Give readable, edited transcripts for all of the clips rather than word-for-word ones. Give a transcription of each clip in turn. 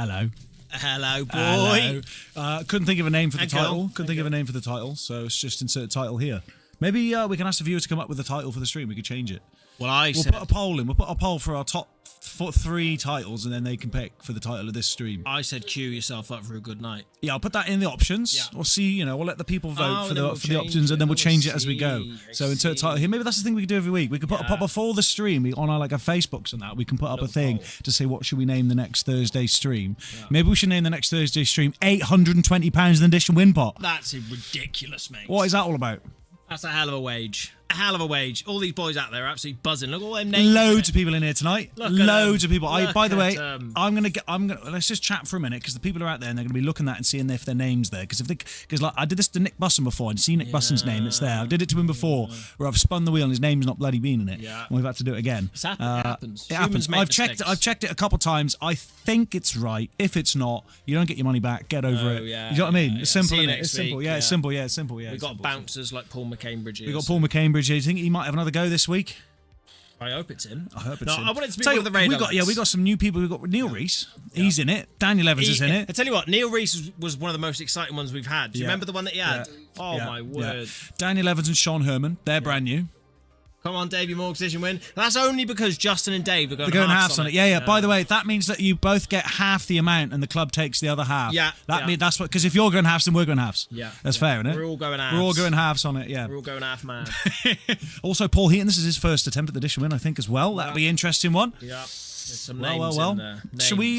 Hello. Hello, boy. Hello. Couldn't think of a name for the title. Couldn't think of a name for the title, so let's just insert title here. Maybe we can ask the viewers to come up with a title for the stream. We could change it. Well, we'll put a poll in. We'll put a poll for our top 3 titles, and then they can pick for the title of this stream. I said queue yourself up for a good night. Yeah, I'll put that in the options. Yeah. We'll see, we'll let the people vote for the options, it. and then we'll change it as we go. So insert title here. Maybe that's the thing we can do every week. We could put before the stream on our Facebooks and that. We can put up a thing to say what should we name the next Thursday stream. Yeah. Maybe we should name the next Thursday stream £820 in Dish and Win Pot. That's ridiculous, mate. What is that all about? That's a hell of a wage. A hell of a wage. All these boys out there are absolutely buzzing. Look at all them names. Loads of people in here tonight. Loads of people. By the way, I'm gonna let's just chat for a minute because the people are out there and they're gonna be looking at that and seeing if their name's there. Because like I did this to Nick Busson before and see Nick Busson's name. It's there. I did it to him before where I've spun the wheel and his name's not bloody been in it. Yeah. And we've had to do it again. It happens. It happens. I've checked it a couple of times. I think it's right. If it's not, you don't get your money back. Get over it. Yeah, you know what I mean? It's simple. It's simple. Yeah, it's simple. Yeah, it's simple. Yeah. We've got bouncers like Paul McCambridge. We've got Paul McCambridge. Do you think he might have another go this week? I hope it's in. I hope it's in. I want it to be one of the radar. We got some new people. We've got Neil Reese. He's in it. Daniel Evans is in it. I tell you what, Neil Reese was one of the most exciting ones we've had. Do you remember the one that he had? Oh my word. Daniel Evans and Sean Herman. They're brand new. Come on, Dave, your Morgs Dish and Win. That's only because Justin and Dave are going halves on it. Yeah. By the way, that means that you both get half the amount and the club takes the other half. Yeah. Means that's what, because if you're going halves, then we're going halves. Yeah. That's fair, isn't it? We're all going halves. We're all going halves on it, yeah. We're all going half mad. Also, Paul Heaton, this is his first attempt at the Dish and Win, I think, as well. That'll be an interesting one. Yeah. There's some names in there. Should we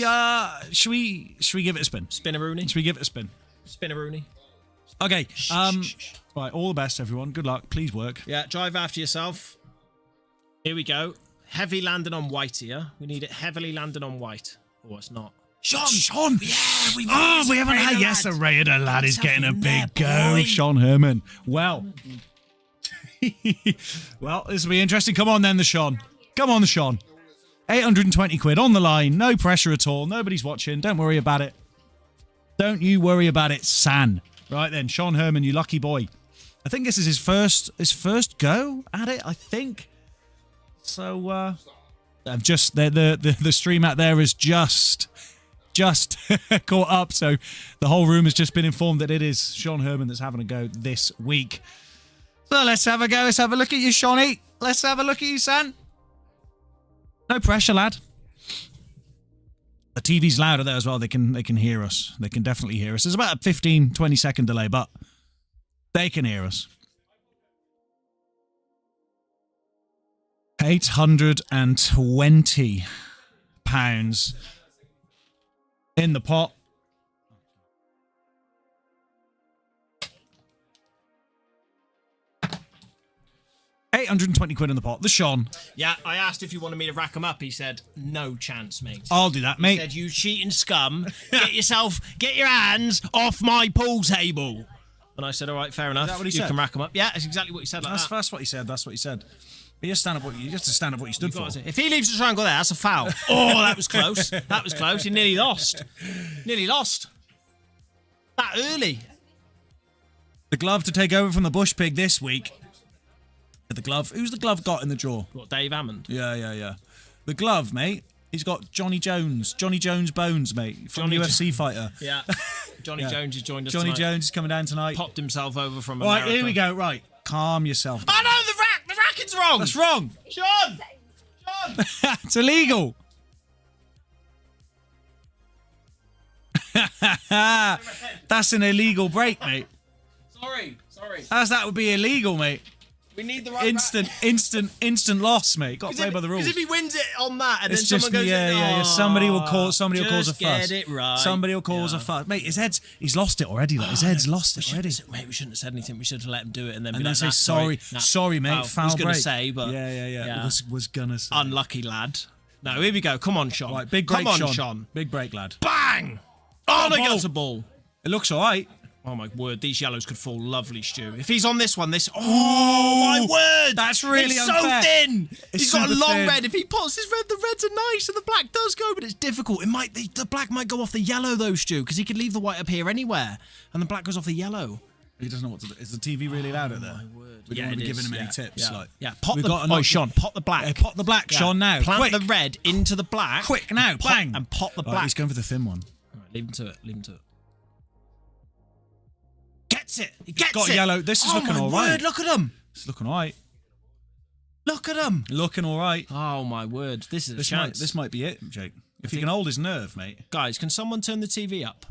give it a spin? Spin-a-rooney? Should we give it a spin? Spin-a-rooney. Okay. Right, all the best, everyone. Good luck. Please work. Yeah, drive after yourself. Here we go. Heavy landing on white here. We need it heavily landing on white. Oh, it's not. Sean! Yeah, we haven't had. Yes, a Raider lad is getting a big go. Sean Herman. Well. Well, this will be interesting. Come on then, the Sean. Come on, the Sean. 820 quid on the line. No pressure at all. Nobody's watching. Don't worry about it. Don't you worry about it, San. Right then, Sean Herman, you lucky boy. I think this is his first go at it, I think. So, I've just the stream out there is just caught up. So the whole room has just been informed that it is Sean Herman that's having a go this week. So let's have a go. Let's have a look at you, Shawnee. Let's have a look at you, San. No pressure, lad. The TV's louder there as well. They can hear us. They can definitely hear us. There's about a 15-20 second delay, but they can hear us. £820 in the pot. £820 in the pot. The Sean. Yeah, I asked if you wanted me to rack them up. He said, no chance, mate. I'll do that, mate. He said, you cheating scum. Get your hands off my pool table. And I said, all right, fair enough. Is that what he said? You can rack them up. Yeah, that's exactly what he said. That's what he said. That's what he said. But you have to stand up what you stood for. If he leaves the triangle there, that's a foul. Oh, that was close. That was close. He nearly lost. Nearly lost. That early. The glove to take over from the Bush Pig this week. The glove. Who's the glove got in the draw? What, Dave Hammond? Yeah. The glove, mate. He's got Johnny Jones Bones, mate, from UFC fighter. Yeah. Johnny Jones has joined us Johnny tonight. Jones is coming down tonight. Popped himself over from America. Right, here we go. Right. Calm yourself. Oh, no, the racket's wrong. That's wrong. Sean! It's illegal. That's an illegal break, mate. Sorry. That would be illegal, mate. We need the right instant loss, mate. Got to play by the rules. Because if he wins it on that and it's then just, someone goes, yeah. Somebody will cause a fuss. Get it right. Somebody will cause a fuss. Mate, he's lost it already. Like, his head's lost it already. Mate, we shouldn't have said anything. We should have let him do it and then say sorry, mate. Foul break. Was gonna say, but yeah. Was gonna say. Unlucky lad. No, here we go. Come on, Sean. Right, big break, Come on, Sean. Big break, lad. Bang! Oh, no, gets a ball. It looks all right. Oh my word, these yellows could fall lovely, Stu. If he's on this one, oh my word! That's really it's unfair. So thin. He's got a long thin. red. If he pots his red, the reds are nice, and the black does go, but it's difficult. The black might go off the yellow though, Stu, because he could leave the white up here anywhere, and the black goes off the yellow. He doesn't know what to do. Is the TV really loud at there? My word. We don't want to be giving him any tips. Pot Sean, pot the black. Pot the black, Sean, now. Plant Quick. the red into the black. Quick, now. Bang. And pot the black. Right, he's going for the thin one. Right, leave him to it. Leave him to it. Gets it. He gets Got it. yellow. This is looking all right. Word, look at him. It's looking all right. Look at him. Looking all right. Oh my word. This is a chance. This might be it, Jake. If he can hold his nerve, mate. Guys, can someone turn the TV up?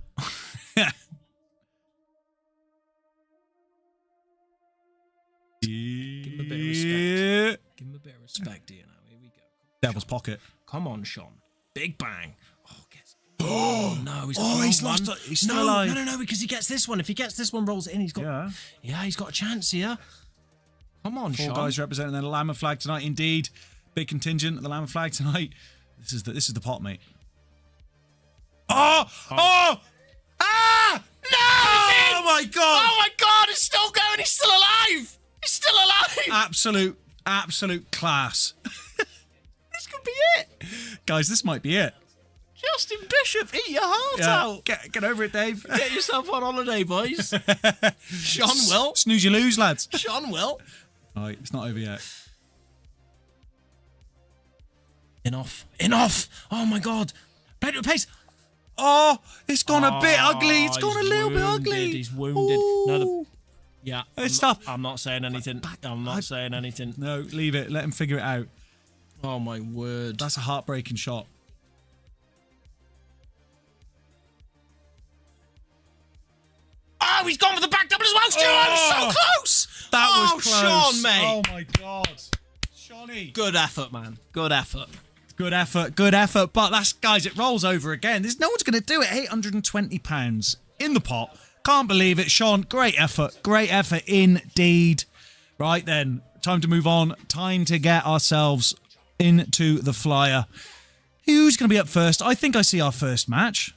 Give him a bit of respect. Give him a bit of respect, you know. Here we go. Devil's pocket. Come on, Sean. Big bang. Oh, gets. Oh no, he's got Oh, the he's wrong lost. one. He's still alive. No, because he gets this one. If he gets this one, rolls it in. He's got. Yeah. Yeah, he's got a chance here. Come on, Four Sean. guys representing the Lamb flag tonight. Indeed, big contingent at the Lamb flag tonight. This is the pot, mate. Oh! Ah! No! Oh my god! Oh my god! It's still going. He's still alive. He's still alive. Absolute class. This could be it. Guys, this might be it. Justin Bishop, eat your heart out. Get over it, Dave. Get yourself on holiday, boys. Sean will. Snooze you lose, lads. Sean will. Right, it's not over yet. Enough. Oh my god. Play to a pace. Oh, it's gone a bit ugly. It's gone a little bit wounded. ugly. He's wounded. No, yeah. It's tough. I'm not saying anything. I'm not saying anything. No, leave it. Let him figure it out. Oh my word. That's a heartbreaking shot. Oh, he's gone for the back double as well, Stu. Oh, so close. That was close. Sean, mate. Oh my god. Shawnee. Good effort, man. Good effort. Good effort. But that's, guys, it rolls over again. There's no one's going to do it. £820 in the pot. Can't believe it. Sean, great effort. Great effort indeed. Right then, time to move on. Time to get ourselves into the flyer. Who's going to be up first? I think I see our first match.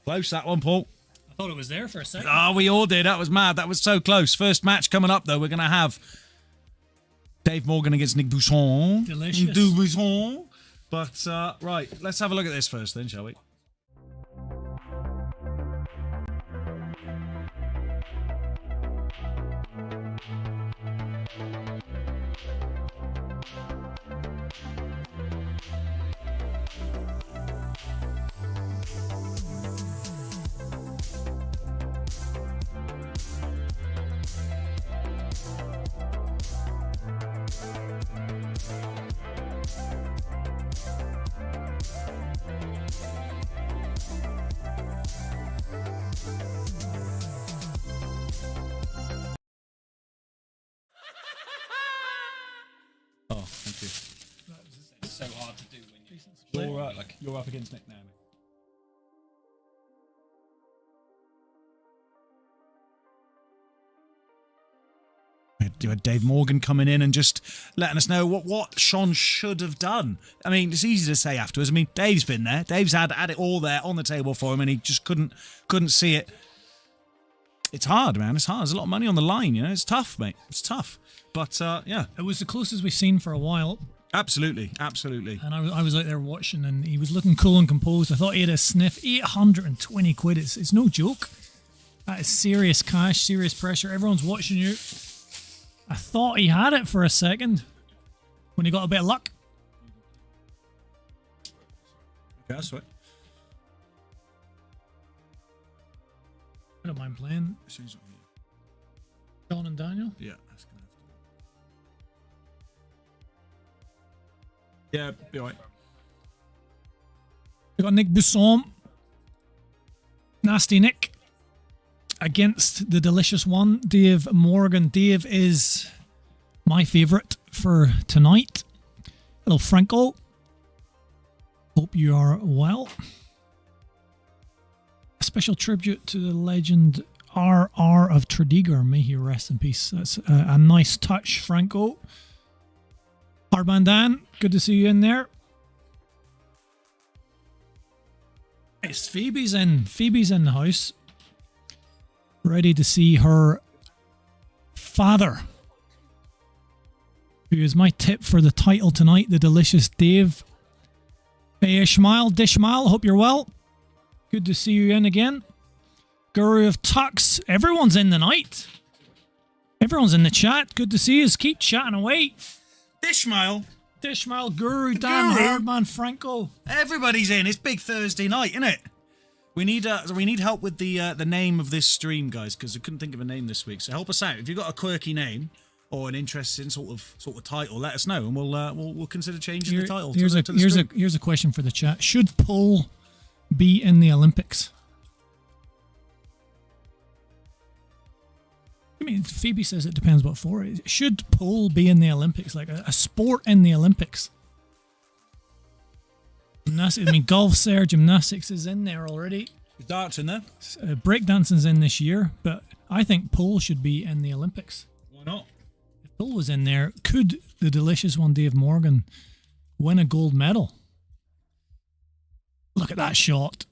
Close, that one, Paul. I thought it was there for a second. Oh, we all did. That was mad. That was so close. First match coming up, though. We're going to have Dave Morgan against Nick Busson. Delicious. Busson. But, right, let's have a look at this first then, shall we? Oh, thank you. It's so hard to do when You're up against Nick now. You had Dave Morgan coming in and just letting us know what Sean should have done. I mean, it's easy to say afterwards. I mean, Dave's been there. Dave's had it all there on the table for him, and he just couldn't see it. It's hard, man. It's hard. There's a lot of money on the line, you know. It's tough, mate. It's tough. But, yeah. It was the closest we've seen for a while. Absolutely. And I was out there watching, and he was looking cool and composed. I thought he had a sniff. 820 quid. It's no joke. That is serious cash, serious pressure. Everyone's watching you. I thought he had it for a second when he got a bit of luck. Yeah, that's right. I don't mind playing. Sean and Daniel. Yeah, that's gonna have to. Yeah, be alright. We got Nick Busson, Nasty Nick, against the delicious one, Dave Morgan. Dave is my favourite for tonight. Hello, Franco. Hope you are well. A special tribute to the legend RR of Tredegar. May he rest in peace. That's a nice touch, Franco. Hardman Dan, good to see you in there. It's Phoebe's in the house. Ready to see her father, who is my tip for the title tonight, the delicious Dave. Hey Ishmael, Dishmael, hope you're well. Good to see you in again. Guru of Tux, everyone's in the night. Everyone's in the chat. Good to see you. Keep chatting away. Dishmael, Dishmal, Guru, Dan, Guru. Hardman, Franco. Everybody's in. It's Big Thursday night, isn't it? We need help with the name of this stream, guys, because I couldn't think of a name this week. So help us out. If you've got a quirky name or an interesting sort of title, let us know, and we'll consider changing the title. Here's a question for the chat. Should pull be in the Olympics? I mean, Phoebe says it depends what for. Should pull be in the Olympics, like a sport in the Olympics? Gymnastics, I mean, golf's there, gymnastics is in there already. Darts in there. Breakdancing's in this year, but I think pull should be in the Olympics. Why not? If pull was in there, could the delicious one, Dave Morgan, win a gold medal? Look at that shot.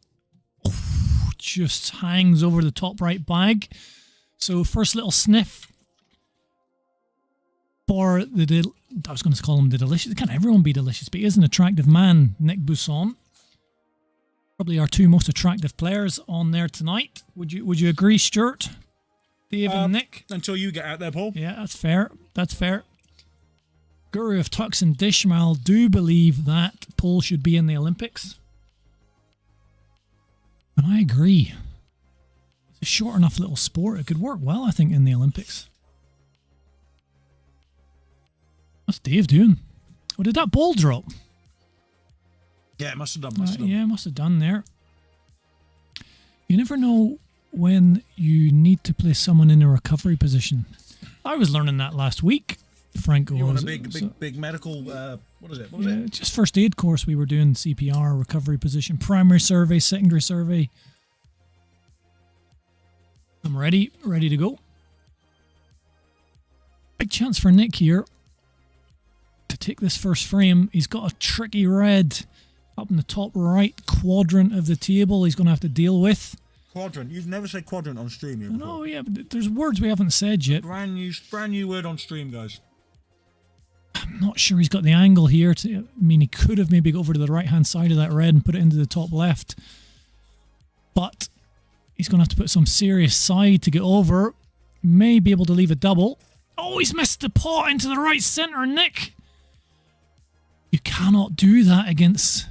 Just hangs over the top right bag. So first little sniff for I was going to call him the delicious. Can't everyone be delicious? But he is an attractive man, Nick Busson. Probably our two most attractive players on there tonight. Would you agree, Stuart? Dave and Nick? Until you get out there, Paul. Yeah, that's fair. That's fair. Guru of Tux and Dishmal do believe that pull should be in the Olympics. And I agree. It's a short enough little sport. It could work well, I think, in the Olympics. What's Dave doing? Oh, did that ball drop? Yeah, it must have done. Yeah, must have done there. You never know when you need to place someone in a recovery position. I was learning that last week. Franco You want was a big medical, what is it? What was it? Just first aid course we were doing, CPR, recovery position, primary survey, secondary survey. I'm ready to go. Big chance for Nick here to take this first frame. He's got a tricky red up in the top right quadrant of the table he's going to have to deal with. Quadrant. You've never said quadrant on stream here before. No, yeah, but there's words we haven't said yet. Brand new word on stream, guys. I'm not sure he's got the angle here. I mean, he could have maybe go over to the right-hand side of that red and put it into the top left. But he's going to have to put some serious side to get over. May be able to leave a double. Oh, he's missed the pot into the right centre, Nick. You cannot do that against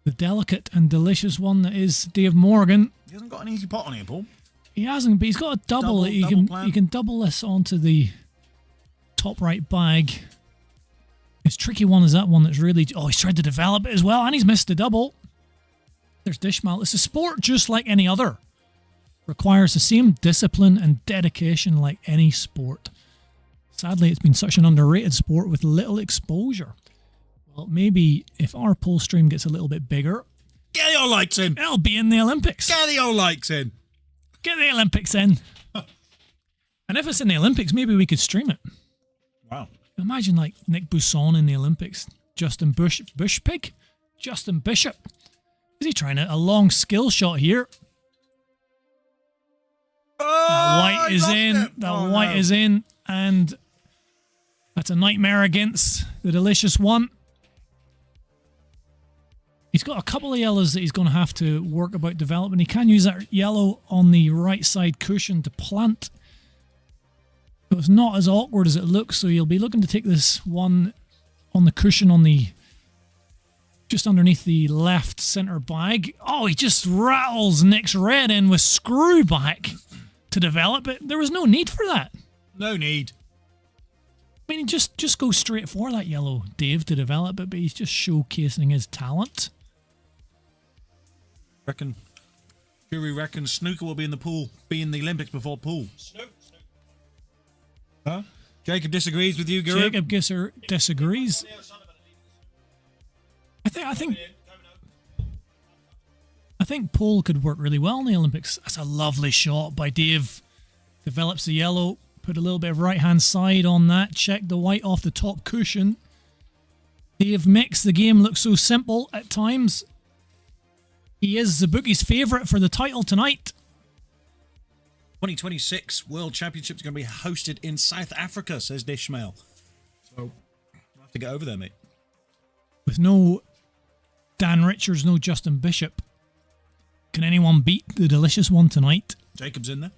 the delicate and delicious one that is Dave Morgan. He hasn't got an easy pot on here, Paul. He hasn't, but he's got a double. He can double this onto the top right bag. His tricky one is that one that's really... Oh, he's tried to develop it as well, and he's missed the double. There's Dishmal. It's a sport just like any other. Requires the same discipline and dedication like any sport. Sadly, it's been such an underrated sport with little exposure. Well, maybe if our poll stream gets a little bit bigger... Get the old lights in! It'll be in the Olympics. Get the old lights in! Get the Olympics in. And if it's in the Olympics, maybe we could stream it. Wow. Imagine like Nick Busson in the Olympics. Justin Bushpig? Justin Bishop. Is he trying a long skill shot here? Oh, That white is in. it. That Oh, white no. is in. And that's a nightmare against the delicious one. He's got a couple of yellows that he's going to have to work about developing. He can use that yellow on the right side cushion to plant. So it's not as awkward as it looks. So you'll be looking to take this one on the cushion on the just underneath the left center bag. Oh, he just rattles Nick's red in with screw back to develop it. There was no need for that. No need. I mean, just go straight for that yellow, Dave, to develop it, but he's just showcasing his talent. Fury reckons snooker will be in the Olympics before pool. Huh? Jacob disagrees with you, Guru. Jacob Gisser disagrees. I think Paul could work really well in the Olympics. That's a lovely shot by Dave. Develops the yellow, put a little bit of right-hand side on that, check the white off the top cushion. Dave makes the game look so simple at times. He is the bookie's favourite for the title tonight. 2026 World Championships are going to be hosted in South Africa, says Dishmail. So, we'll have to get over there, mate. With no Dan Richards, no Justin Bishop. Can anyone beat the delicious one tonight? Jacob's in there.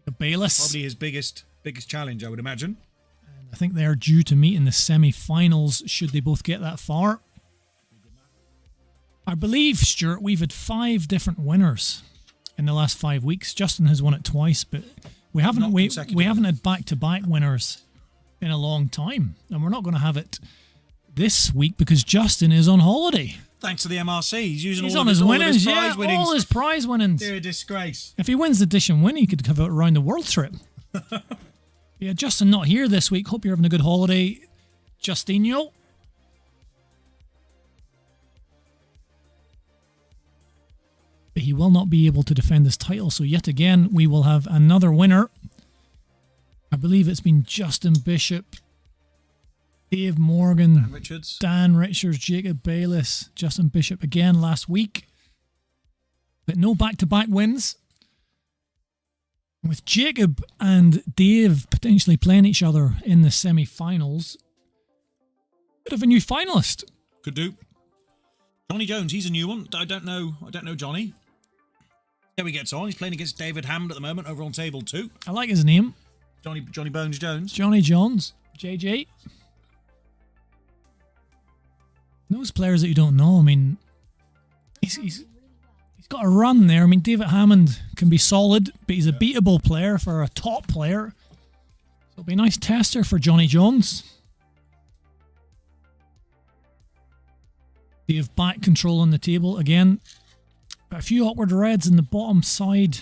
The Bayless. Probably his biggest challenge, I would imagine. And I think they're due to meet in the semi-finals should they both get that far. I believe, Stuart, we've had 5 different winners in the last 5 weeks. Justin has won it twice, but we haven't had back-to-back winners in a long time, and we're not going to have it this week because Justin is on holiday. Thanks to the MRC. He's on his winnings, all his prize winnings. They're a disgrace. If he wins the Dish and Win, he could have a round the world trip. Yeah, Justin not here this week. Hope you're having a good holiday, Justinho. But he will not be able to defend his title, so yet again we will have another winner. I believe it's been Justin Bishop, Dave Morgan, Dan Richards, Jacob Bayliss, Justin Bishop again last week. But no back-to-back wins. With Jacob and Dave potentially playing each other in the semi-finals, bit of a new finalist. Could do. Johnny Jones, he's a new one. I don't know Johnny. There he gets on. He's playing against David Hammond at the moment over on table 2. I like his name. Johnny Bones Jones. Johnny Jones. JJ. Those players that you don't know, I mean, he's got a run there. I mean, David Hammond can be solid, but he's a beatable player for a top player. So it'll be a nice tester for Johnny Jones. Dave back control on the table again. Got a few awkward reds in the bottom side,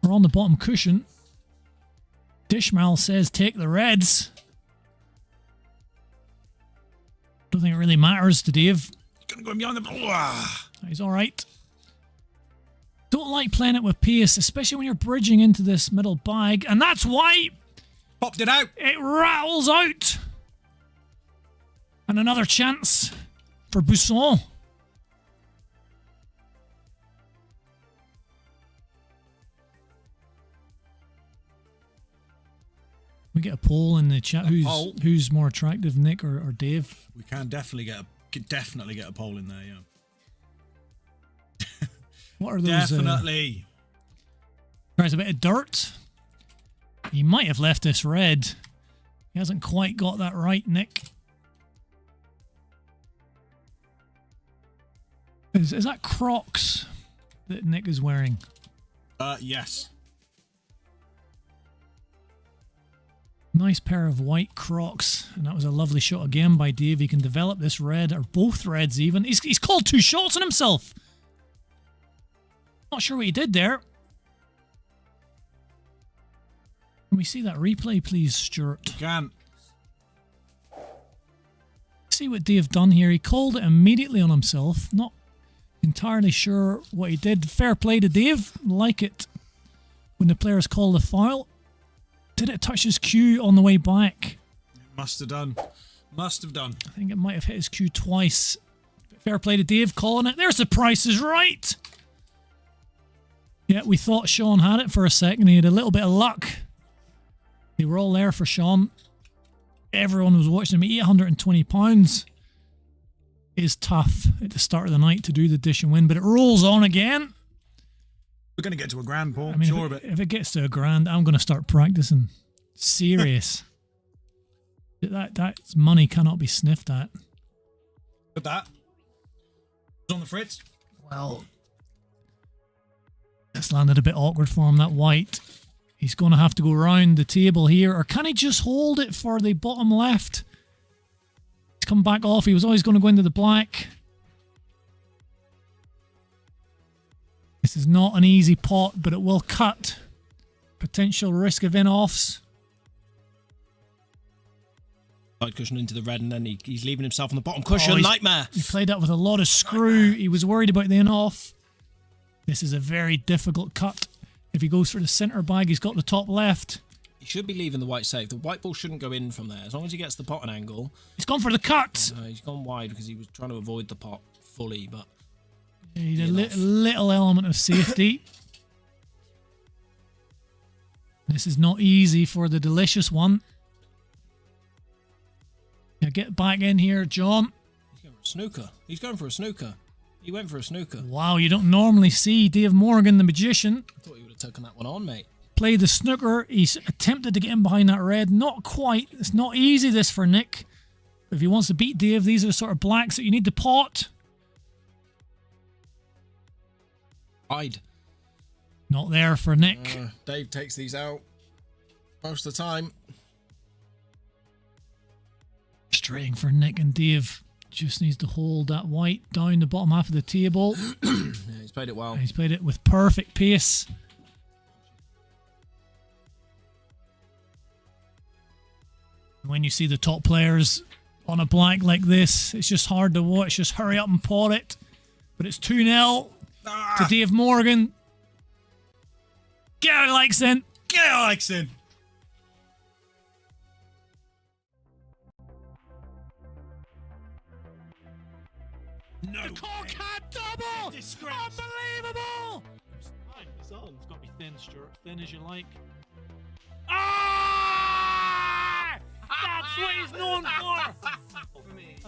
or on the bottom cushion. Dishmal says take the reds. Don't think it really matters to Dave. He's going to go behind the... He's alright. Don't like playing it with pace, especially when you're bridging into this middle bag, and that's why popped it out. It rattles out. And another chance for Busson. We get a poll in the chat. Who's more attractive, Nick or Dave? We can definitely get a poll in there, yeah. What are those? Definitely. There's a bit of dirt. He might have left this red. He hasn't quite got that right, Nick. Is that Crocs that Nick is wearing? Yes. Nice pair of white Crocs, and that was a lovely shot again by Dave. He can develop this red, or both reds even. He's called 2 shots on himself. Not sure what he did there. Can we see that replay, please, Stuart? Can. See what Dave done here. He called it immediately on himself. Not entirely sure what he did. Fair play to Dave. Like it when the players call the foul. Did it touch his cue on the way back? It must have done. Must have done. I think it might have hit his cue twice. Fair play to Dave calling it. There's the Price is Right. Yeah, we thought Sean had it for a second. He had a little bit of luck. They were all there for Sean. Everyone was watching him. £820 is tough at the start of the night to do the Dish and Win, but it rolls on again. We're going to get to a grand, Paul. I mean, sure, if it gets to a grand, I'm going to start practicing. Serious. That money cannot be sniffed at. But that was on the fritz. Well, this landed a bit awkward for him, that white. He's going to have to go round the table here, or can he just hold it for the bottom left? He's come back off. He was always going to go into the black. This is not an easy pot, but it will cut. Potential risk of in-offs. Side cushion into the red, and then he's leaving himself on the bottom cushion. Nightmare. He played that with a lot of screw. He was worried about the in-off. This is a very difficult cut. If he goes for the centre bag, he's got the top left. He should be leaving the white safe. The white ball shouldn't go in from there. As long as he gets the pot an angle. He's gone for the cut. He's gone wide because he was trying to avoid the pot fully, but... You need a little element of safety. This is not easy for the Dishlicious one. Now get back in here, John. He's going for a snooker. He's going for a snooker. He went for a snooker. Wow, you don't normally see Dave Morgan, the magician, I thought you would have taken that one on, mate. played the snooker. He's attempted to get in behind that red. Not quite. It's not easy, this, for Nick. If he wants to beat Dave, these are the sort of blacks that you need to pot. Hide. Not there for Nick. Dave takes these out most of the time. Straying for Nick, and Dave just needs to hold that white down the bottom half of the table. Yeah, he's played it well. He's played it with perfect pace. When you see the top players on a black like this, it's just hard to watch. Just hurry up and pot it. But it's 2-0 to Dave Morgan. Get out, Lexington. Get out, Lexington. No. The cockhat double! Disgrace. Unbelievable! It's on. It's got to be thin, Stuart. Thin as you like. Ah! That's what he's known for! I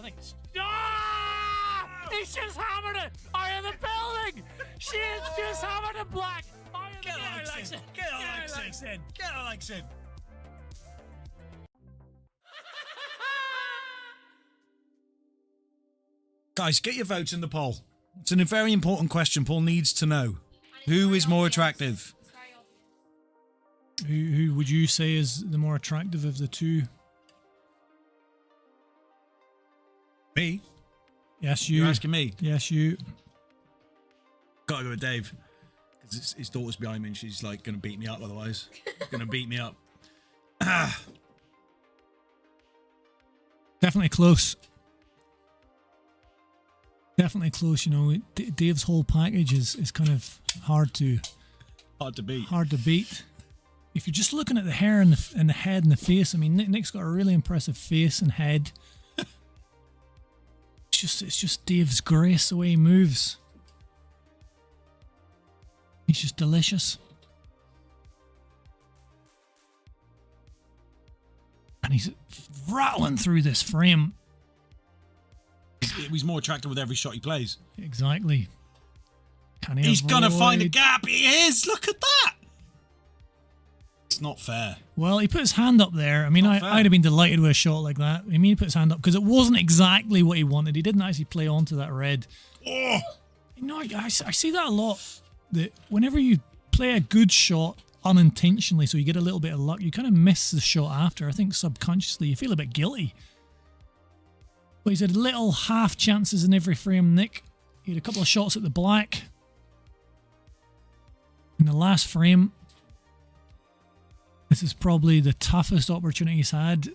think it's... Ah! He's just hammered it out of the building! She has just hammered it black! Get out, Lexington. Get out, Lexington. Get out, Lexington. Guys, get your votes in the poll. It's a very important question. Paul needs to know. Who is more attractive? Who would you say is the more attractive of the two? Me? Yes, you. You're asking me? Yes, you. Gotta go with Dave. Because his daughter's behind me and she's like going to beat me up otherwise. Going to beat me up. Definitely close. Definitely close, you know. Dave's whole package is kind of hard to beat. Hard to beat. If you're just looking at the hair and the head and the face, I mean, Nick's got a really impressive face and head. It's just Dave's grace, the way he moves. He's just delicious. And he's rattling through this frame. He's more attractive with every shot he plays. Exactly. Can he He's going to find a avoid- gap. He is. Look at that. It's not fair. Well, he put his hand up there. I mean, Not fair. I'd have been delighted with a shot like that. I mean, he put his hand up because it wasn't exactly what he wanted. He didn't actually play onto that red. Oh. You know, I see that a lot. That whenever you play a good shot unintentionally, so you get a little bit of luck, you kind of miss the shot after. I think subconsciously you feel a bit guilty. But he's had little half chances in every frame, Nick. He had a couple of shots at the black. In the last frame, this is probably the toughest opportunity he's had.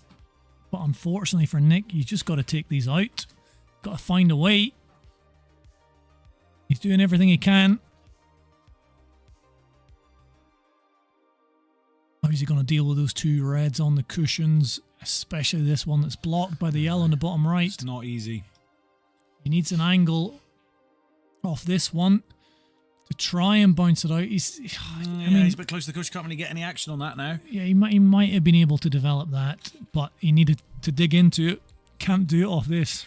But unfortunately for Nick, you just got to take these out. Got to find a way. He's doing everything he can. How is he going to deal with those two reds on the cushions? Especially this one that's blocked by the yellow on the bottom right. It's not easy. He needs an angle off this one to try and bounce it out. He's He's a bit close to the cushion. Can't really get any action on that now. yeah, he might have been able to develop that, but he needed to dig into it. Can't do it off this.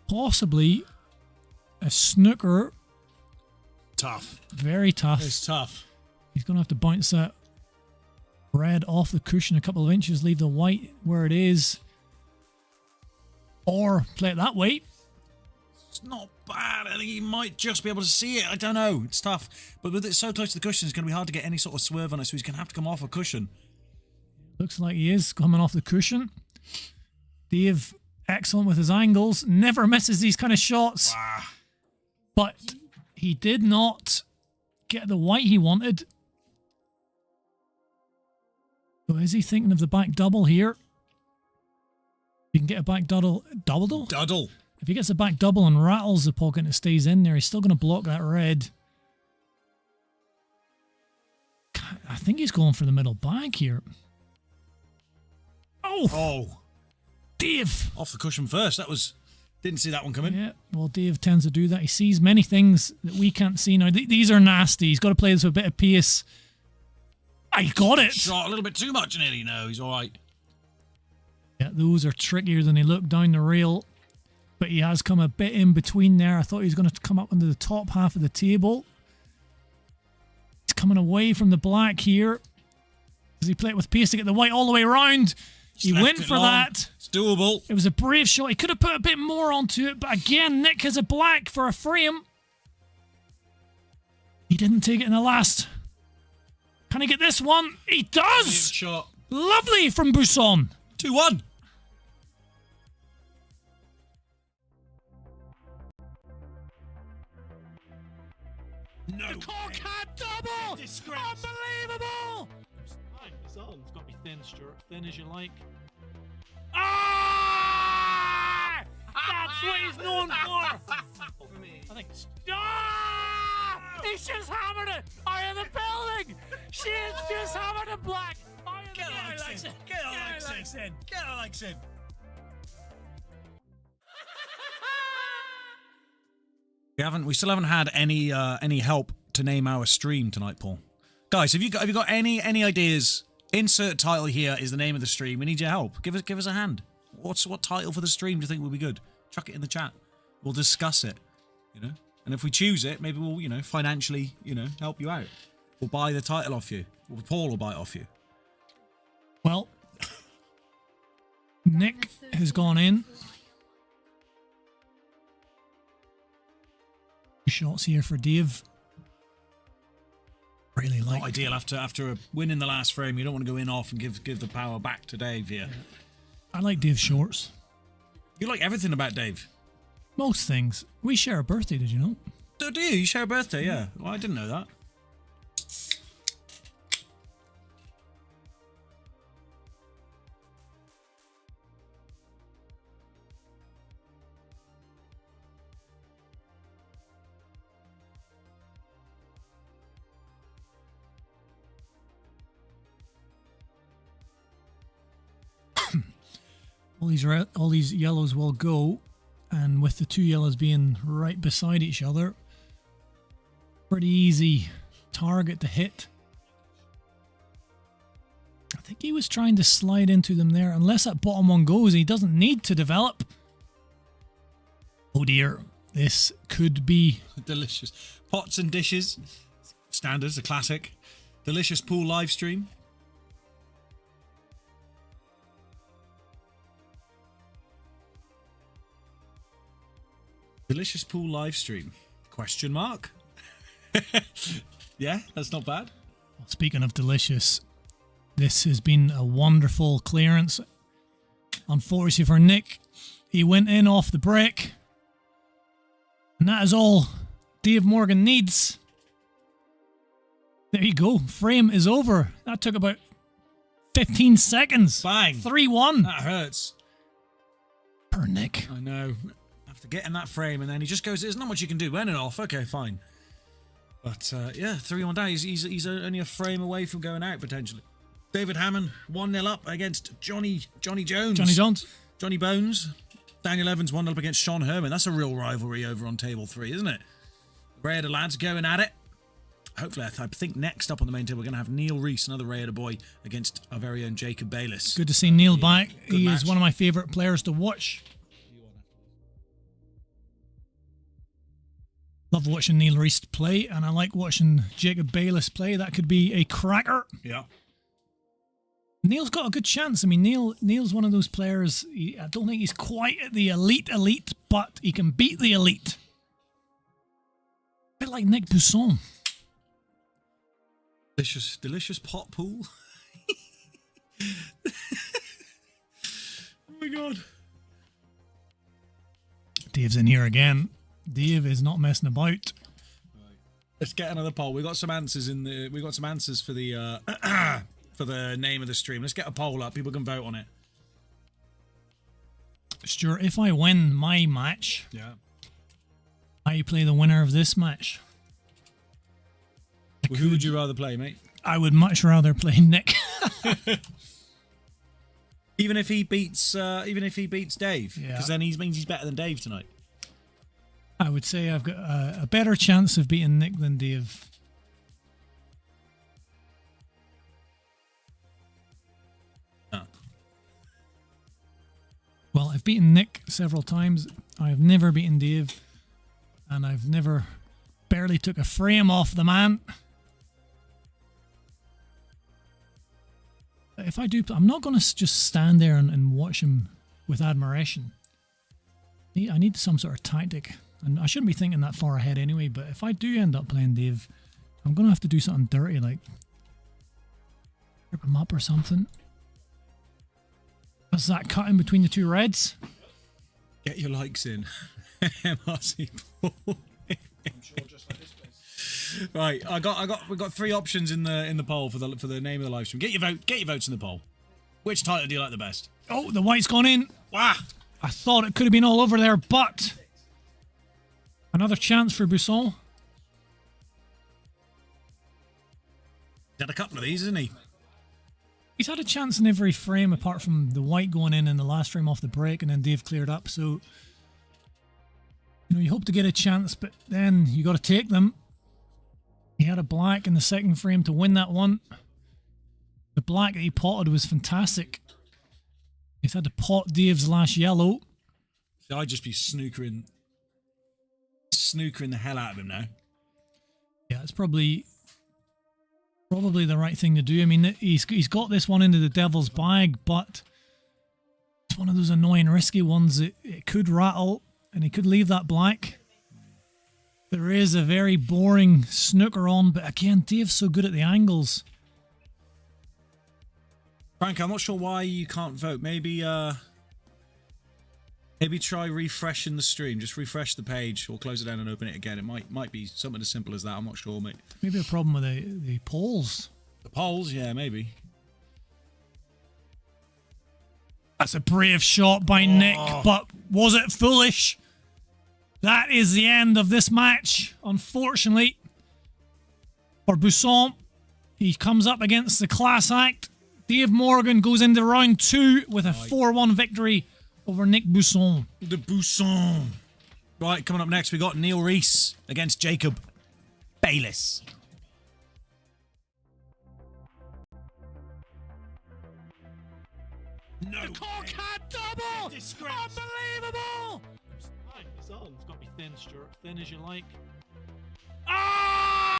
Possibly a snooker. Tough. Very tough. It's tough. He's going to have to bounce that red off the cushion a couple of inches, leave the white where it is, or play it that way. It's not bad. I think he might just be able to see it. I don't know. It's tough. But with it so close to the cushion, it's going to be hard to get any sort of swerve on it, so he's going to have to come off a cushion. Looks like he is coming off the cushion. Dave, excellent with his angles, never misses these kind of shots. Wow. But he did not get the white he wanted. So is he thinking of the back double here? You can get a back double. Duddle. If he gets a back double and rattles the pocket and it stays in there, he's still going to block that red. I think he's going for the middle bag here. Oh. Dave! Off the cushion first. Didn't see that one coming. Yeah, well, Dave tends to do that. He sees many things that we can't see now. These are nasty. He's got to play this with a bit of pace. I got it! Shot a little bit too much nearly. No, he's all right. Yeah, those are trickier than they look down the rail. But he has come a bit in between there. I thought he was going to come up into the top half of the table. coming away from the black here. Does he play it with pace to get the white all the way around? He went for that. It's doable. It was a brave shot. He could have put a bit more onto it, but again, Nick has a black for a frame. He didn't take it in the last. Can he get this one? He does! Shot. Lovely from Buisson. 2-1. No. The Corkhead double! Disgrace. Unbelievable! It's got to be thin, Stuart. Thin as you like. Ah! That's what he's known for! I think. Ah! He's just hammered it out of the building! She has just hammered it black! Get Alex in. Get Alex in. Get Alex in. We still haven't had any help to name our stream tonight, Paul. Guys, have you got any ideas? Insert title here is the name of the stream. We need your help. Give us a hand. What title for the stream do you think would be good? Chuck it in the chat. We'll discuss it. And if we choose it, maybe we'll financially help you out. We'll buy the title off you. Or Paul will buy it off you. Well, Nick has gone in. Shots here for Dave. Really like. Not ideal after a win in the last frame. You don't want to go in off and give the power back to Dave here. I like Dave's shorts. You like everything about Dave. Most things. We share a birthday, did you know? Do you? You share a birthday, yeah. Well, I didn't know that. All these yellows will go, and with the two yellows being right beside each other, pretty easy target to hit. I think he was trying to slide into them there. Unless that bottom one goes, he doesn't need to develop. Oh dear, this could be Delicious. Pots and dishes. Standards, a classic. Delicious pool live stream. Delicious pool live stream? Question mark? Yeah, that's not bad. Speaking of delicious, this has been a wonderful clearance. Unfortunately for Nick, he went in off the break. And that is all Dave Morgan needs. There you go. Frame is over. That took about 15 seconds. Bang. 3-1. That hurts. Per Nick. I know. To get in that frame, and then he just goes, there's not much you can do. Went it off. Okay, fine. But yeah, 3-1 down. He's only a frame away from going out potentially. David Hammond 1-0 up against Johnny Jones. Johnny Bones. Daniel Evans 1-0 up against Sean Herman. That's a real rivalry over on table 3, isn't it? Raider lads going at it. Hopefully, I think next up on the main table we're going to have Neil Reese, another Raider boy, against our very own Jacob Bayliss. Good to see Neil back. He match. is one of my favourite players to watch. Love watching Neil Reese play, and I like watching Jacob Bayliss play. That could be a cracker. Yeah. Neil's got a good chance. I mean, Neil's one of those players. I don't think he's quite at the elite, but he can beat the elite. A bit like Nick Buisson. Delicious pot pool. Oh my god. Dave's in here again. Dave is not messing about. Let's get another poll. We got some answers for the for the name of the stream. Let's get a poll up. People can vote on it. Stuart, if I win my match, Yeah. I play the winner of this match. Well, who would you rather play, mate? I would much rather play Nick. Even if he beats Dave, Yeah. because then he means he's better than Dave tonight. I would say I've got a better chance of beating Nick than Dave. Oh. Well, I've beaten Nick several times. I've never beaten Dave. And I've never barely took a frame off the man. If I do, I'm not going to just stand there and watch him with admiration. I need some sort of tactic. And I shouldn't be thinking that far ahead anyway, but if I do end up playing Dave, I'm going to have to do something dirty, like rip him up or something. What's that cut in between the two reds? Get your likes in. MRC Paul. I'm sure just like this place. Right, we've got 3 options in the poll for the name of the live stream. Get your votes in the poll. Which title do you like the best? Oh, the white's gone in. Wow. I thought it could have been all over there, but another chance for Busson. He's had a couple of these, hasn't he? He's had a chance in every frame apart from the white going in the last frame off the break, and then Dave cleared up. So, you hope to get a chance, but then you got to take them. He had a black in the second frame to win that one. The black that he potted was fantastic. He's had to pot Dave's last yellow. I'd just be snookering the hell out of him now. Yeah, it's probably the right thing to do. I mean, he's got this one into the devil's bag, but it's one of those annoying, risky ones. It could rattle, and he could leave that black. There is a very boring snooker on, but again, Dave's so good at the angles. Frank, I'm not sure why you can't vote. Maybe try refreshing the stream. Just refresh the page or close it down and open it again. It might be something as simple as that. I'm not sure, mate. Maybe a problem with the polls. The polls, yeah, maybe. That's a brave shot by Nick, but was it foolish? That is the end of this match, unfortunately. For Busson, he comes up against the class act. Dave Morgan goes into round 2 with a 4-1 victory over Nick Busson. The Busson. Right, coming up next, we got Neil Reese against Jacob Bayliss. No. The Corkhead double! Disgrace. Unbelievable! It's got to be thin, Stuart. Thin as you like. Ah!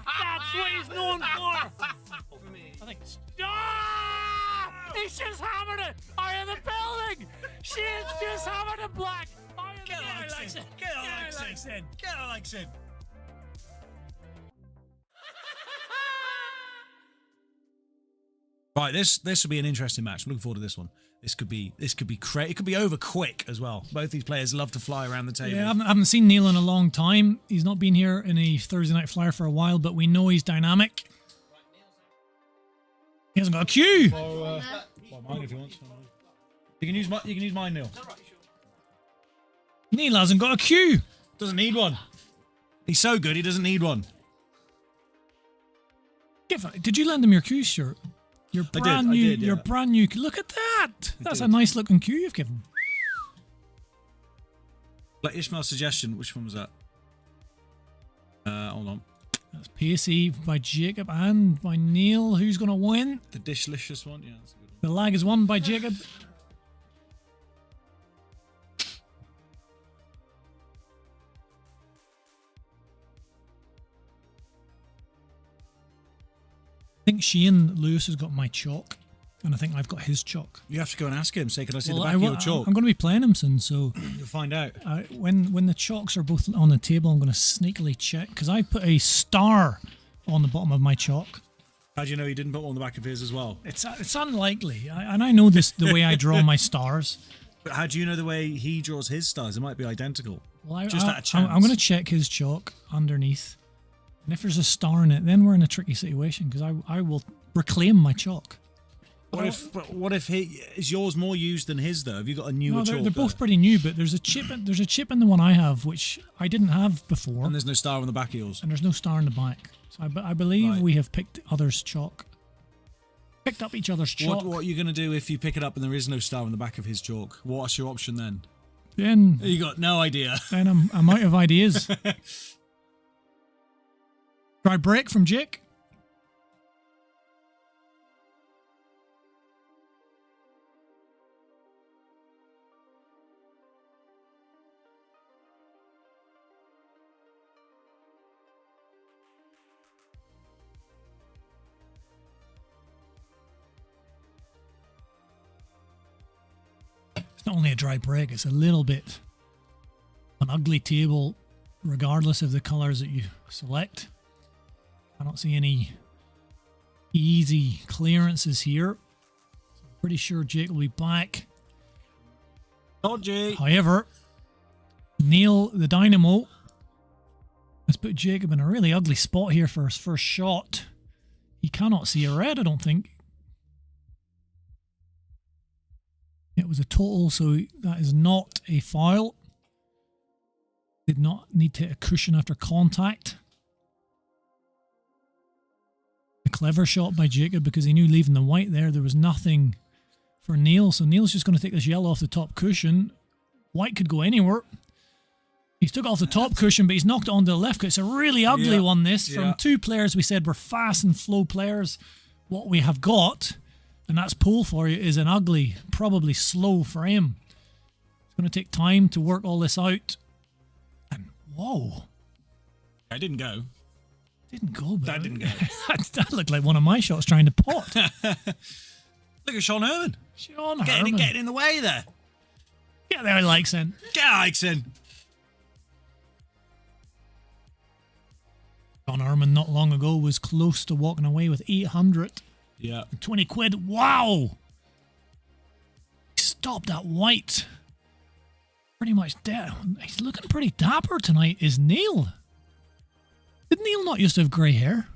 That's what he's known for! I think it's... Ah! He's just hammered it out of the building! She's just hammered it black! Get Alex in! Get Alex in! Get Alex in! Right, this will be an interesting match. I'm looking forward to this one. This could be crazy. It could be over quick as well. Both these players love to fly around the table. Yeah, I haven't seen Neil in a long time. He's not been here in a Thursday Night Flyer for a while, but we know he's dynamic. He hasn't got a cue. Well, mine if you want. You can use mine, Neil. Neil hasn't got a cue. Doesn't need one. He's so good, he doesn't need one. Did you lend him your cue shirt? Your brand new. yeah. Your brand new. Look at that. That's a nice looking cue you've given. Like Ishmael's suggestion, which one was that? Hold on. That's Pacey by Jacob and by Neil. Who's going to win? The Dishlicious one? Yeah, that's a good one. The lag is won by Jacob. I think Shane Lewis has got my chalk, and I think I've got his chalk. You have to go and ask him, say, can I see the back of your chalk? I'm going to be playing him soon, so... You'll find out. When the chalks are both on the table, I'm going to sneakily check, because I put a star on the bottom of my chalk. How do you know he didn't put one on the back of his as well? It's unlikely, and I know this the way I draw my stars. But how do you know the way he draws his stars? It might be identical. Well, Just at a chance. I'm going to check his chalk underneath. And if there's a star in it, then we're in a tricky situation, because I will reclaim my chalk. What if is yours more used than his though? Have you got a newer chalk? They're both pretty new, but there's a chip in the one I have which I didn't have before. And there's no star on the back of yours. And there's no star in the back. So I believe we have picked others' chalk. Picked up each other's chalk. What are you going to do if you pick it up and there is no star on the back of his chalk? What's your option then? Then You got no idea. Then I'm out of ideas. Try break from Jake. not only a dry break, it's a little bit an ugly table, regardless of the colours that you select. I don't see any easy clearances here. So I'm pretty sure Jake will be back. Dodgy. However, Neil, the Dynamo, has put Jacob in a really ugly spot here for his first shot. He cannot see a red, I don't think. It was a total, so that is not a foul. Did not need to hit a cushion after contact. A clever shot by Jacob because he knew leaving the white there was nothing for Neil. So Neil's just going to take this yellow off the top cushion. White could go anywhere. He's took it off the top cushion, but he's knocked it onto the left. It's a really ugly one, this. From two players we said were fast and flow players. What we have got, and that's pull for you, is an ugly, probably slow frame. It's going to take time to work all this out. And whoa. I didn't go. Didn't go, but That didn't go. that looked like one of my shots trying to pot. Look at Sean Herman. Sean Herman. Getting in the way there. Get there, Leixen. Get Ike's in. Sean Herman not long ago was close to walking away with 800. Yeah. 20 quid. Wow. He stopped that white. Pretty much dead. He's looking pretty dapper tonight, is Neil. Did Neil not used to have grey hair?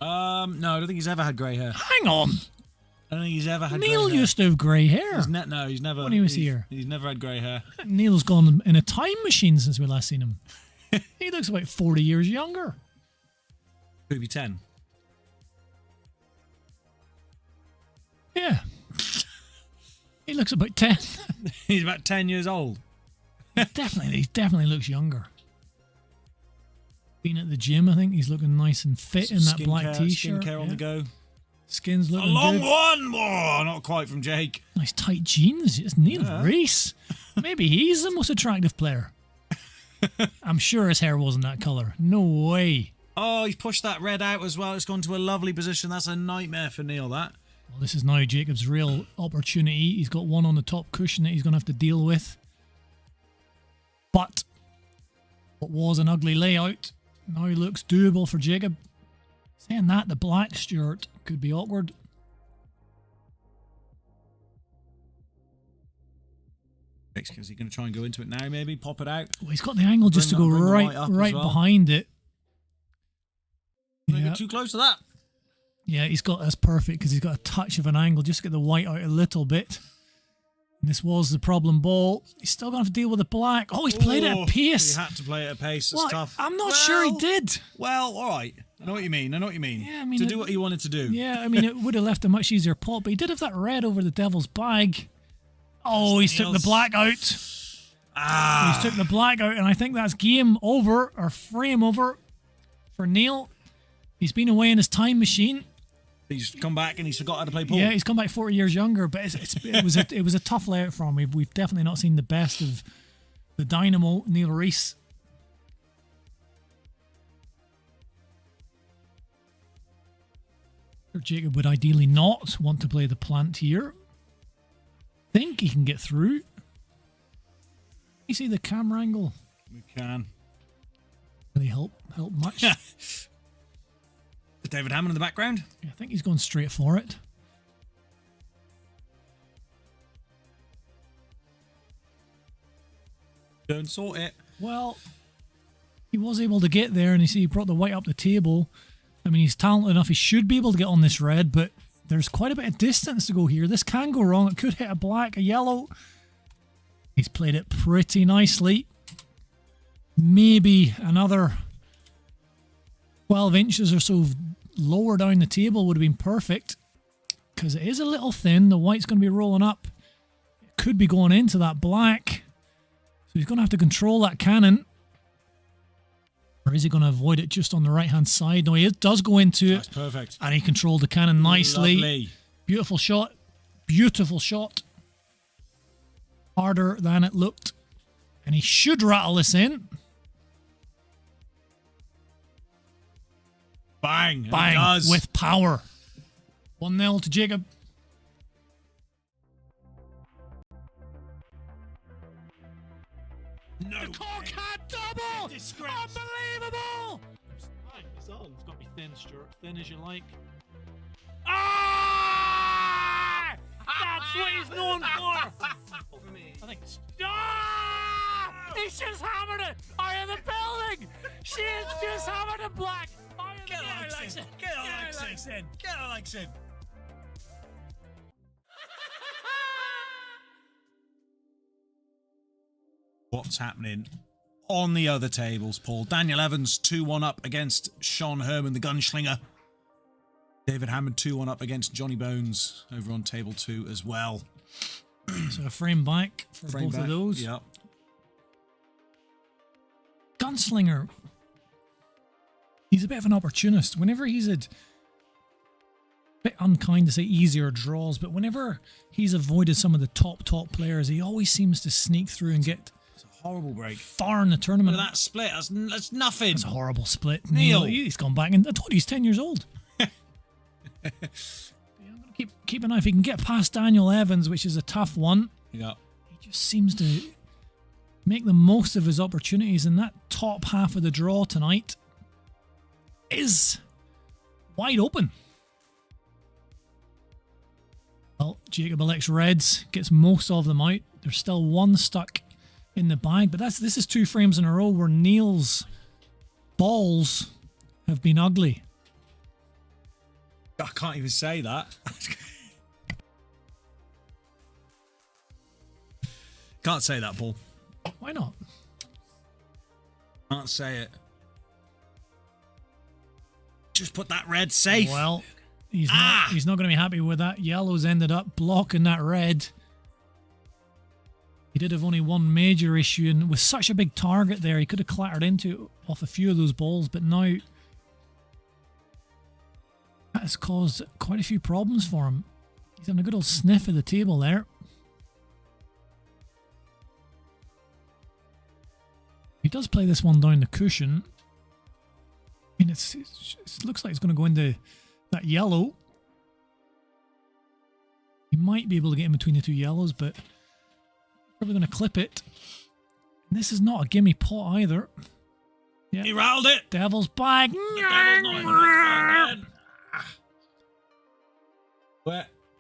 No, I don't think he's ever had grey hair. Hang on. I don't think he's ever had Neil grey hair. used to have grey hair. No, he's never. When he was here. He's never had grey hair. Neil's gone in a time machine since we last seen him. He looks about 40 years younger. Could be 10. Yeah. He looks about 10. He's about 10 years old. He definitely looks younger. Been at the gym, I think. He's looking nice and fit in that black t-shirt. Skincare on the go. Skin's A looking long good. one! Oh, not quite from Jake. Nice tight jeans. It's Neil Reese. Maybe he's the most attractive player. I'm sure his hair wasn't that colour. No way. Oh, he's pushed that red out as well. It's gone to a lovely position. That's a nightmare for Neil, that. Well, this is now Jacob's real opportunity. He's got one on the top cushion that he's going to have to deal with. But what was an ugly layout now looks doable for Jacob. Saying that, the black Stuart could be awkward. Is he going to try and go into it now, maybe? Pop it out? Well, he's got the angle just to go Bring the right white up as well. behind it. Don't get too close to that. Yeah, that's perfect because he's got a touch of an angle just to get the white out a little bit. And this was the problem ball. He's still going to have to deal with the black. Oh, he's played it at pace. He had to play it at pace. It's Well, tough. I'm not sure he did. Well, all right. I know what you mean. Yeah, I mean, to do what he wanted to do. Yeah, I mean, it would have left a much easier pot, but he did have that red over the devil's bag. Oh, he's took the black out. He's took the black out, and I think that's game over, or frame over, for Neil. He's been away in his time machine. He's come back and he's forgot how to play pool. Yeah, he's come back 40 years younger, but it was a tough layout for him. We've definitely not seen the best of the Dynamo, Neil Reese. Jacob would ideally not want to play the plant here. Think he can get through. You see the camera angle? We can. Really help much? David Hammond in the background. Yeah, I think he's going straight for it. Don't sort it. Well, he was able to get there, and you see he brought the white up the table. I mean, he's talented enough. He should be able to get on this red, but there's quite a bit of distance to go here. This can go wrong. It could hit a black, a yellow. He's played it pretty nicely. Maybe another 12 inches or so lower down the table would have been perfect, because it is a little thin. The white's going to be rolling up. It could be going into that black. So he's going to have to control that cannon. Or is he going to avoid it just on the right-hand side? No, he does go into it. That's perfect. And he controlled the cannon nicely. Lovely. Beautiful shot. Beautiful shot. Harder than it looked. And he should rattle this in. Bang. Bang. He does. With power. 1-0 to Jacob. No. The Corkhead double! Unbelievable! It's on. It's got to be thin, Stuart. Thin as you like. Ah! That's what he's known for. For me. I think it's... Ah! He's just hammered it out of the building! She's just hammered it black out of the building! Get Alex in. Get Alex in. What's happening on the other tables, Paul? Daniel Evans 2-1 up against Sean Herman, the gunslinger. David Hammond 2-1 up against Johnny Bones over on table 2 as well. So a frame back for both of those. Yep. Gunslinger. He's a bit of an opportunist. Whenever he's had, a bit unkind to say easier draws, but whenever he's avoided some of the top players, he always seems to sneak through and get It's a horrible break. far in the tournament. Look at that split. That's nothing. It's a horrible split. Neil. He's gone back, and I told you he's 10 years old. Yeah, I'm going to keep an eye. If he can get past Daniel Evans, which is a tough one, Yeah. he just seems to make the most of his opportunities, and that top half of the draw tonight is wide open. Well, Jacob elects reds, gets most of them out. There's still one stuck in the bag, but this is 2 frames in a row where Neil's balls have been ugly. I can't even say that. Can't say that, Paul. Why not? Can't say it. Just put that red safe. Well, he's not going to be happy with that. Yellow's ended up blocking that red. He did have only one major issue, and with such a big target there, he could have clattered into off a few of those balls, but now that has caused quite a few problems for him. He's having a good old sniff of the table there. He does play this one down the cushion. I mean, it looks like it's going to go into that yellow. He might be able to get in between the 2 yellows, but probably going to clip it. And this is not a gimme pot either. Yeah. He rattled it. Devil's bag.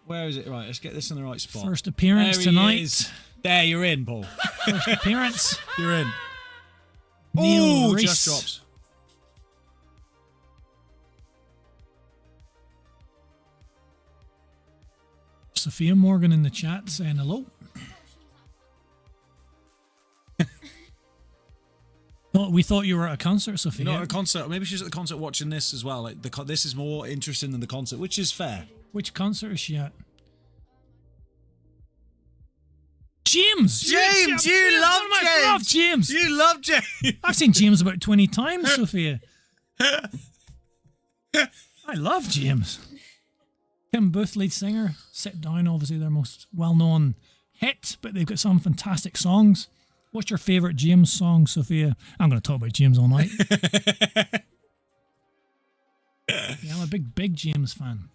Where is it? Right, let's get this in the right spot. First appearance There he tonight. is. There, you're in, Paul. First appearance. You're in. Neil Ooh, Reese. just drops. Sophia Morgan in the chat saying hello. Oh, we thought you were at a concert, Sophia. You're not at a concert. Maybe she's at the concert watching this as well. Like this is more interesting than the concert, which is fair. Which concert is she at? James! You love James! I love James! You love James! I've seen James about 20 times, Sophia. I love James. Tim Booth, lead singer. Sit Down, obviously their most well-known hit, but they've got some fantastic songs. What's your favourite James song, Sophia? I'm going to talk about James all night. Yeah, I'm a big James fan.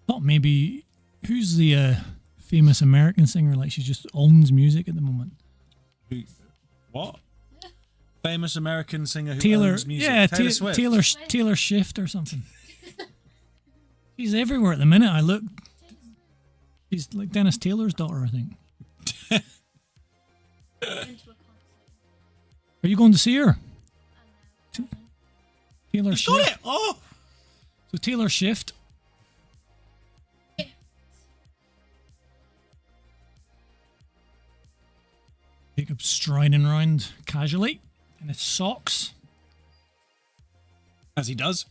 Thought maybe, who's the famous American singer? Like, she just owns music at the moment. What? Famous American singer who Taylor, owns music. yeah, Taylor Swift. Taylor Swift or something. She's everywhere at the minute. I look. She's like Dennis Taylor's daughter, I think. Are you going to see her? Taylor Got Swift. it! Oh! So Taylor Swift. Jacob striding around casually in his socks. As he does.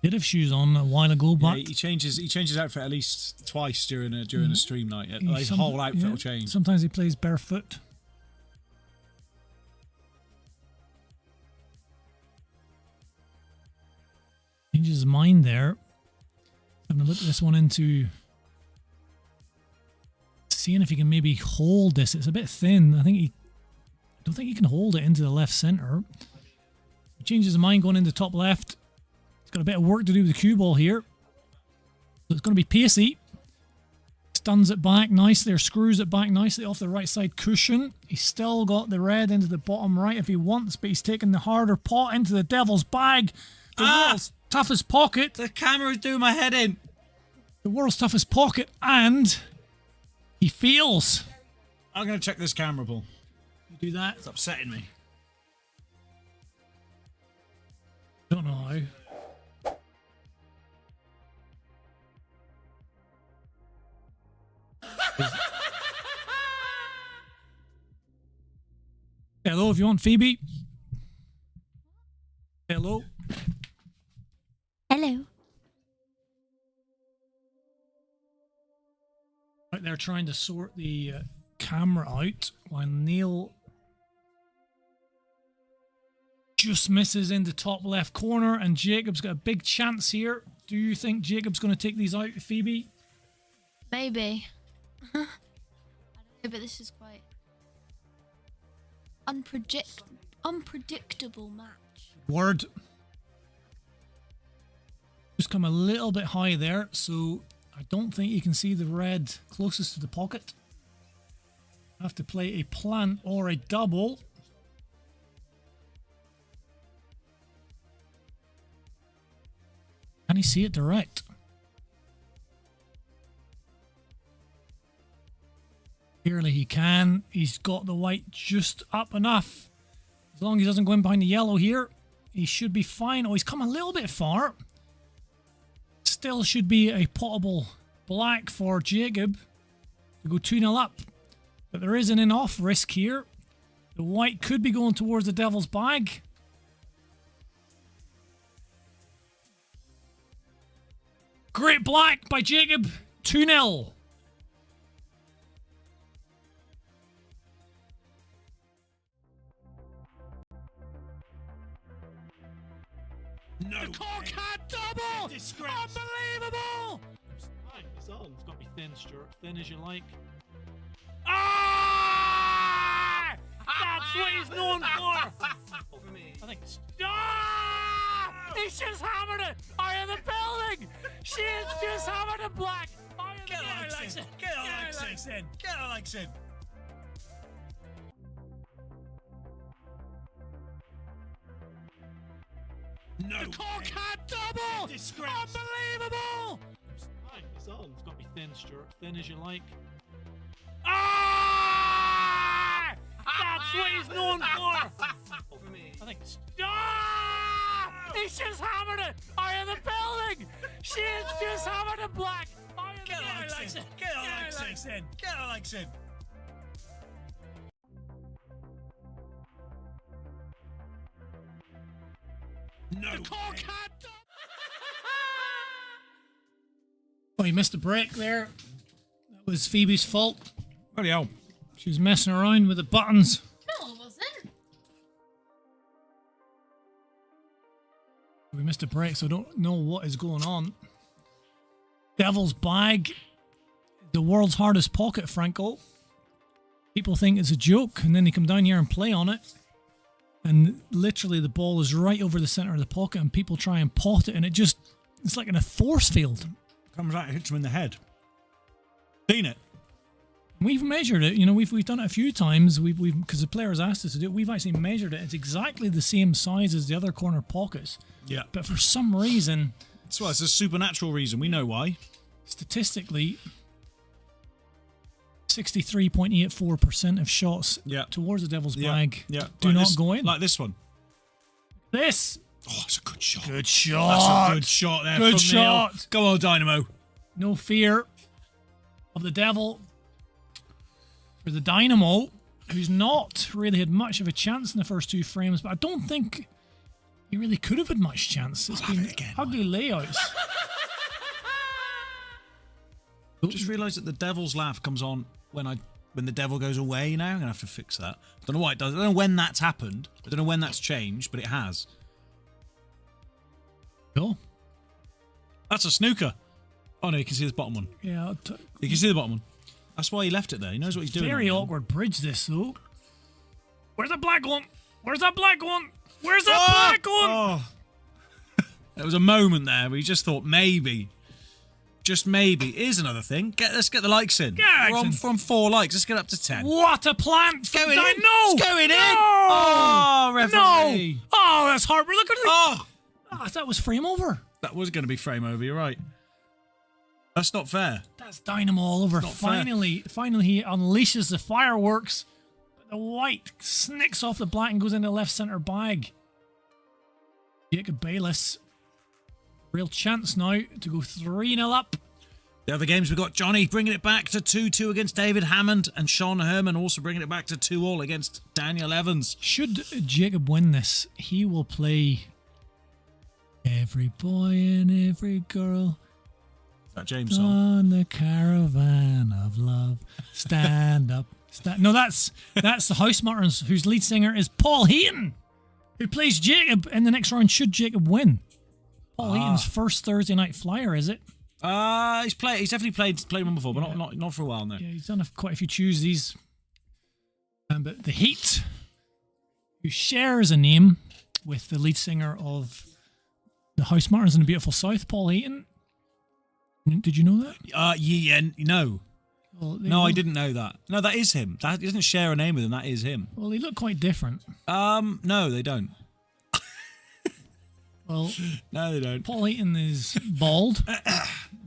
Did have shoes on a while ago, Yeah, but he changes outfit at least twice during a stream night. His some- whole outfit yeah, will change. Sometimes he plays barefoot. Changes his mind there. Having to look this one into seeing if he can maybe hold this. It's a bit thin. I don't think he can hold it into the left center. He changes his mind going into top left. He's got a bit of work to do with the cue ball here. So it's going to be pacey. stuns it back nicely, or screws it back nicely off the right side cushion. He's still got the red into the bottom right if he wants, but he's taking the harder pot into the devil's bag. The world's toughest pocket. The camera's doing my head in. The world's toughest pocket, and he feels. I'm going to check this camera, Paul. You do that. It's upsetting me. Don't know how. Hello, if you want Phoebe. Hello. Hello. Right, they're trying to sort the camera out while Neil just misses in the top left corner, and Jacob's got a big chance here. Do you think Jacob's going to take these out, Phoebe? Maybe. I don't know, but this is quite unpredictable match. Word. Just come a little bit high there, so I don't think you can see the red closest to the pocket. Have to play a plant or a double. Can he see it direct? Clearly he can. He's got the white just up enough. As long as he doesn't go in behind the yellow here, he should be fine. Oh, he's come a little bit far. Still should be a potable black for Jacob to go 2-0 up. But there is an in-off risk here. The white could be going towards the devil's bag. Great black by Jacob. 2-0. No. The Corkhead double! Disgrace. Unbelievable! It's on. It's got to be thin, Stuart. Thin as you like. Ah! That's what he's known for! For me. I think it's... Ah! He's just hammered it out of the building! She's just hammered it black out of the building! Get Alex in. Get Alex in. No. The Corkhead double! Disgrace. Unbelievable! It's on. It's got to be thin, Stuart. Thin as you like. Ah! That's what he's known for! For me. I think it's... Ah! He's just hammered it out of the building! She's just hammered it black out of the building! Get Alex in. Get Alex in. No. The Corkhead double! Oh, he missed a break there. That was Phoebe's fault. Bloody hell. She was messing around with the buttons. No, it wasn't. We missed a break, so I don't know what is going on. Devil's bag. The world's hardest pocket, Franco. People think it's a joke, and then they come down here and play on it. And literally the ball is right over the centre of the pocket, and people try and pot it, and it's like in a force field. Comes out and hits him in the head. Seen it? We've measured it, you know, we've done it a few times, because the players asked us to do it. We've actually measured it. It's exactly the same size as the other corner pockets. Yeah. But for some reason, That's why it's a supernatural reason. We know why. statistically, 63.84% of shots towards the devil's bag do Like not this, go in. Like this one. This. Oh, it's a good shot. Good shot. That's a good shot there. Good from shot. Neil. Go on, Dynamo. No fear of the devil for the Dynamo, who's not really had much of a chance in the first two frames, but I don't think he really could have had much chance. It's been ugly layouts. I just realised that the devil's laugh comes on when the devil goes away now. I'm going to have to fix that. I don't know why it does. I don't know when that's happened. I don't know when that's changed, but it has. Cool. That's a snooker. Oh no, you can see the bottom one. Yeah. You can see the bottom one. That's why he left it there. He knows what he's doing. Very awkward bridge this though. Where's that black one? Where's that black one? Where's that black one? Oh. There was a moment there where he just thought maybe. just maybe. Here's another thing. Let's get the likes in. Yeah, We're on from 4 likes. Let's get up to 10. What a plant! Going in. No! It's going in. No! Oh, referee. No! Oh, that's heartbreaking. Look at it. Oh, Oh, that was frame over. that was going to be frame over. You're right. That's not fair. That's Dynamo all over. Not fair. Finally he unleashes the fireworks. The white snicks off the black and goes into left centre bag. Jacob Bayless. Real chance now to go 3-0 up. The other games, we've got Johnny bringing it back to 2-2 against David Hammond, and Sean Herman also bringing it back to 2-2 against Daniel Evans. Should Jacob win this, he will play Every Boy and Every Girl Is that James' song? on the Caravan of Love. Stand up. No, that's the House Martins, whose lead singer is Paul Heaton, who plays Jacob in the next round should Jacob win. Paul Heaton's first Thursday night flyer, is it? He's definitely played one before, but not for a while now. Yeah, he's done quite a few Tuesdays. But the Heat, who shares a name with the lead singer of the House Martins in the Beautiful South, Paul Heaton. Did you know that? Yeah, no. Well, No, I didn't know that. No, that is him. That doesn't share a name with him. That is him. Well, they look quite different. No, they don't. Well, No, they don't. Paul Heaton is bald,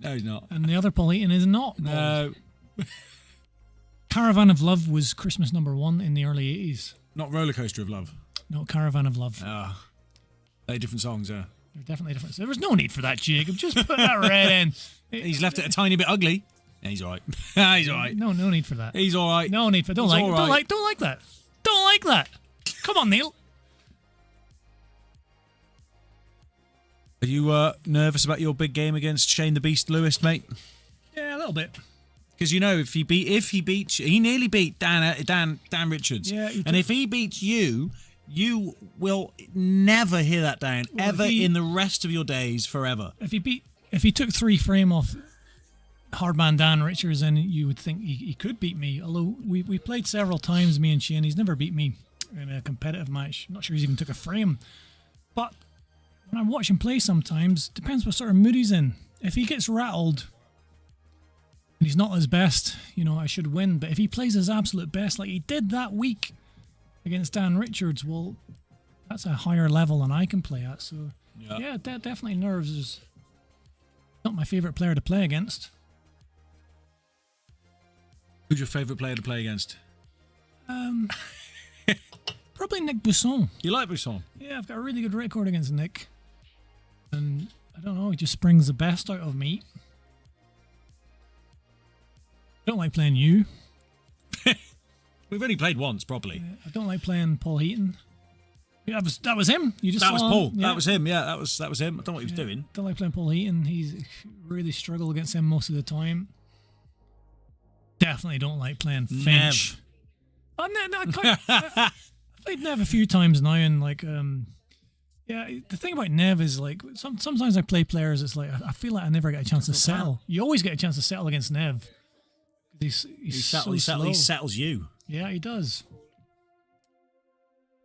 No, he's not. and the other Paul Heaton is not bald. No, Caravan of Love was Christmas #1 in the early 80s. not Roller Coaster of Love. No, Caravan of Love. They're different songs, yeah. They're definitely different. So there was no need for that, Jacob. Just put that red in. He's left it a tiny bit ugly. Yeah, he's all right. He's all right. No need for that. He's all right. No need for. Don't He's like that. Don't like that. Come on, Neil. Are you nervous about your big game against Shane the Beast Lewis, mate? Yeah, a little bit. Because you know, if he beats you, he nearly beat Dan Richards. Yeah, and if he beats you, you will never hear that down ever in the rest of your days forever. If he took 3 frame off Hardman Dan Richards, then you would think he could beat me. Although we played several times, me and Shane, he's never beat me in a competitive match. I'm not sure he's even took a frame. But when I watch him play sometimes, depends what sort of mood he's in. If he gets rattled and he's not his best, I should win. But if he plays his absolute best like he did that week against Dan Richards, well, that's a higher level than I can play at. So yeah, definitely nerves is not my favourite player to play against. Who's your favourite player to play against? Probably Nick Busson. You like Buisson? Yeah, I've got a really good record against Nick. And I don't know, he just springs the best out of me. I don't like playing you. We've only played once, properly. I don't like playing Paul Heaton. Yeah, that was him. You just That was saw Paul. him. Yeah. That was him. Yeah, that was him. I don't know what he was doing. Don't like playing Paul Heaton. He's really struggle against him most of the time. Definitely don't like playing Finch. Oh, no, I played Nev a few times now, and the thing about Nev is sometimes I play players. It's like I feel like I never get a chance to settle. You always get a chance to settle against Nev. He's so slow. He settles you. Yeah, he does.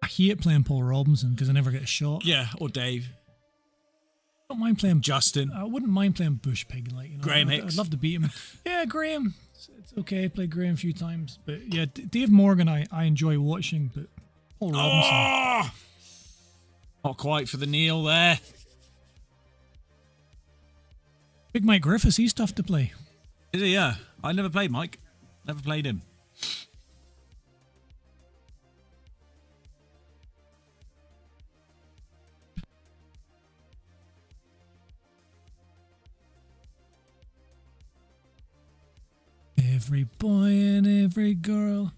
I hate playing Paul Robinson because I never get a shot. Yeah, or Dave. I don't mind playing Justin. I wouldn't mind playing Bush Pig. Graham I'd Hicks. love to beat him. Yeah, Graham. It's okay. I played Graham a few times, but yeah, Dave Morgan I enjoy watching, but Paul Robinson. Oh! Not quite for the Neil there. Big Mike Griffiths, he's tough to play. Is he? Yeah. I never played Mike. Never played him. Every boy and every girl,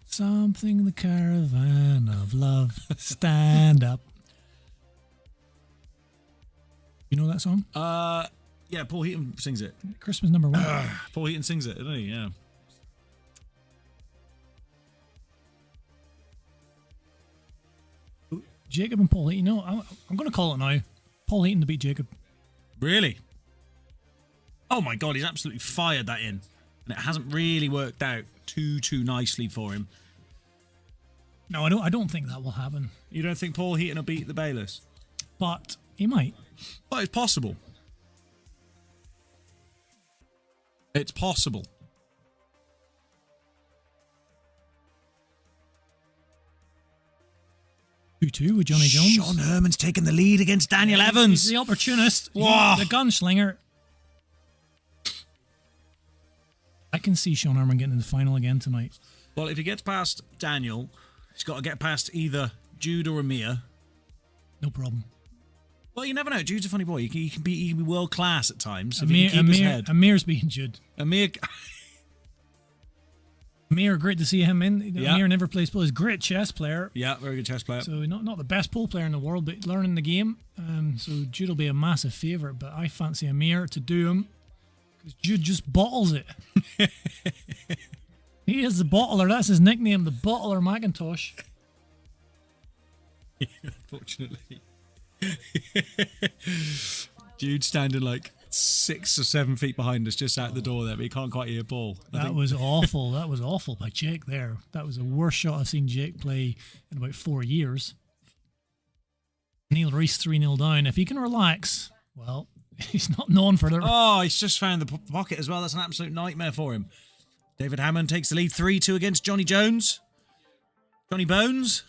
something the caravan of love. Stand up. You know that song? Yeah, Paul Heaton sings it. Christmas #1. Paul Heaton sings it, doesn't he? Yeah. Jacob and Paul Heaton. I'm going to call it now. Paul Heaton to beat Jacob. Really? Oh my God, he's absolutely fired that in. And it hasn't really worked out too nicely for him. No, I don't think that will happen. You don't think Paul Heaton will beat the Bayless? But he might. Well, it's possible. It's possible. 2-2 with Johnny Jones. Sean Herman's taking the lead against Daniel Evans. He's the opportunist. Whoa. The gunslinger. I can see Sean Herman getting in the final again tonight. Well, if he gets past Daniel, he's got to get past either Jude or Amir. No problem. Well, you never know. Jude's a funny boy. He can be world class at times. If he can keep his head. Amir's beating Jude. Amir, great to see him in. Yeah. Amir never plays pool. He's a great chess player. yeah, very good chess player. So not the best pool player in the world, but learning the game. So Jude will be a massive favourite, but I fancy Amir to do him because Jude just bottles it. He is the bottler. That's his nickname, the bottler Macintosh. Unfortunately. Jude standing like 6 or 7 feet behind us just out the door there, but he can't quite hear ball. That was awful. That was awful by Jake there. That was the worst shot I've seen Jake play in about 4 years. Neil Reese 3-0 down. If he can relax, well, he's not known for the... Oh, he's just found the pocket as well. That's an absolute nightmare for him. David Hammond takes the lead 3-2 against Johnny Jones. Johnny Bones.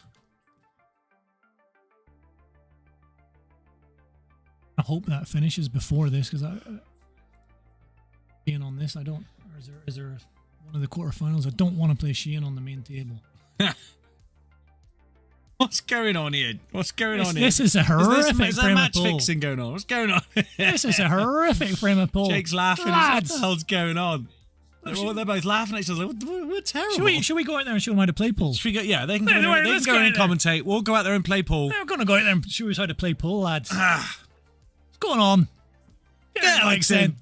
I hope that finishes before this because being on this, I don't... Or is there one of the quarterfinals? I don't want to play Sheehan on the main table. What's going on here? What's going on here? This is a horrific Is there frame of match pool. fixing going on? What's going on? This is a horrific frame of pool. Jake's laughing. Lads. What the hell's going on? They're both laughing at each other. We're terrible. Should we go out there and show them how to play pool? Should we go? Yeah, they can Yeah, go, right, they can let's go go in out and there. commentate. We'll go out there and play pool. We're going to go out there and show us how to play pool, lads. What's going on? Get Alex in.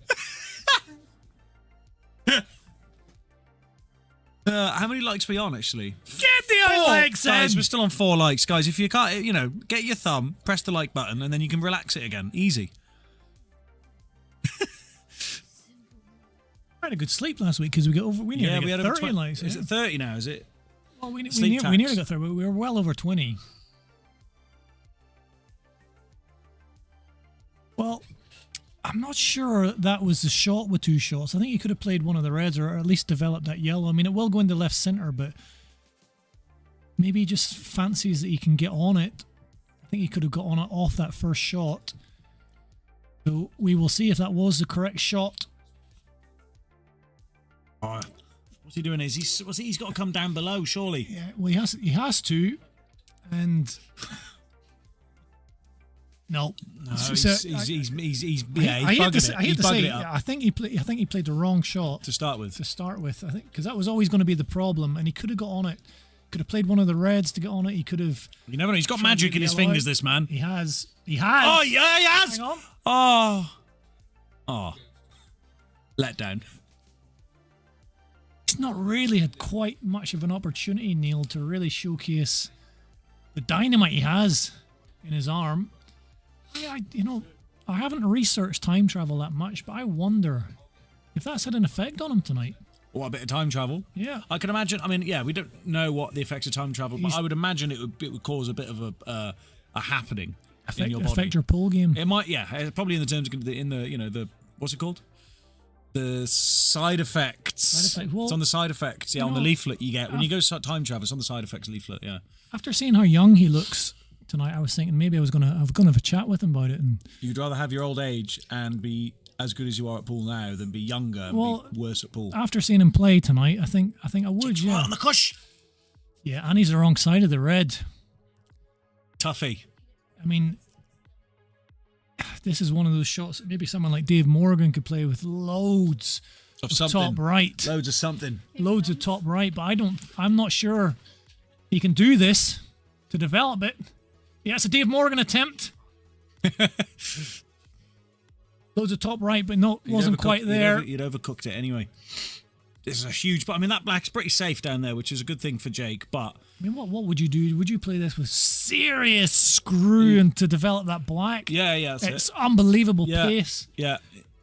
How many likes are we on, actually? Get the Alex in! Guys, we're still on 4 likes. Guys, if you can't, get your thumb, press the like button, and then you can relax it again. Easy. I had a good sleep last week because we nearly got 30 over likes. Is it 30 now, is it? Well, we Sleep nearly tax. got 30, but we were well over 20. Well, I'm not sure that was the shot with 2 shots. I think he could have played one of the reds or at least developed that yellow. I mean, it will go into left centre, but maybe he just fancies that he can get on it. I think he could have got on it off that first shot. So we will see if that was the correct shot. Oh, what's he doing? He's got to come down below, surely. Yeah, well, he has to, and no. He's bugging it. I hate He's to say, bugging it up I think he played the wrong shot to start with. I think because that was always going to be the problem, and he could have got on it. Could have played one of the reds to get on it. He could have. You never know. He's got tried magic to in his yellow out. fingers, this man. He has. Oh, yeah, he has. Hang on. Oh. Let down. He's not really had quite much of an opportunity, Neil, to really showcase the dynamite he has in his arm. I haven't researched time travel that much, but I wonder if that's had an effect on him tonight. What, a bit of time travel? Yeah. I can imagine. I mean, yeah, we don't know what the effects of time travel, but I would imagine it would cause a bit of a happening in your body. Affect your pool game. It might, yeah, probably in the terms of the what's it called? The side effects. Side effects. Well, it's on the side effects, on the leaflet you get when you go time travel. It's on the side effects leaflet, yeah. After seeing how young he looks tonight, I was thinking maybe I was gonna have a chat with him about it. And you'd rather have your old age and be as good as you are at pool now than be younger and be worse at pool. After seeing him play tonight, I think I would. Yeah. On the cush. Yeah, and he's the wrong side of the red. Tuffy. I mean, this is one of those shots that maybe someone like Dave Morgan could play with loads of top right. Loads of something. Loads of top right, but I'm not sure he can do this to develop it. Yeah, it's a Dave Morgan attempt. Loads of top right, but wasn't quite there. You'd overcooked it anyway. This is a huge... But I mean, that black's pretty safe down there, which is a good thing for Jake, but... I mean, what would you do? Would you play this with serious screwing to develop that black? Yeah, it's unbelievable pace. Yeah.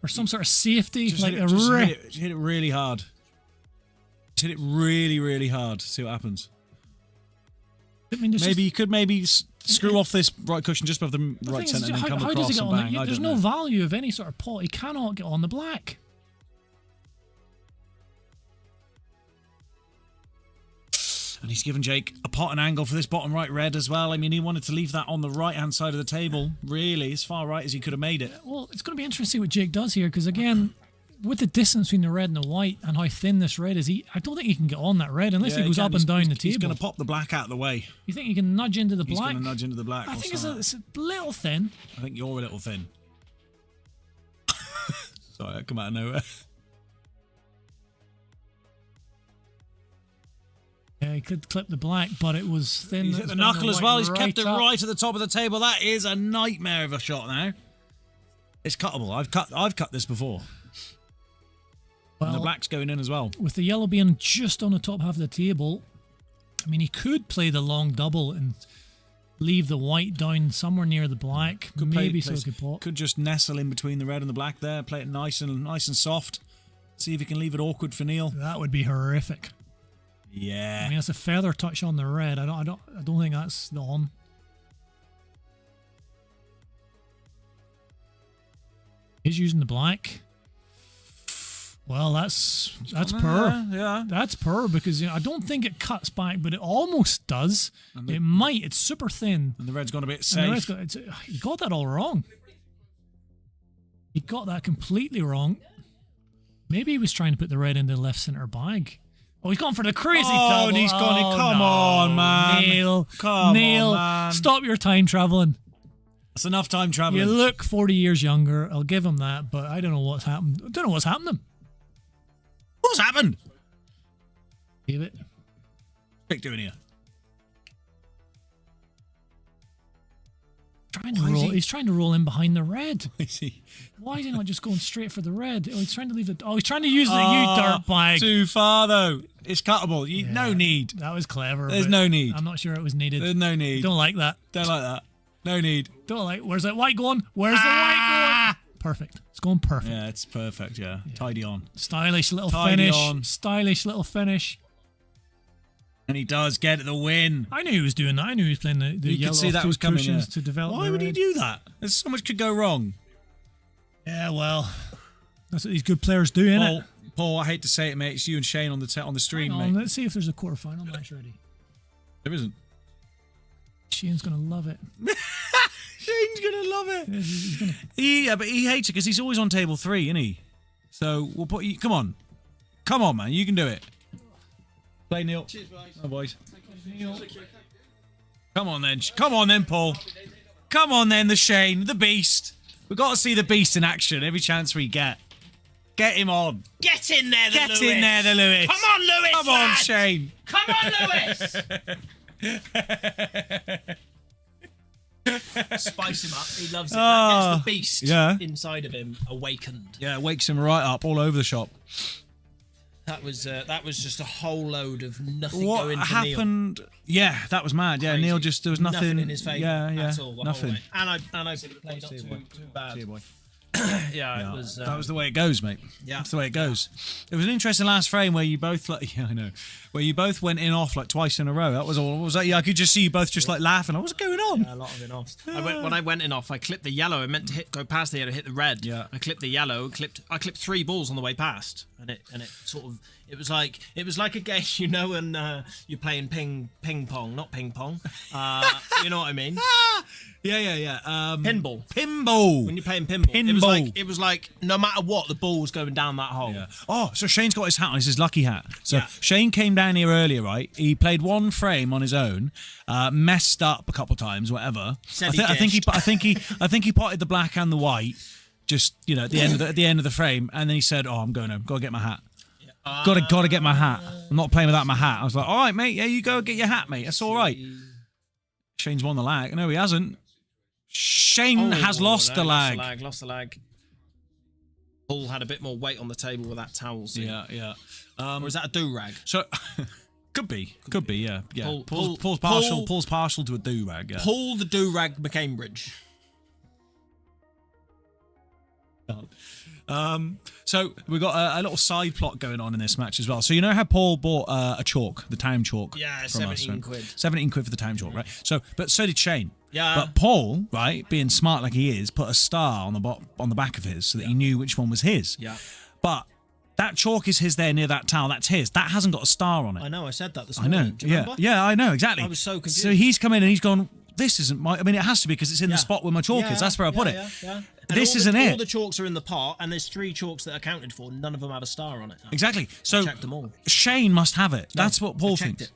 Or some sort of safety. Just like hit it really hard. Just hit it really, really hard. See what happens. I mean, you could screw off this right cushion just above the right centre and then come across and bang. There's no value of any sort of pot. He cannot get on the black. And he's given Jake a pot and angle for this bottom right red as well. I mean, he wanted to leave that on the right-hand side of the table, really, as far right as he could have made it. Well, it's going to be interesting to see what Jake does here, because again, with the distance between the red and the white and how thin this red is, I don't think he can get on that red unless he goes up and down the table. He's going to pop the black out of the way. You think he can nudge into the black? He's going to nudge into the black. I think it's a little thin. I think you're a little thin. Sorry, that come out of nowhere. Yeah, he could clip the black, but it was thin. He's hit the knuckle as well. He's kept it right at the top of the table. That is a nightmare of a shot now. It's cuttable. I've cut this before. Well, and the black's going in as well. With the yellow being just on the top half of the table, I mean, he could play the long double and leave the white down somewhere near the black. Could just nestle in between the red and the black there. Play it nice and soft. See if he can leave it awkward for Neil. That would be horrific. Yeah. I mean, it's a feather touch on the red. I don't think that's the on. He's using the black. Well, that's per. Yeah. That's per, because I don't think it cuts back, but it almost does. It might. It's super thin. And the red's gone a bit safe. He got that all wrong. He got that completely wrong. Maybe he was trying to put the red into the left centre bag. Oh, he's gone for the crazy double. And he's gone in. Come on, man. Neil, Come on, man. Stop your time travelling. That's enough time travelling. You look 40 years younger. I'll give him that, but I don't know what's happened. I don't know what's happening. What's happened? Leave it. What's doing here? He's trying to roll in behind the red. Is he? Why is he not just going straight for the red? Oh, he's trying to leave it. Oh, he's trying to use the dirt bag. Too far though. It's cuttable. No need. That was clever. There's no need. I'm not sure it was needed. There's no need. Don't like that. Don't like that. No need. Don't like. Where's that white going? Where's the white going? Perfect. It's going perfect. Yeah, it's perfect. Yeah. Tidy on. Stylish little Tidy finish. on. Stylish little finish. And he does get the win. I knew he was doing that. I knew he was playing the You yellow could see that was coming. Yeah. to develop. Why would he do that? There's so much could go wrong. Yeah, well, that's what these good players do, innit? Paul, I hate to say it, mate. It's you and Shane on the stream, Hang on, mate. let's see if there's a quarterfinal match ready. There isn't. Shane's gonna love it. Shane's gonna love it. He's gonna... Yeah, but he hates it because he's always on table 3, isn't he? So we'll put you. Come on, man. You can do it. Play Neil. Cheers, boys. Oh, boys. Come on then, Paul. Come on then, the Shane, the Beast. We've got to see the Beast in action every chance we get. Get him on. Get in there, the Lewis. Get in there, the Lewis. Come on, Lewis. Come on, Shane. Come on, Lewis. Spice him up. He loves it. That gets the beast inside of him awakened. Yeah, it wakes him right up all over the shop. That was just a whole load of nothing what going to happened? Neil. Yeah, that was mad. Yeah, Crazy. Neil just there was nothing in his favour at all. The nothing. Whole way. And I played not too bad. See you, boy. Yeah, it was. That was the way it goes, mate. Yeah, that's the way it goes. It was an interesting last frame where you both where you both went in off like twice in a row. That was all. What was that? Yeah, I could just see you both just like laughing. What's going on? Yeah, a lot of in offs. When I went in off, I clipped the yellow. I meant to go past the yellow, hit the red. Yeah. I clipped the yellow. I clipped 3 balls on the way past, and it sort of. It was like a game, when you're playing ping pong, not ping pong. You know what I mean? Yeah. Pinball. When you're playing pinball. It was like no matter what, the ball was going down that hole. Yeah. Oh, so Shane's got his hat on. It's his lucky hat. So Shane came down here earlier, right? He played one frame on his own, messed up a couple times, whatever. I think he potted the black and the white, just at the end of the frame, and then he said, "Oh, I'm going home. Got to get my hat. Got to get my hat. I'm not playing without my hat." I was like, "All right, mate. Yeah, you go get your hat, mate. That's all right." Shane's won the lag. No, he hasn't. Shane has lost the lag. Lost the lag. Paul had a bit more weight on the table with that towel. See? Yeah. Or is that a do-rag? So, could be. Yeah. Paul's partial to a do-rag. Yeah. Paul the do-rag McCambridge. So we've got a little side plot going on in this match as well. So you know how Paul bought a chalk, the time chalk? Yeah, 17 quid. 17 quid for the time chalk, right? But so did Shane. Yeah. But Paul, right, being smart like he is, put a star on the back of his so that he knew which one was his. Yeah. But That chalk is his there near that towel. That's his. That hasn't got a star on it. I know. I said that this I morning. know. Do you remember? Yeah, I know exactly. I was so confused. So he's come in and he's gone. This isn't my. I mean, it has to be because it's in the spot where my chalk is. That's where I put it. Yeah. This all isn't it. All the chalks are in the pot, and there's 3 chalks that are accounted for. None of them have a star on it. Exactly. So checked them all. Shane must have it. That's what Paul thinks. It.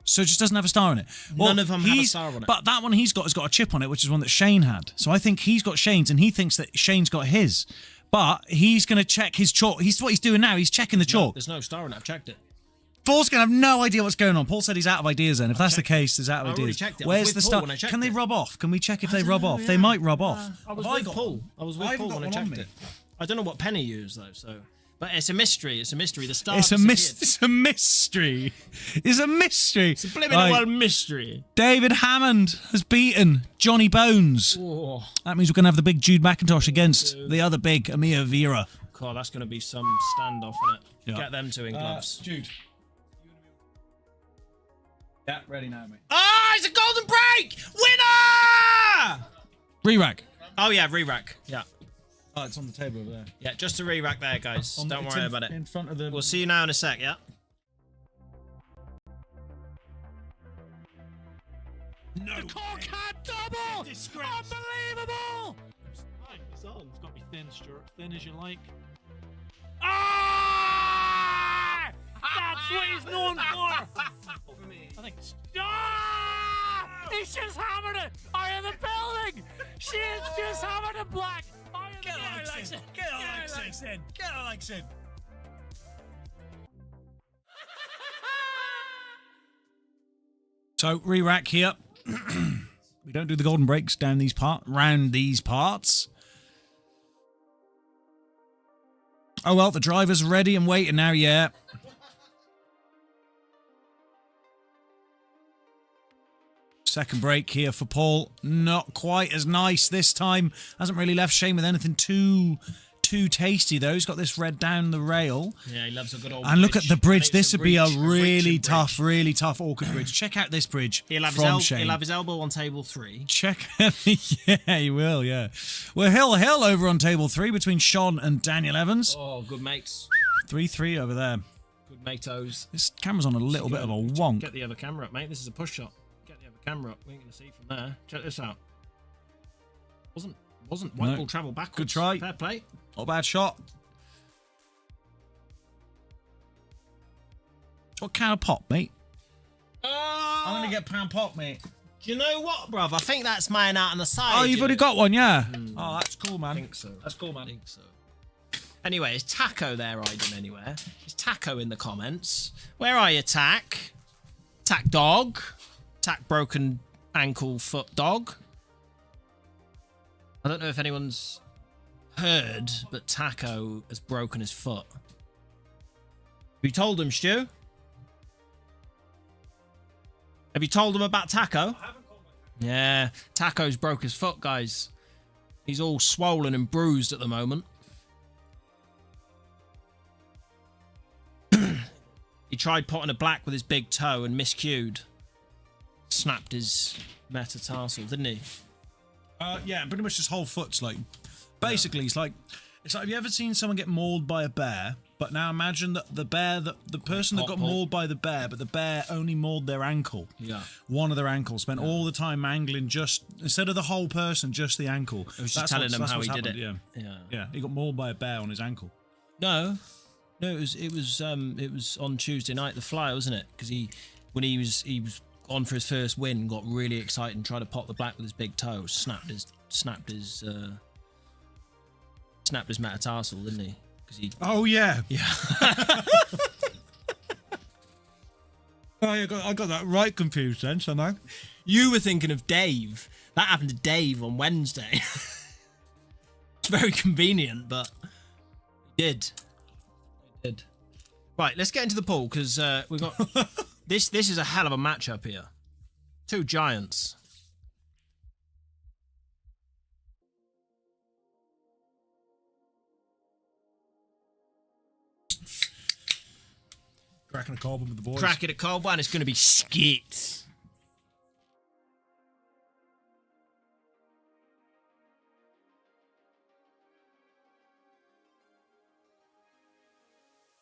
So it just doesn't have a star on it. Well, None of them have a star on it. But that one he's got has got a chip on it, which is one that Shane had. So I think he's got Shane's, and he thinks that Shane's got his. But he's going to check his chalk. What he's doing now. He's checking the chalk. There's no star on it. I've checked it. Paul's going to have no idea what's going on. Paul said he's out of ideas then. If that's the case, he's out of I already ideas. checked it. I was Where's with the Paul star? when I checked Can they it. rub off? Can we check if they don't rub know, off? yeah. They might rub off. I was Have with got Paul. one? I was I with haven't Paul got when I one on checked me. it. I don't know what Penny used though. So, but it's a mystery. It's a mystery. The star. It's a disappeared. it's a mystery. It's a mystery. It's a blimmin' Right. old mystery. David Hammond has beaten Johnny Bones. Oh, That means we're going to have the big Jude McIntosh against the other big Amir Vera. God, that's going to be some standoff, isn't it? Yeah. Get them 2 in gloves. Jude. Yeah, ready now, mate. Ah, it's a golden break! Winner! Re-rack. Oh yeah, re-rack. Yeah, Oh, it's on the table over there. yeah, just a re-rack there, guys. Don't worry about it. In front of the... We'll see you now in a sec. Yeah. No. The Cockhead double! Disgrace. Unbelievable! It's on. It's got to be thin, Stuart. Thin as you like. Ah! That's what he's known for! I think it's... Ah! He's just hammered it! Are you in the building? She has just hammered it black! Are you in the building? Get Alex in. Get Alex in. So, re-rack here. We don't do the golden breaks round these parts. Oh well, the driver's ready and waiting now, yeah. Second break here for Paul. Not quite as nice this time. Hasn't really left Shane with anything too tasty though. He's got this red down the rail. Yeah, he loves a good old. And look at the bridge. And This it's would be a reaching really tough awkward bridge. Check out this bridge He'll have, from Shane. he'll have his elbow on table 3. Check. Yeah, he will. Yeah. Well, hell over on table 3 between Sean and Daniel Evans. Oh, good mates. 3-3 over there. Good mateos. This camera's on a little bit of a wonk. Get the other camera up, mate. This is a push shot. Get the other camera up. We ain't gonna see from there. Check this out. Wasn't white No. ball travel backwards. Good try. Fair play. Not a bad shot. What kind of pop, mate? I'm gonna get pound pop, mate. Do you know what, bruv? I think that's mine out on the side. Oh, you've already got one, yeah. Oh, that's cool, man. I think so. That's cool, man. I think so. Anyway, is Taco there hiding anywhere? Is Taco in the comments? Where are you, Tac? Tac dog? Tac broken ankle foot dog? I don't know if anyone's heard, but Taco has broken his foot. Have you told him, Stu? Have you told him about Taco? Yeah, Taco's broke his foot, guys. He's all swollen and bruised at the moment. He tried potting a black with his big toe and miscued. Snapped his metatarsal, didn't he? Yeah, pretty much his whole foot's like... Basically, it's like have you ever seen someone get mauled by a bear? But now imagine that the person that got mauled by the bear, but the bear only mauled their ankle. Yeah. One of their ankles. Spent all the time mangling just, instead of the whole person, just the ankle. I was just telling him how he did it. Yeah. Yeah, he got mauled by a bear on his ankle. No, it was on Tuesday night, the Flyer, wasn't it? Because when he was on for his first win, got really excited and tried to pop the black with his big toe, snapped his metatarsal, didn't he? Oh yeah. Yeah. Oh, I got that right confused then, somehow. You were thinking of Dave. That happened to Dave on Wednesday. It's very convenient, but it did. Right, let's get into the pool because we've got this. This is a hell of a matchup here. 2 giants. Cracking a cold one with the boys. Cracking a cold one. It's going to be skits.